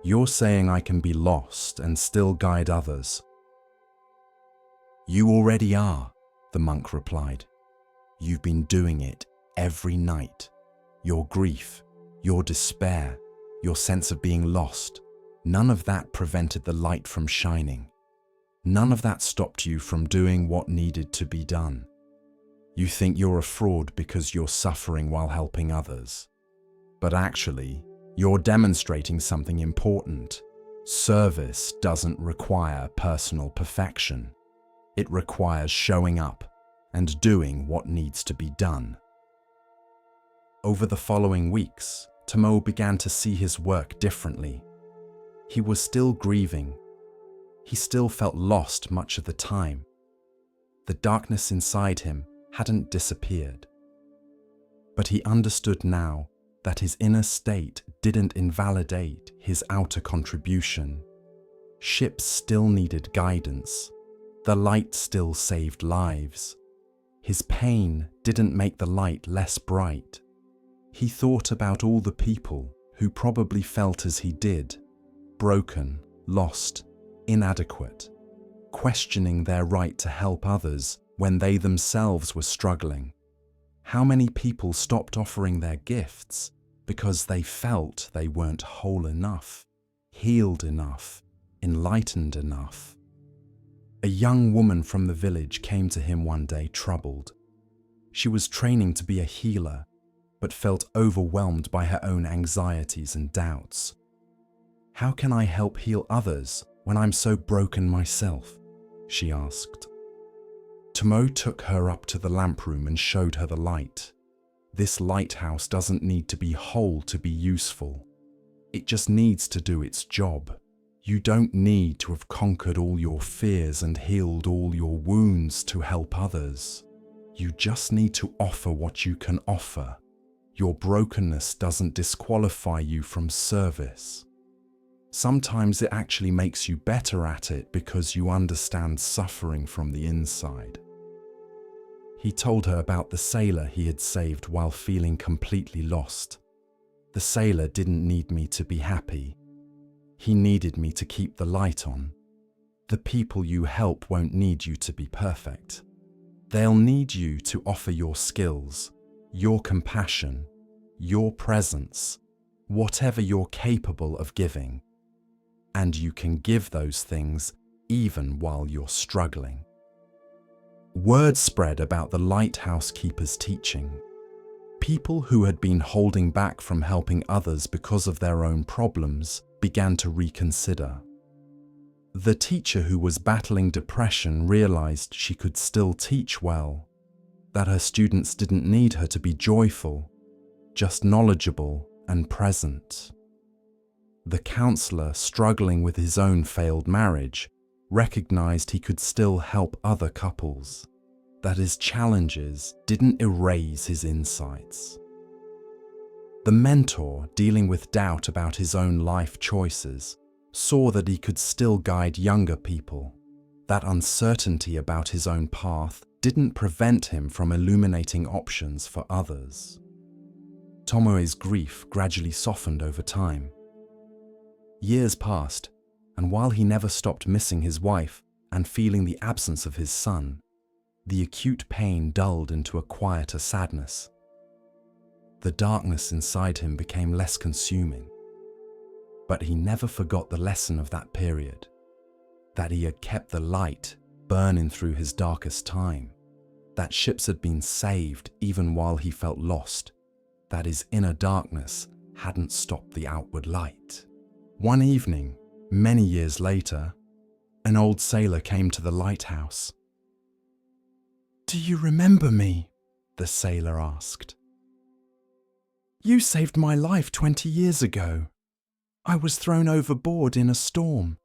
You're saying I can be lost and still guide others. You already are, the monk replied. You've been doing it every night. Your grief, your despair, your sense of being lost, none of that prevented the light from shining. None of that stopped you from doing what needed to be done. You think you're a fraud because you're suffering while helping others. But actually, you're demonstrating something important. Service doesn't require personal perfection. It requires showing up and doing what needs to be done. Over the following weeks, Tomo began to see his work differently. He was still grieving. He still felt lost much of the time. The darkness inside him hadn't disappeared. But he understood now that his inner state didn't invalidate his outer contribution. Ships still needed guidance. The light still saved lives. His pain didn't make the light less bright. He thought about all the people who probably felt as he did, broken, lost, inadequate, questioning their right to help others when they themselves were struggling. How many people stopped offering their gifts because they felt they weren't whole enough, healed enough, enlightened enough? A young woman from the village came to him one day troubled. She was training to be a healer, but felt overwhelmed by her own anxieties and doubts. "How can I help heal others when I'm so broken myself?" she asked. Tomo took her up to the lamp room and showed her the light. This lighthouse doesn't need to be whole to be useful. It just needs to do its job. You don't need to have conquered all your fears and healed all your wounds to help others. You just need to offer what you can offer. Your brokenness doesn't disqualify you from service. Sometimes it actually makes you better at it because you understand suffering from the inside. He told her about the sailor he had saved while feeling completely lost. The sailor didn't need me to be happy. He needed me to keep the light on. The people you help won't need you to be perfect. They'll need you to offer your skills, your compassion, your presence, whatever you're capable of giving. And you can give those things even while you're struggling. Word spread about the lighthouse keeper's teaching. People who had been holding back from helping others because of their own problems began to reconsider. The teacher who was battling depression realized she could still teach well, that her students didn't need her to be joyful, just knowledgeable and present. The counselor struggling with his own failed marriage recognized he could still help other couples, that his challenges didn't erase his insights. The mentor, dealing with doubt about his own life choices, saw that he could still guide younger people. That uncertainty about his own path didn't prevent him from illuminating options for others. Tomoe's grief gradually softened over time. Years passed, and while he never stopped missing his wife and feeling the absence of his son, the acute pain dulled into a quieter sadness. The darkness inside him became less consuming. But he never forgot the lesson of that period, that he had kept the light burning through his darkest time, that ships had been saved even while he felt lost, that his inner darkness hadn't stopped the outward light. One evening, many years later, an old sailor came to the lighthouse. "Do you remember me?" the sailor asked. "You saved my life 20 years ago. I was thrown overboard in a storm.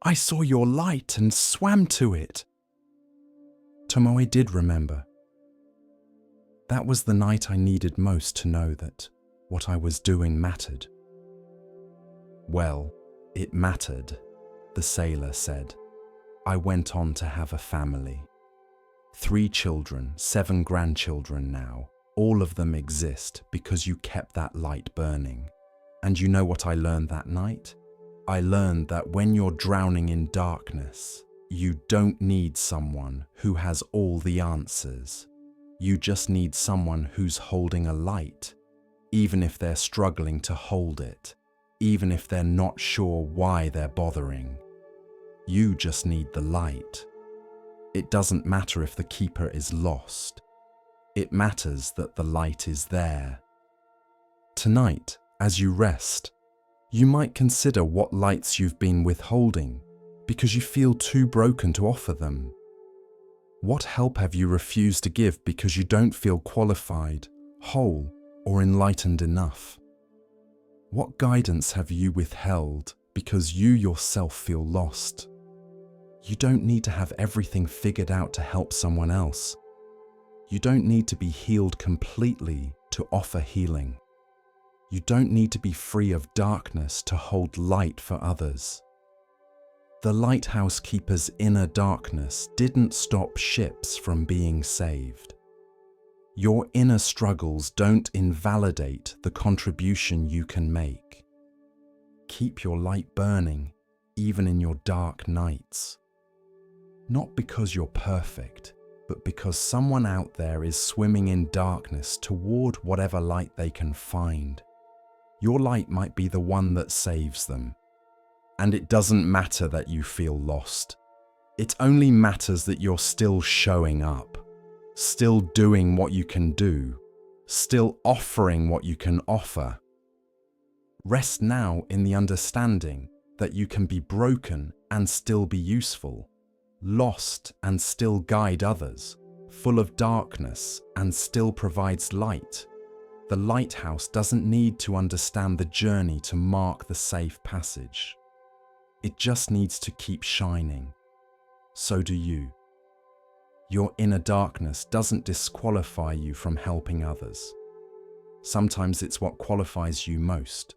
I saw your light and swam to it." Tomoe did remember. That was the night I needed most to know that what I was doing mattered. "Well, it mattered," the sailor said. "I went on to have a family. 3 children, 7 grandchildren now. All of them exist because you kept that light burning. And you know what I learned that night? I learned that when you're drowning in darkness, you don't need someone who has all the answers. You just need someone who's holding a light, even if they're struggling to hold it, even if they're not sure why they're bothering. You just need the light. It doesn't matter if the keeper is lost. It matters that the light is there. Tonight, as you rest, You might consider what lights you've been withholding because you feel too broken to offer them. What help have you refused to give because you don't feel qualified, whole, or enlightened enough? What guidance have you withheld because you yourself feel lost? You don't need to have everything figured out to help someone else. You don't need to be healed completely to offer healing. You don't need to be free of darkness to hold light for others. The lighthouse keeper's inner darkness didn't stop ships from being saved. Your inner struggles don't invalidate the contribution you can make. Keep your light burning, even in your dark nights. Not because you're perfect, but because someone out there is swimming in darkness toward whatever light they can find. Your light might be the one that saves them. And it doesn't matter that you feel lost. It only matters that you're still showing up, still doing what you can do, still offering what you can offer. Rest now in the understanding that you can be broken and still be useful, lost and still guide others, full of darkness and still provides light. The lighthouse doesn't need to understand the journey to mark the safe passage. It just needs to keep shining. So do you. Your inner darkness doesn't disqualify you from helping others. Sometimes it's what qualifies you most,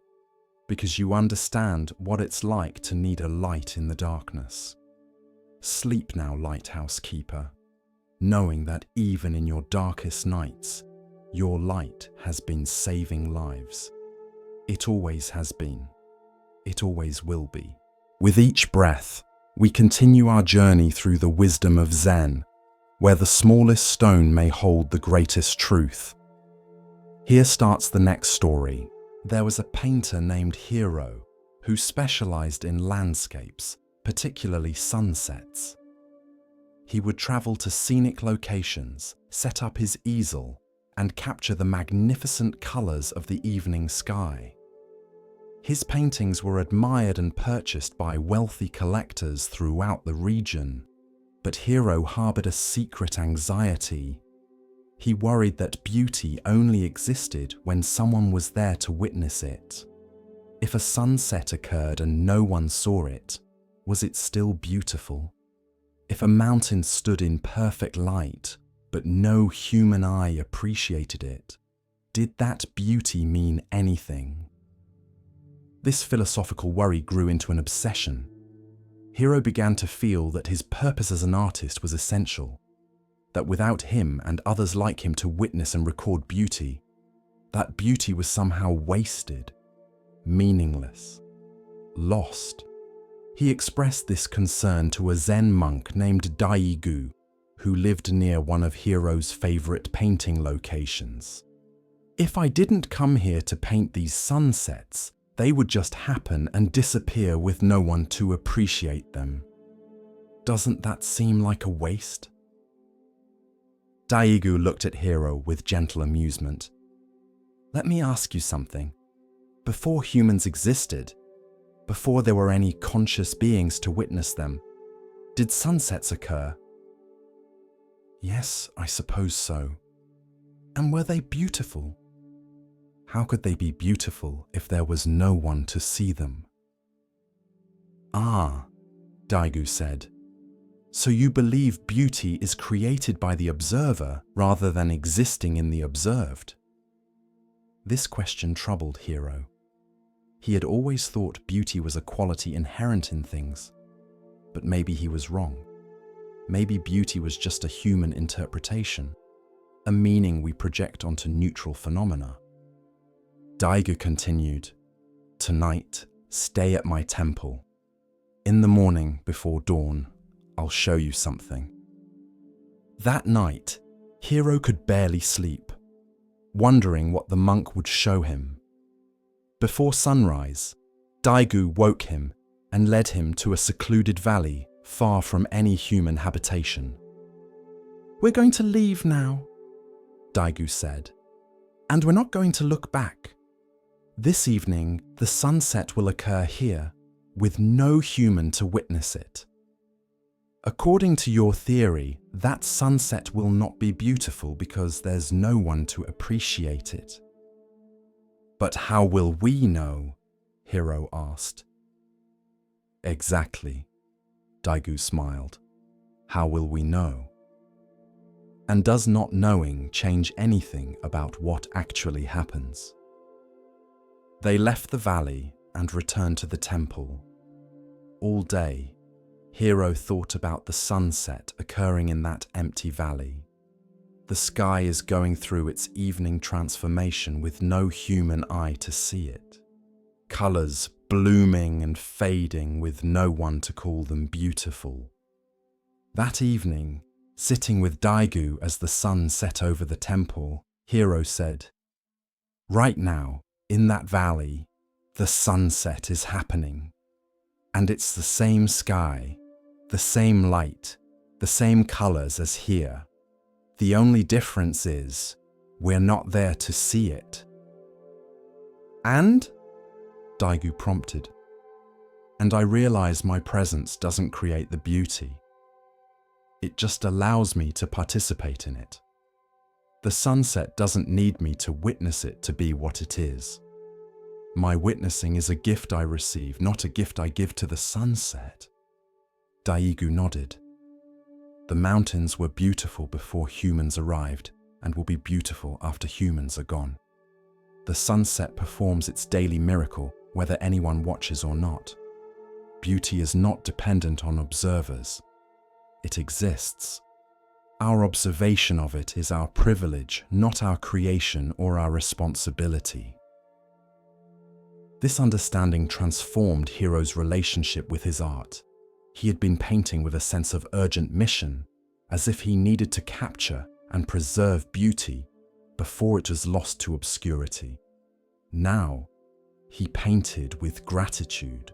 because you understand what it's like to need a light in the darkness. Sleep now, lighthouse keeper, knowing that even in your darkest nights, your light has been saving lives. It always has been. It always will be. With each breath, we continue our journey through the wisdom of Zen, where the smallest stone may hold the greatest truth. Here starts the next story. There was a painter named Hiro who specialized in landscapes, particularly sunsets. He would travel to scenic locations, set up his easel, and capture the magnificent colors of the evening sky. His paintings were admired and purchased by wealthy collectors throughout the region, but Hiro harbored a secret anxiety. He worried that beauty only existed when someone was there to witness it. If a sunset occurred and no one saw it, was it still beautiful? If a mountain stood in perfect light, but no human eye appreciated it, did that beauty mean anything? This philosophical worry grew into an obsession. Hiro began to feel that his purpose as an artist was essential, that without him and others like him to witness and record beauty, that beauty was somehow wasted, meaningless, lost. He expressed this concern to a Zen monk named Daigu, who lived near one of Hiro's favorite painting locations. If I didn't come here to paint these sunsets, they would just happen and disappear with no one to appreciate them. Doesn't that seem like a waste? Daigu looked at Hiro with gentle amusement. Let me ask you something. Before humans existed, before there were any conscious beings to witness them, did sunsets occur? Yes, I suppose so. And were they beautiful? How could they be beautiful if there was no one to see them? Ah, Daigu said. So you believe beauty is created by the observer rather than existing in the observed? This question troubled Hiro. He had always thought beauty was a quality inherent in things, but maybe he was wrong. Maybe beauty was just a human interpretation, a meaning we project onto neutral phenomena. Daigu continued, Tonight, stay at my temple. In the morning, before dawn, I'll show you something. That night, Hiro could barely sleep, wondering what the monk would show him. Before sunrise, Daigu woke him and led him to a secluded valley far from any human habitation. We're going to leave now, Daigu said, and we're not going to look back. This evening, the sunset will occur here, with no human to witness it. According to your theory, that sunset will not be beautiful because there's no one to appreciate it. But how will we know? Hiro asked. Exactly, Daigu smiled. How will we know? And does not knowing change anything about what actually happens? They left the valley and returned to the temple. All day, Hiro thought about the sunset occurring in that empty valley. The sky is going through its evening transformation with no human eye to see it. Colors blooming and fading with no one to call them beautiful. That evening, sitting with Daigu as the sun set over the temple, Hiro said, "Right now, in that valley, the sunset is happening. And it's the same sky, the same light, the same colors as here. The only difference is, we're not there to see it." "And?" Daigu prompted. "And I realize my presence doesn't create the beauty. It just allows me to participate in it. The sunset doesn't need me to witness it to be what it is. My witnessing is a gift I receive, not a gift I give to the sunset." Daigu nodded. "The mountains were beautiful before humans arrived and will be beautiful after humans are gone. The sunset performs its daily miracle whether anyone watches or not. Beauty is not dependent on observers. It exists. Our observation of it is our privilege, not our creation or our responsibility." This understanding transformed Hiro's relationship with his art. He had been painting with a sense of urgent mission, as if he needed to capture and preserve beauty before it was lost to obscurity. Now, he painted with gratitude,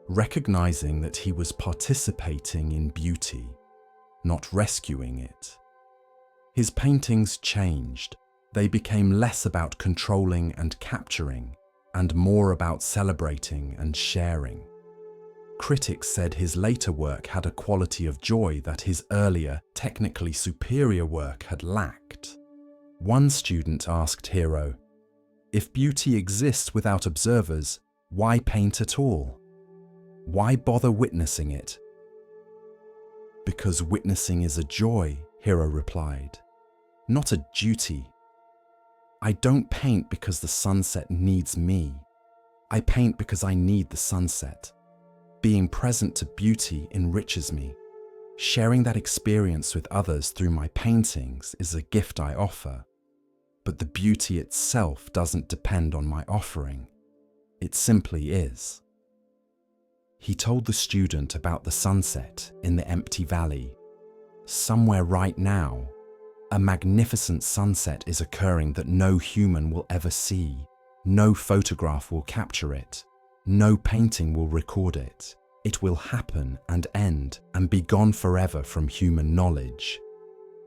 recognizing that he was participating in beauty, not rescuing it. His paintings changed. They became less about controlling and capturing, and more about celebrating and sharing. Critics said his later work had a quality of joy that his earlier, technically superior work had lacked. One student asked Hiro, "If beauty exists without observers, why paint at all? Why bother witnessing it?" "Because witnessing is a joy," Hiro replied, "not a duty. I don't paint because the sunset needs me. I paint because I need the sunset. Being present to beauty enriches me. Sharing that experience with others through my paintings is a gift I offer. But the beauty itself doesn't depend on my offering. It simply is." He told the student about the sunset in the empty valley. Somewhere right now, a magnificent sunset is occurring that no human will ever see. No photograph will capture it. No painting will record it. It will happen and end and be gone forever from human knowledge.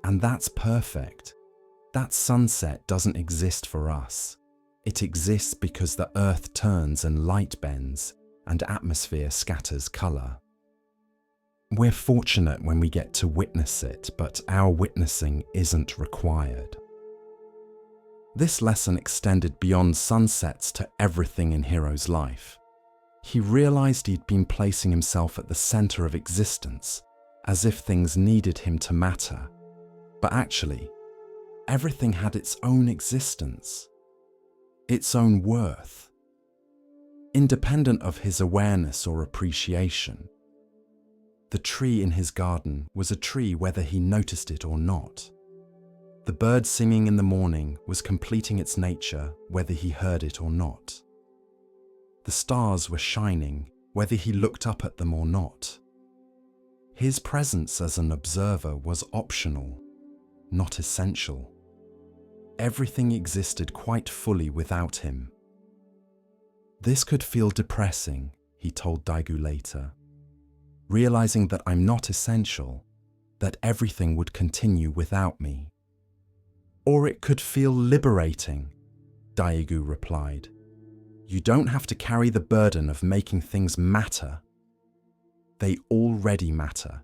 And that's perfect. That sunset doesn't exist for us. It exists because the earth turns and light bends and atmosphere scatters color. We're fortunate when we get to witness it, but our witnessing isn't required. This lesson extended beyond sunsets to everything in Hiro's life. He realized he'd been placing himself at the center of existence, as if things needed him to matter. But actually, everything had its own existence, its own worth, independent of his awareness or appreciation. The tree in his garden was a tree whether he noticed it or not. The bird singing in the morning was completing its nature whether he heard it or not. The stars were shining whether he looked up at them or not. His presence as an observer was optional, not essential. Everything existed quite fully without him. "This could feel depressing," he told Daigu later. "Realizing that I'm not essential, that everything would continue without me." "Or it could feel liberating," Daigu replied. You don't have to carry the burden of making things matter. They already matter.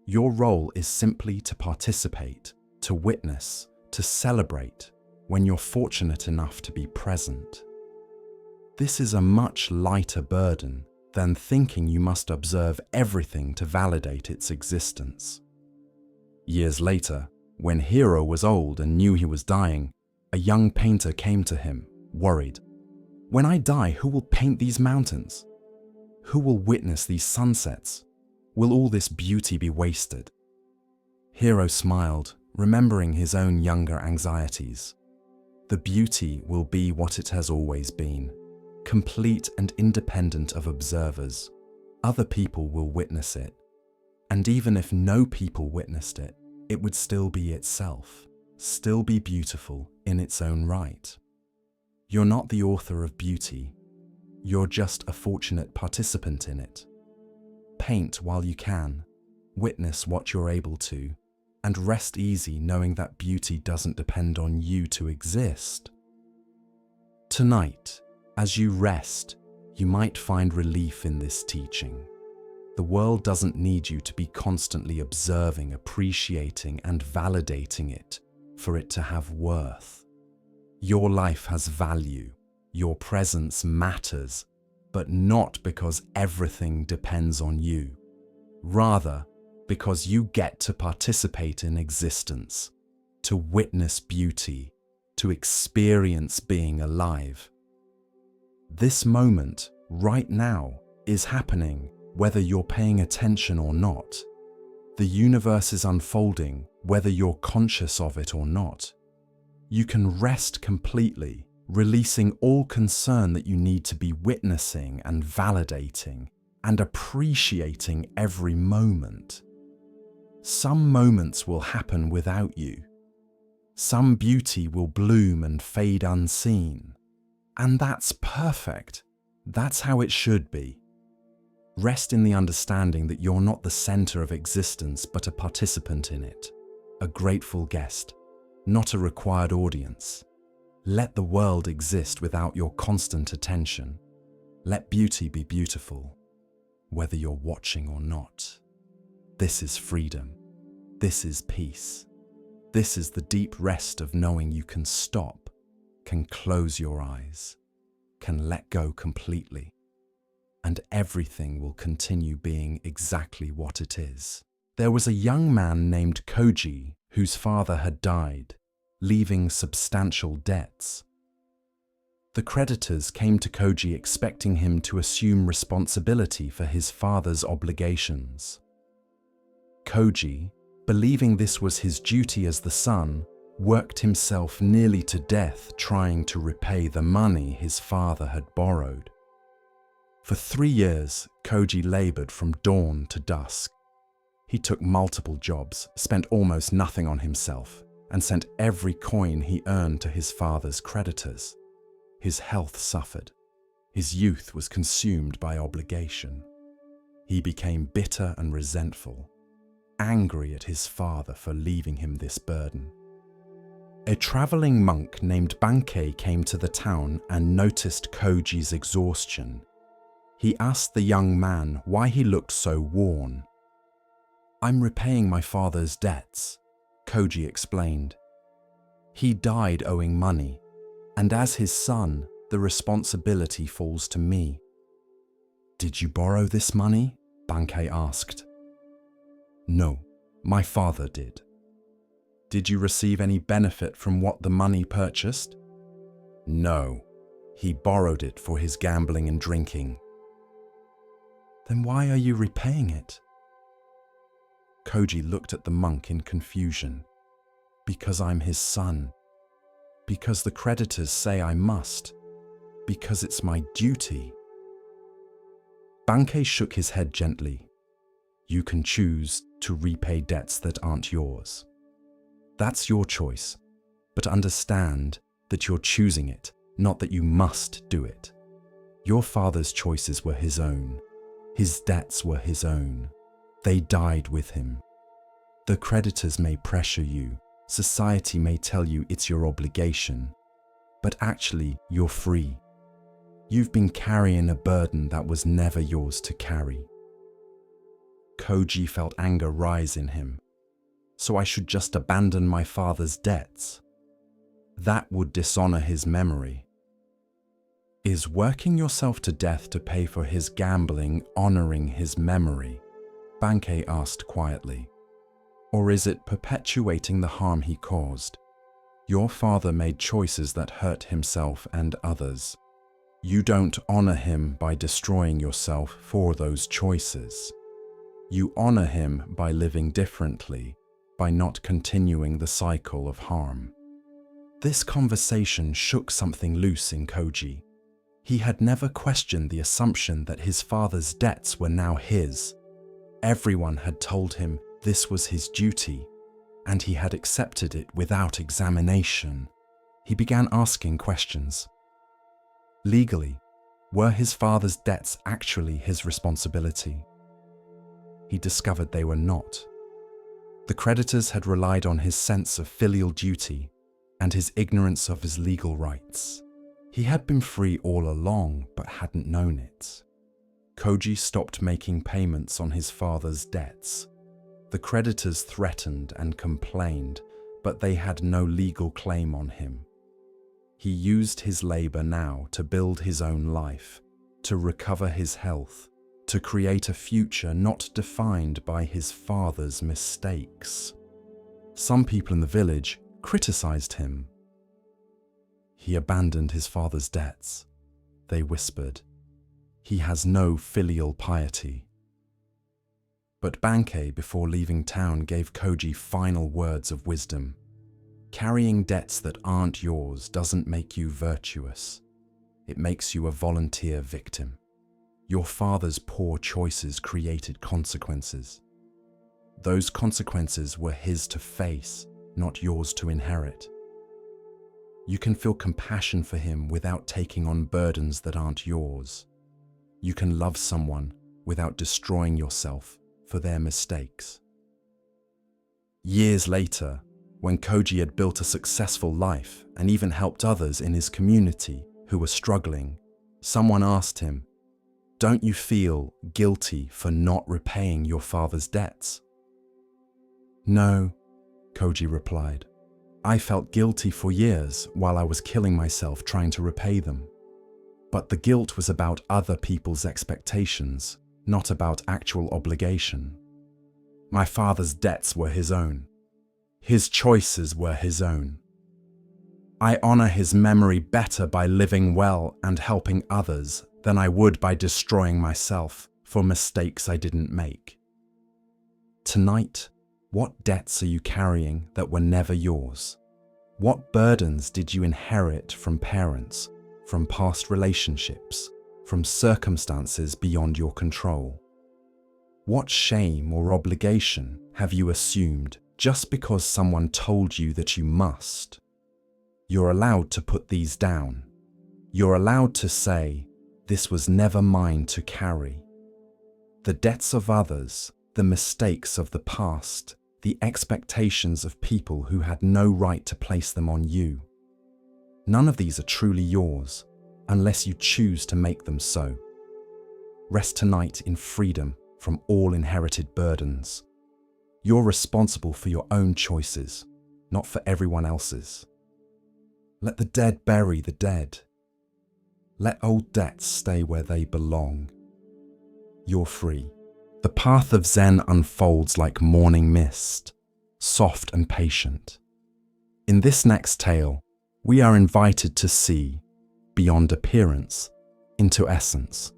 Your role is simply to participate, to witness, to celebrate when you're fortunate enough to be present. This is a much lighter burden than thinking you must observe everything to validate its existence. Years later, when Hero was old and knew he was dying, a young painter came to him, worried. "When I die, who will paint these mountains? Who will witness these sunsets? Will all this beauty be wasted?" Hero smiled, remembering his own younger anxieties. "The beauty will be what it has always been, complete and independent of observers. Other people will witness it. And even if no people witnessed it, it would still be itself, still be beautiful in its own right. You're not the author of beauty. You're just a fortunate participant in it. Paint while you can, witness what you're able to, and rest easy knowing that beauty doesn't depend on you to exist." Tonight, as you rest, you might find relief in this teaching. The world doesn't need you to be constantly observing, appreciating, and validating it for it to have worth. Your life has value. Your presence matters, but not because everything depends on you. Rather, because you get to participate in existence, to witness beauty, to experience being alive. This moment, right now, is happening whether you're paying attention or not. The universe is unfolding whether you're conscious of it or not. You can rest completely, releasing all concern that you need to be witnessing and validating and appreciating every moment. Some moments will happen without you. Some beauty will bloom and fade unseen. And that's perfect. That's how it should be. Rest in the understanding that you're not the center of existence, but a participant in it, a grateful guest, not a required audience. Let the world exist without your constant attention. Let beauty be beautiful, whether you're watching or not. This is freedom. This is peace. This is the deep rest of knowing you can stop, can close your eyes, can let go completely, and everything will continue being exactly what it is. There was a young man named Koji whose father had died, leaving substantial debts. The creditors came to Koji expecting him to assume responsibility for his father's obligations. Koji, believing this was his duty as the son, worked himself nearly to death trying to repay the money his father had borrowed. For 3 years, Koji labored from dawn to dusk. He took multiple jobs, spent almost nothing on himself, and sent every coin he earned to his father's creditors. His health suffered. His youth was consumed by obligation. He became bitter and resentful, angry at his father for leaving him this burden. A traveling monk named Bankei came to the town and noticed Koji's exhaustion. He asked the young man why he looked so worn. "I'm repaying my father's debts," Koji explained. "He died owing money, and as his son, the responsibility falls to me." "Did you borrow this money?" Bankei asked. "No, my father did." "Did you receive any benefit from what the money purchased?" "No, he borrowed it for his gambling and drinking." "Then why are you repaying it?" Koji looked at the monk in confusion. "Because I'm his son. Because the creditors say I must. Because it's my duty." Bankei shook his head gently. "You can choose to repay debts that aren't yours. That's your choice, but understand that you're choosing it, not that you must do it. Your father's choices were his own. His debts were his own. They died with him. The creditors may pressure you. Society may tell you it's your obligation, but actually you're free. You've been carrying a burden that was never yours to carry. Koji felt anger rise in him. So I should just abandon my father's debts? That would dishonor his memory. Is working yourself to death to pay for his gambling honoring his memory? Bankei asked quietly. Or is it perpetuating the harm he caused? Your father made choices that hurt himself and others. You don't honor him by destroying yourself for those choices. You honor him by living differently, by not continuing the cycle of harm. This conversation shook something loose in Koji. He had never questioned the assumption that his father's debts were now his. Everyone had told him this was his duty, and he had accepted it without examination. He began asking questions. Legally, were his father's debts actually his responsibility? He discovered they were not. The creditors had relied on his sense of filial duty and his ignorance of his legal rights. He had been free all along, but hadn't known it. Koji stopped making payments on his father's debts. The creditors threatened and complained, but they had no legal claim on him. He used his labor now to build his own life, to recover his health, to create a future not defined by his father's mistakes. Some people in the village criticized him. He abandoned his father's debts, they whispered. He has no filial piety. But Bankei, before leaving town, gave Koji final words of wisdom. Carrying debts that aren't yours doesn't make you virtuous. It makes you a volunteer victim. Your father's poor choices created consequences. Those consequences were his to face, not yours to inherit. You can feel compassion for him without taking on burdens that aren't yours. You can love someone without destroying yourself for their mistakes. Years later, when Koji had built a successful life and even helped others in his community who were struggling, someone asked him, "Don't you feel guilty for not repaying your father's debts?" "No," Koji replied. "I felt guilty for years while I was killing myself trying to repay them. But the guilt was about other people's expectations, not about actual obligation. My father's debts were his own. His choices were his own. I honor his memory better by living well and helping others than I would by destroying myself for mistakes I didn't make." Tonight, what debts are you carrying that were never yours? What burdens did you inherit from parents, from past relationships, from circumstances beyond your control? What shame or obligation have you assumed just because someone told you that you must? You're allowed to put these down. You're allowed to say, "This was never mine to carry." The debts of others, the mistakes of the past, the expectations of people who had no right to place them on you. None of these are truly yours, unless you choose to make them so. Rest tonight in freedom from all inherited burdens. You're responsible for your own choices, not for everyone else's. Let the dead bury the dead. Let old debts stay where they belong. You're free. The path of Zen unfolds like morning mist, soft and patient. In this next tale, we are invited to see, beyond appearance, into essence.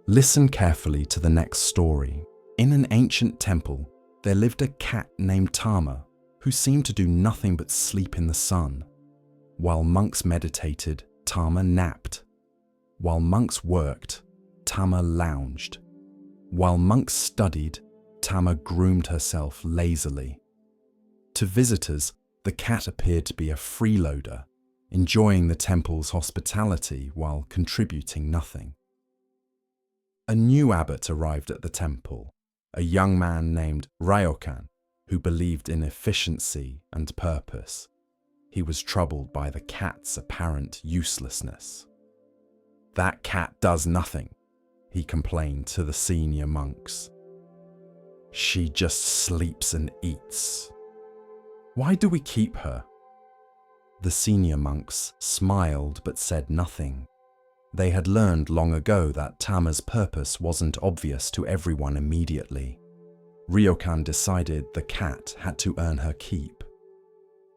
Listen carefully to the next story. In an ancient temple, there lived a cat named Tama, who seemed to do nothing but sleep in the sun. While monks meditated, Tama napped. While monks worked, Tama lounged. While monks studied, Tama groomed herself lazily. To visitors, the cat appeared to be a freeloader, enjoying the temple's hospitality while contributing nothing. A new abbot arrived at the temple, a young man named Ryokan, who believed in efficiency and purpose. He was troubled by the cat's apparent uselessness. "That cat does nothing," he complained to the senior monks. "She just sleeps and eats. Why do we keep her?" The senior monks smiled but said nothing. They had learned long ago that Tama's purpose wasn't obvious to everyone immediately. Ryokan decided the cat had to earn her keep.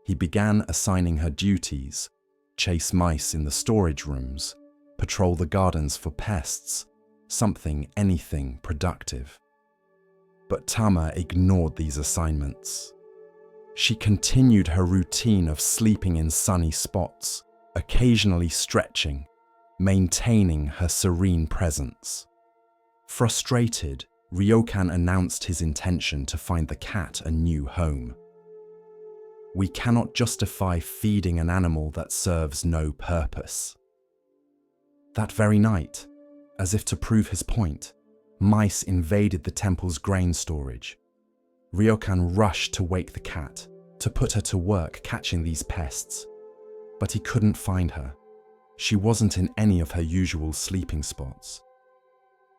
He began assigning her duties: chase mice in the storage rooms, patrol the gardens for pests, anything productive. But Tama ignored these assignments. She continued her routine of sleeping in sunny spots, occasionally stretching, maintaining her serene presence. Frustrated, Ryokan announced his intention to find the cat a new home. "We cannot justify feeding an animal that serves no purpose." That very night, as if to prove his point, mice invaded the temple's grain storage. Ryokan rushed to wake the cat, to put her to work catching these pests. But he couldn't find her. She wasn't in any of her usual sleeping spots.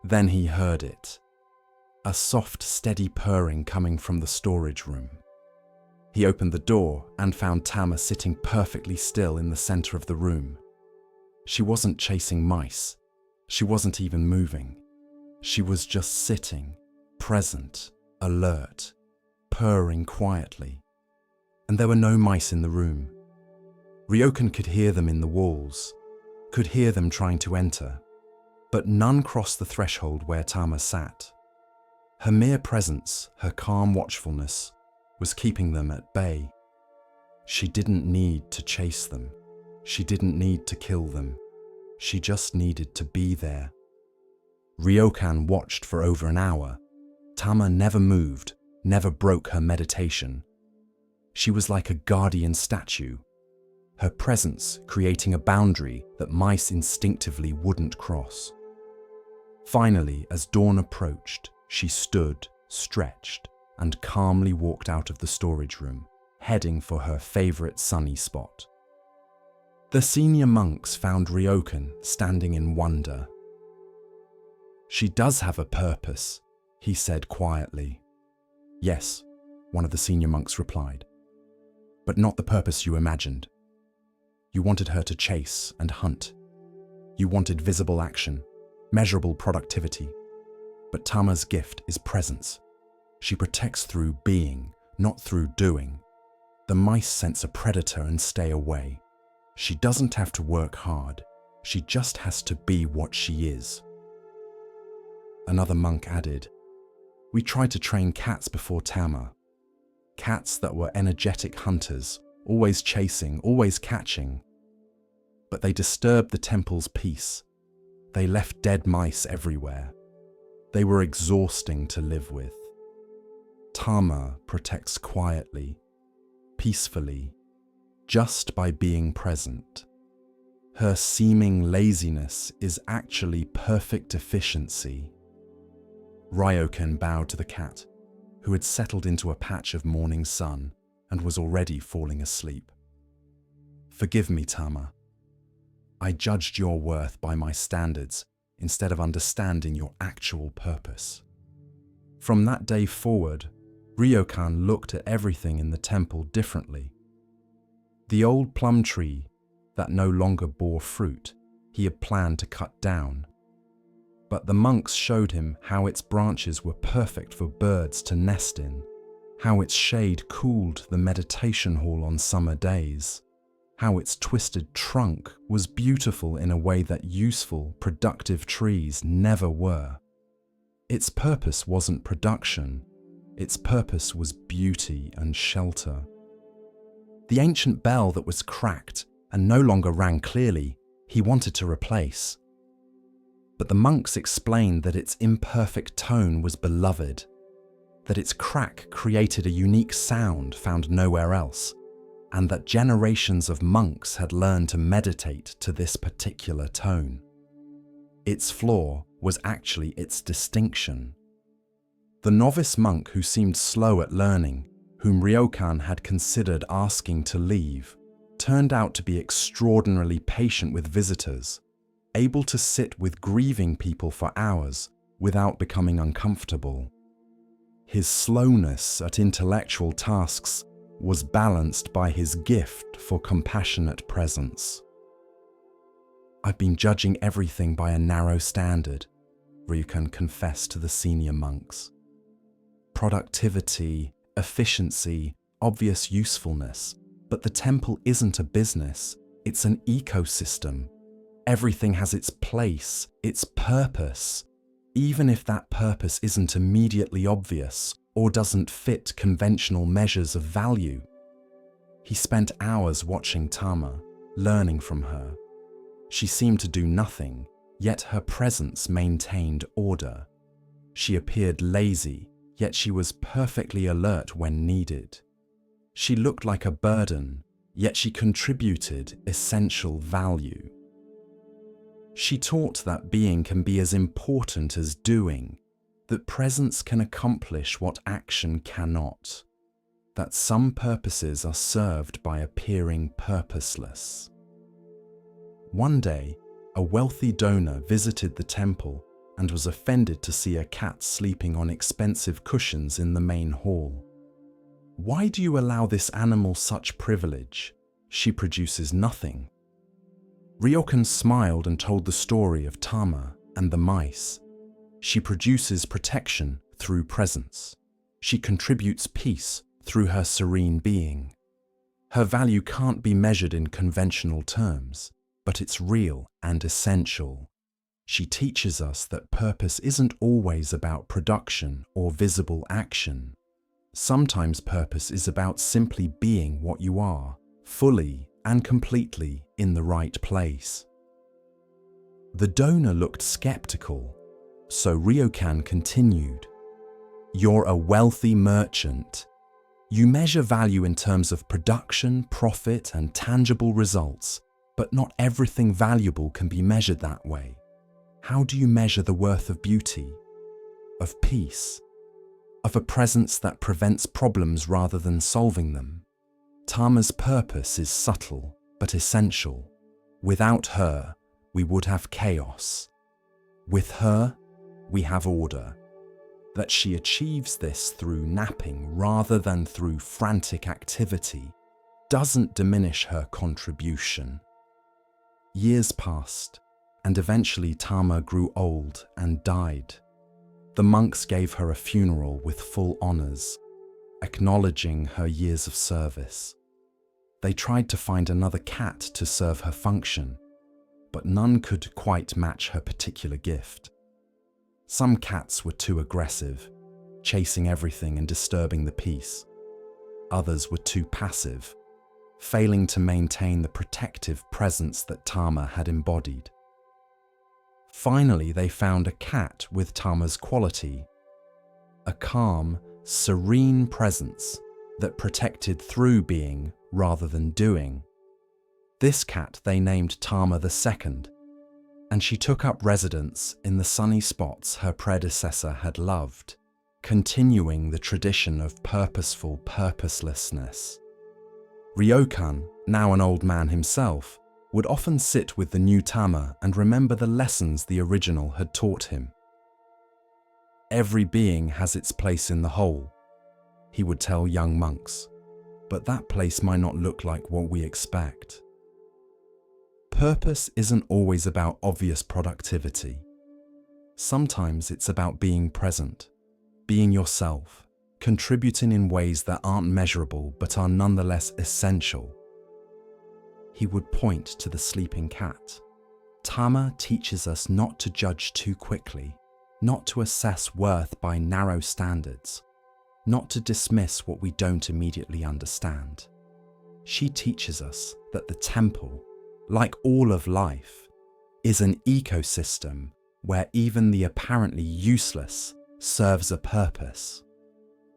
Then he heard it. A soft, steady purring coming from the storage room. He opened the door and found Tama sitting perfectly still in the center of the room. She wasn't chasing mice. She wasn't even moving. She was just sitting, present, alert, purring quietly. And there were no mice in the room. Ryokan could hear them in the walls, could hear them trying to enter, but none crossed the threshold where Tama sat. Her mere presence, her calm watchfulness, was keeping them at bay. She didn't need to chase them. She didn't need to kill them. She just needed to be there. Ryokan watched for over an hour. Tama never moved, never broke her meditation. She was like a guardian statue, her presence creating a boundary that mice instinctively wouldn't cross. Finally, as dawn approached, she stood, stretched, and calmly walked out of the storage room, heading for her favorite sunny spot. The senior monks found Ryokan standing in wonder. "She does have a purpose," he said quietly. "Yes," one of the senior monks replied, "but not the purpose you imagined. You wanted her to chase and hunt. You wanted visible action, measurable productivity. But Tama's gift is presence. She protects through being, not through doing. The mice sense a predator and stay away. She doesn't have to work hard. She just has to be what she is." Another monk added, "We tried to train cats before Tama. Cats that were energetic hunters, always chasing, always catching. But they disturbed the temple's peace. They left dead mice everywhere. They were exhausting to live with. Tama protects quietly, peacefully, just by being present. Her seeming laziness is actually perfect efficiency." Ryokan bowed to the cat, who had settled into a patch of morning sun and was already falling asleep. "Forgive me, Tama. I judged your worth by my standards instead of understanding your actual purpose." From that day forward, Ryokan looked at everything in the temple differently. The old plum tree that no longer bore fruit he had planned to cut down. But the monks showed him how its branches were perfect for birds to nest in, how its shade cooled the meditation hall on summer days, how its twisted trunk was beautiful in a way that useful, productive trees never were. Its purpose wasn't production. Its purpose was beauty and shelter. The ancient bell that was cracked and no longer rang clearly, he wanted to replace. But the monks explained that its imperfect tone was beloved, that its crack created a unique sound found nowhere else, and that generations of monks had learned to meditate to this particular tone. Its flaw was actually its distinction. The novice monk who seemed slow at learning, whom Ryokan had considered asking to leave, turned out to be extraordinarily patient with visitors, able to sit with grieving people for hours without becoming uncomfortable. His slowness at intellectual tasks was balanced by his gift for compassionate presence. "I've been judging everything by a narrow standard," Ryukan confessed to the senior monks. "Productivity, efficiency, obvious usefulness, but the temple isn't a business, it's an ecosystem. Everything has its place, its purpose, even if that purpose isn't immediately obvious or doesn't fit conventional measures of value." He spent hours watching Tama, learning from her. She seemed to do nothing, yet her presence maintained order. She appeared lazy, yet she was perfectly alert when needed. She looked like a burden, yet she contributed essential value. She taught that being can be as important as doing, that presence can accomplish what action cannot, that some purposes are served by appearing purposeless. One day, a wealthy donor visited the temple and was offended to see a cat sleeping on expensive cushions in the main hall. "Why do you allow this animal such privilege? She produces nothing." Ryokan smiled and told the story of Tama and the mice. "She produces protection through presence. She contributes peace through her serene being. Her value can't be measured in conventional terms, but it's real and essential. She teaches us that purpose isn't always about production or visible action. Sometimes purpose is about simply being what you are, fully and completely in the right place." The donor looked skeptical, so Ryokan continued, "You're a wealthy merchant. You measure value in terms of production, profit, and tangible results, but not everything valuable can be measured that way. How do you measure the worth of beauty, of peace, of a presence that prevents problems rather than solving them? Tama's purpose is subtle but essential. Without her, we would have chaos. With her, we have order. That she achieves this through napping rather than through frantic activity doesn't diminish her contribution." Years passed, and eventually Tama grew old and died. The monks gave her a funeral with full honors, acknowledging her years of service. They tried to find another cat to serve her function, but none could quite match her particular gift. Some cats were too aggressive, chasing everything and disturbing the peace. Others were too passive, failing to maintain the protective presence that Tama had embodied. Finally, they found a cat with Tama's quality, a calm, serene presence that protected through being rather than doing. This cat they named Tama II, and she took up residence in the sunny spots her predecessor had loved, continuing the tradition of purposeful purposelessness. Ryokan, now an old man himself, would often sit with the new Tama and remember the lessons the original had taught him. "Every being has its place in the whole," he would tell young monks, "but that place might not look like what we expect." Purpose isn't always about obvious productivity. Sometimes it's about being present, being yourself, contributing in ways that aren't measurable but are nonetheless essential. He would point to the sleeping cat. Tama teaches us not to judge too quickly, not to assess worth by narrow standards, not to dismiss what we don't immediately understand. She teaches us that the temple, like all of life, is an ecosystem where even the apparently useless serves a purpose,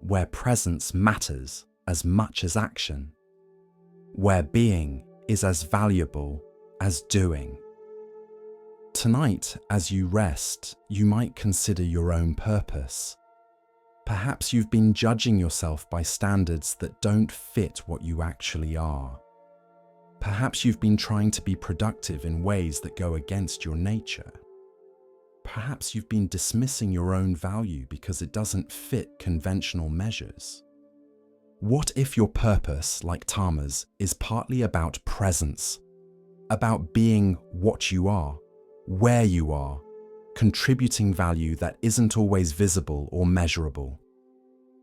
where presence matters as much as action, where being is as valuable as doing. Tonight, as you rest, you might consider your own purpose. Perhaps you've been judging yourself by standards that don't fit what you actually are. Perhaps you've been trying to be productive in ways that go against your nature. Perhaps you've been dismissing your own value because it doesn't fit conventional measures. What if your purpose, like Tama's, is partly about presence, about being what you are, where you are, contributing value that isn't always visible or measurable?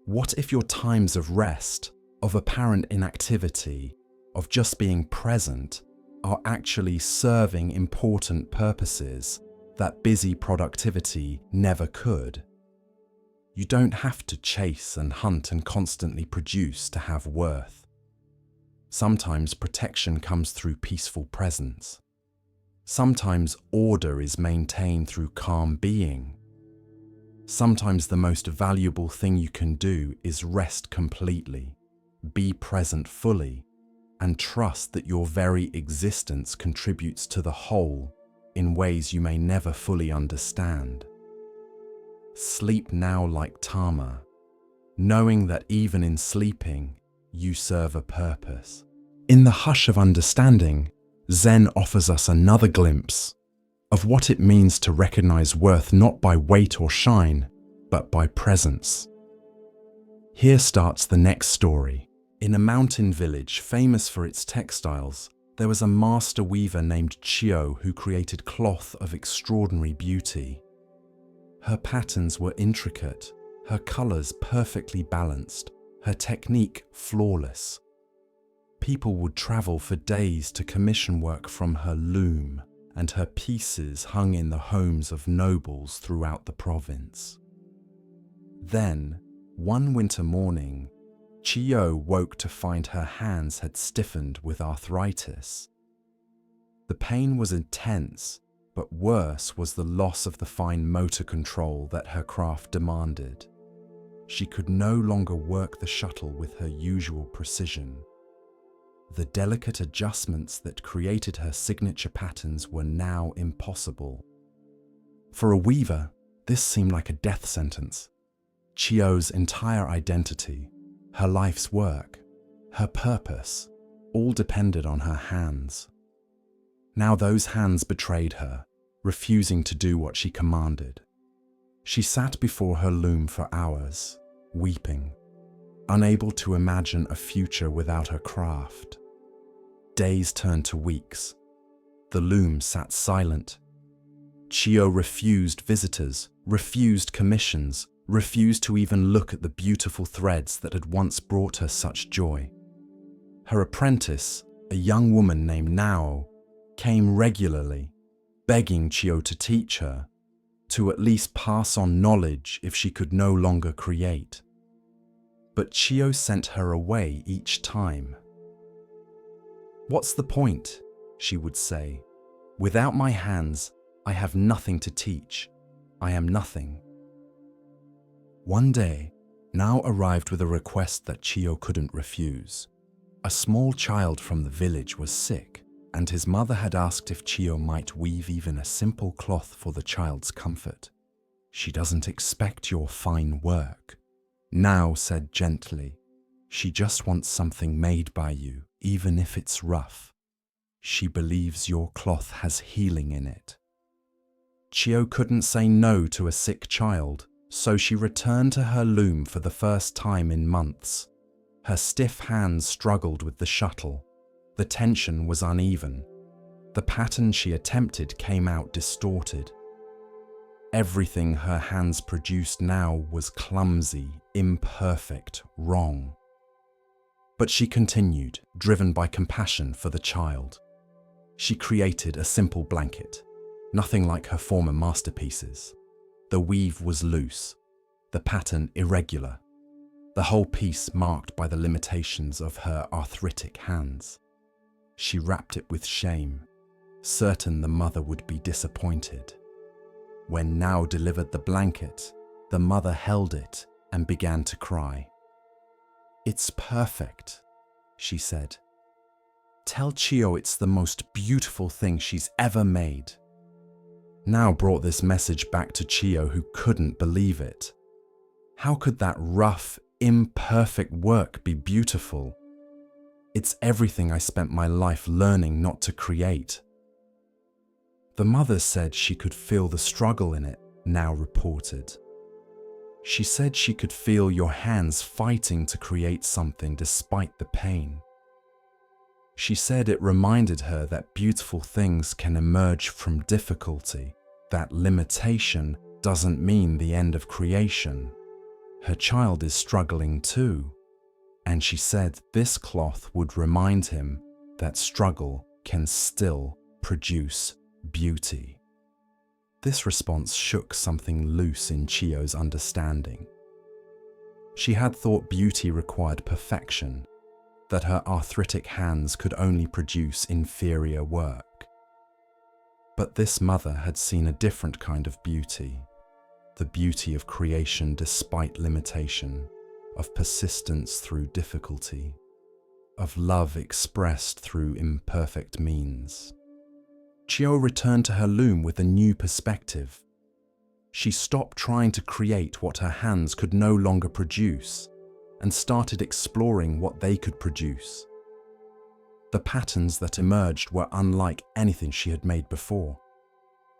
What if your times of rest, of apparent inactivity, of just being present, are actually serving important purposes that busy productivity never could? You don't have to chase and hunt and constantly produce to have worth. Sometimes protection comes through peaceful presence. Sometimes order is maintained through calm being. Sometimes the most valuable thing you can do is rest completely, be present fully, and trust that your very existence contributes to the whole in ways you may never fully understand. Sleep now like Tama, knowing that even in sleeping, you serve a purpose. In the hush of understanding, Zen offers us another glimpse of what it means to recognize worth not by weight or shine, but by presence. Here starts the next story. In a mountain village famous for its textiles, there was a master weaver named Chio who created cloth of extraordinary beauty. Her patterns were intricate, her colors perfectly balanced, her technique flawless. People would travel for days to commission work from her loom, and her pieces hung in the homes of nobles throughout the province. Then, one winter morning, Chio woke to find her hands had stiffened with arthritis. The pain was intense, but worse was the loss of the fine motor control that her craft demanded. She could no longer work the shuttle with her usual precision. The delicate adjustments that created her signature patterns were now impossible. For a weaver, this seemed like a death sentence. Chio's entire identity, her life's work, her purpose, all depended on her hands. Now those hands betrayed her, refusing to do what she commanded. She sat before her loom for hours, weeping, unable to imagine a future without her craft. Days turned to weeks. The loom sat silent. Chio refused visitors, refused commissions, refused to even look at the beautiful threads that had once brought her such joy. Her apprentice, a young woman named Nao, came regularly, begging Chio to teach her, to at least pass on knowledge if she could no longer create. But Chio sent her away each time. "What's the point?" she would say. "Without my hands, I have nothing to teach. I am nothing." One day, Nao arrived with a request that Chio couldn't refuse. A small child from the village was sick, and his mother had asked if Chio might weave even a simple cloth for the child's comfort. "She doesn't expect your fine work," Nao said gently. "She just wants something made by you, even if it's rough. She believes your cloth has healing in it." Chio couldn't say no to a sick child, so she returned to her loom for the first time in months. Her stiff hands struggled with the shuttle. The tension was uneven. The pattern she attempted came out distorted. Everything her hands produced now was clumsy, imperfect, wrong. But she continued, driven by compassion for the child. She created a simple blanket, nothing like her former masterpieces. The weave was loose, the pattern irregular, the whole piece marked by the limitations of her arthritic hands. She wrapped it with shame, certain the mother would be disappointed. When Nao delivered the blanket, the mother held it and began to cry. "It's perfect," she said. "Tell Chio it's the most beautiful thing she's ever made." Nao brought this message back to Chio, who couldn't believe it. How could that rough, imperfect work be beautiful? It's everything I spent my life learning not to create." The mother said she could feel the struggle in it, Now reported. She said she could feel your hands fighting to create something despite the pain. She said it reminded her that beautiful things can emerge from difficulty, that limitation doesn't mean the end of creation. Her child is struggling too, and she said this cloth would remind him that struggle can still produce beauty. This response shook something loose in Chio's understanding. She had thought beauty required perfection, that her arthritic hands could only produce inferior work. But this mother had seen a different kind of beauty, the beauty of creation despite limitation, of persistence through difficulty, of love expressed through imperfect means. Chio returned to her loom with a new perspective. She stopped trying to create what her hands could no longer produce and started exploring what they could produce. The patterns that emerged were unlike anything she had made before.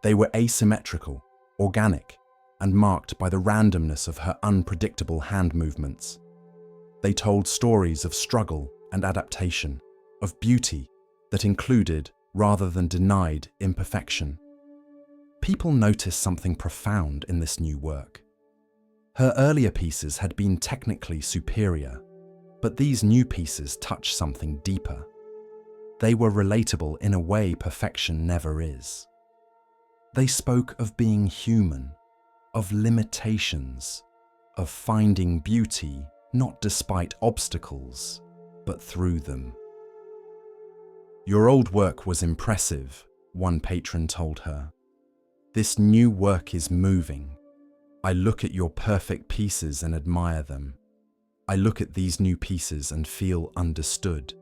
They were asymmetrical, organic, and marked by the randomness of her unpredictable hand movements. They told stories of struggle and adaptation, of beauty that included rather than denied imperfection. People noticed something profound in this new work. Her earlier pieces had been technically superior, but these new pieces touched something deeper. They were relatable in a way perfection never is. They spoke of being human, of limitations, of finding beauty not despite obstacles, but through them. "Your old work was impressive," one patron told her. "This new work is moving. I look at your perfect pieces and admire them. I look at these new pieces and feel understood."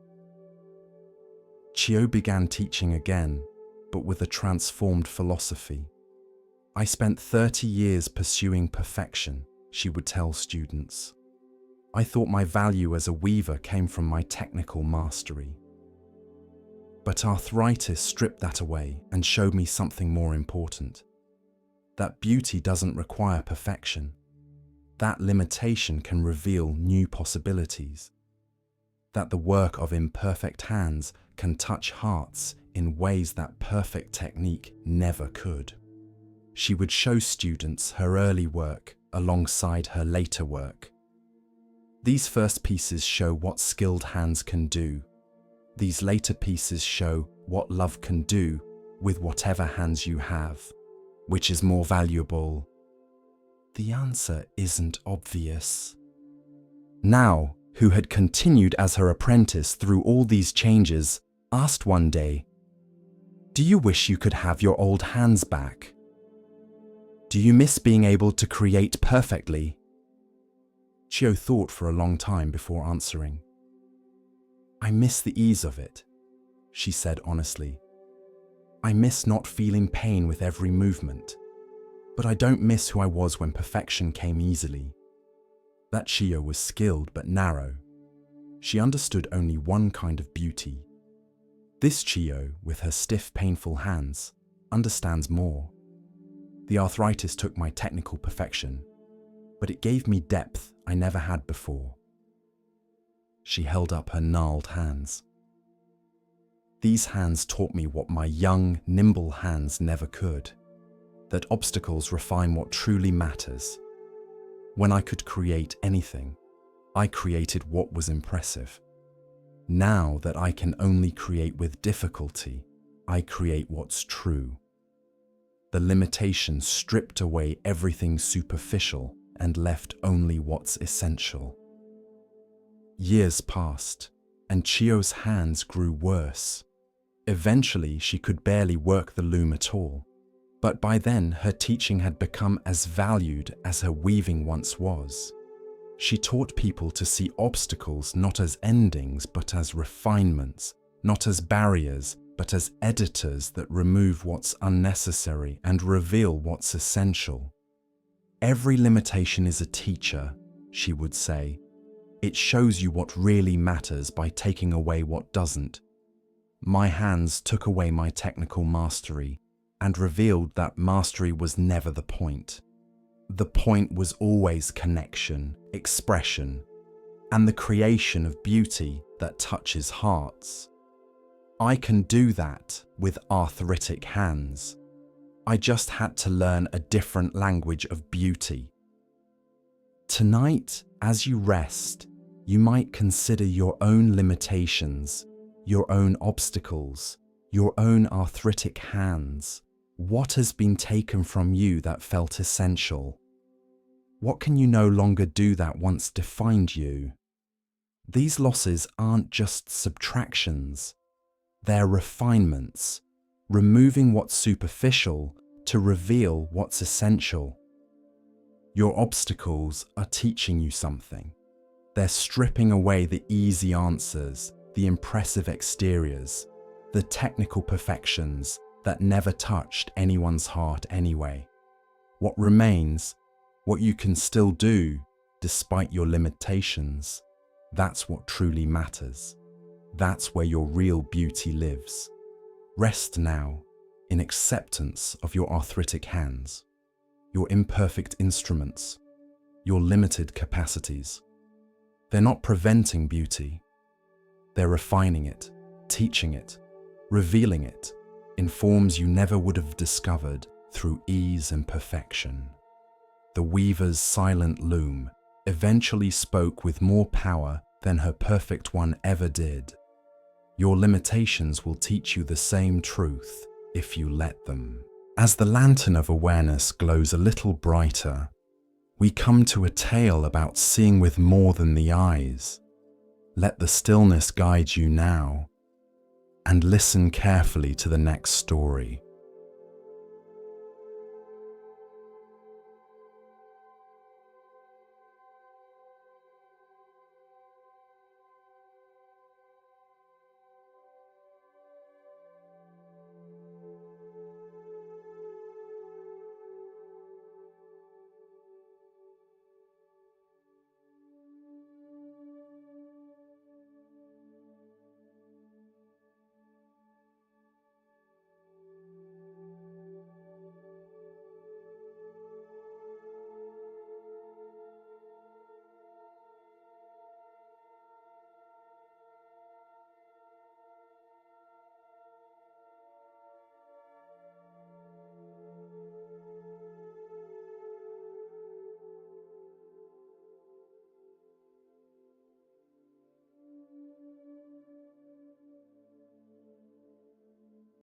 Chio began teaching again, but with a transformed philosophy. "I spent 30 years pursuing perfection," she would tell students. "I thought my value as a weaver came from my technical mastery. But arthritis stripped that away and showed me something more important. That beauty doesn't require perfection. That limitation can reveal new possibilities. That the work of imperfect hands can touch hearts in ways that perfect technique never could." She would show students her early work alongside her later work. "These first pieces show what skilled hands can do. These later pieces show what love can do with whatever hands you have. Which is more valuable?" The answer isn't obvious. Now, who had continued as her apprentice through all these changes, asked one day, "Do you wish you could have your old hands back? Do you miss being able to create perfectly?" Chio thought for a long time before answering. "I miss the ease of it," she said honestly. "I miss not feeling pain with every movement, but I don't miss who I was when perfection came easily." That Chio was skilled but narrow. She understood only one kind of beauty. This Chio, with her stiff, painful hands, understands more. The arthritis took my technical perfection, but it gave me depth I never had before. She held up her gnarled hands. "These hands taught me what my young, nimble hands never could, that obstacles refine what truly matters. When I could create anything, I created what was impressive. Now that I can only create with difficulty, I create what's true." The limitation stripped away everything superficial and left only what's essential. Years passed, and Chio's hands grew worse. Eventually, she could barely work the loom at all. But by then, her teaching had become as valued as her weaving once was. She taught people to see obstacles not as endings, but as refinements, not as barriers, but as editors that remove what's unnecessary and reveal what's essential. "Every limitation is a teacher," she would say. It shows you what really matters by taking away what doesn't. My hands took away my technical mastery and revealed that mastery was never the point. The point was always connection, expression, and the creation of beauty that touches hearts. I can do that with arthritic hands. I just had to learn a different language of beauty. Tonight, as you rest, you might consider your own limitations, your own obstacles, your own arthritic hands. What has been taken from you that felt essential? What can you no longer do that once defined you? These losses aren't just subtractions. They're refinements, removing what's superficial to reveal what's essential. Your obstacles are teaching you something. They're stripping away the easy answers, the impressive exteriors, the technical perfections that never touched anyone's heart anyway. What remains, what you can still do despite your limitations, that's what truly matters. That's where your real beauty lives. Rest now in acceptance of your arthritic hands, your imperfect instruments, your limited capacities. They're not preventing beauty. They're refining it, teaching it, revealing it in forms you never would have discovered through ease and perfection. The weaver's silent loom eventually spoke with more power than her perfect one ever did. Your limitations will teach you the same truth if you let them. As the lantern of awareness glows a little brighter, we come to a tale about seeing with more than the eyes. Let the stillness guide you now, and listen carefully to the next story.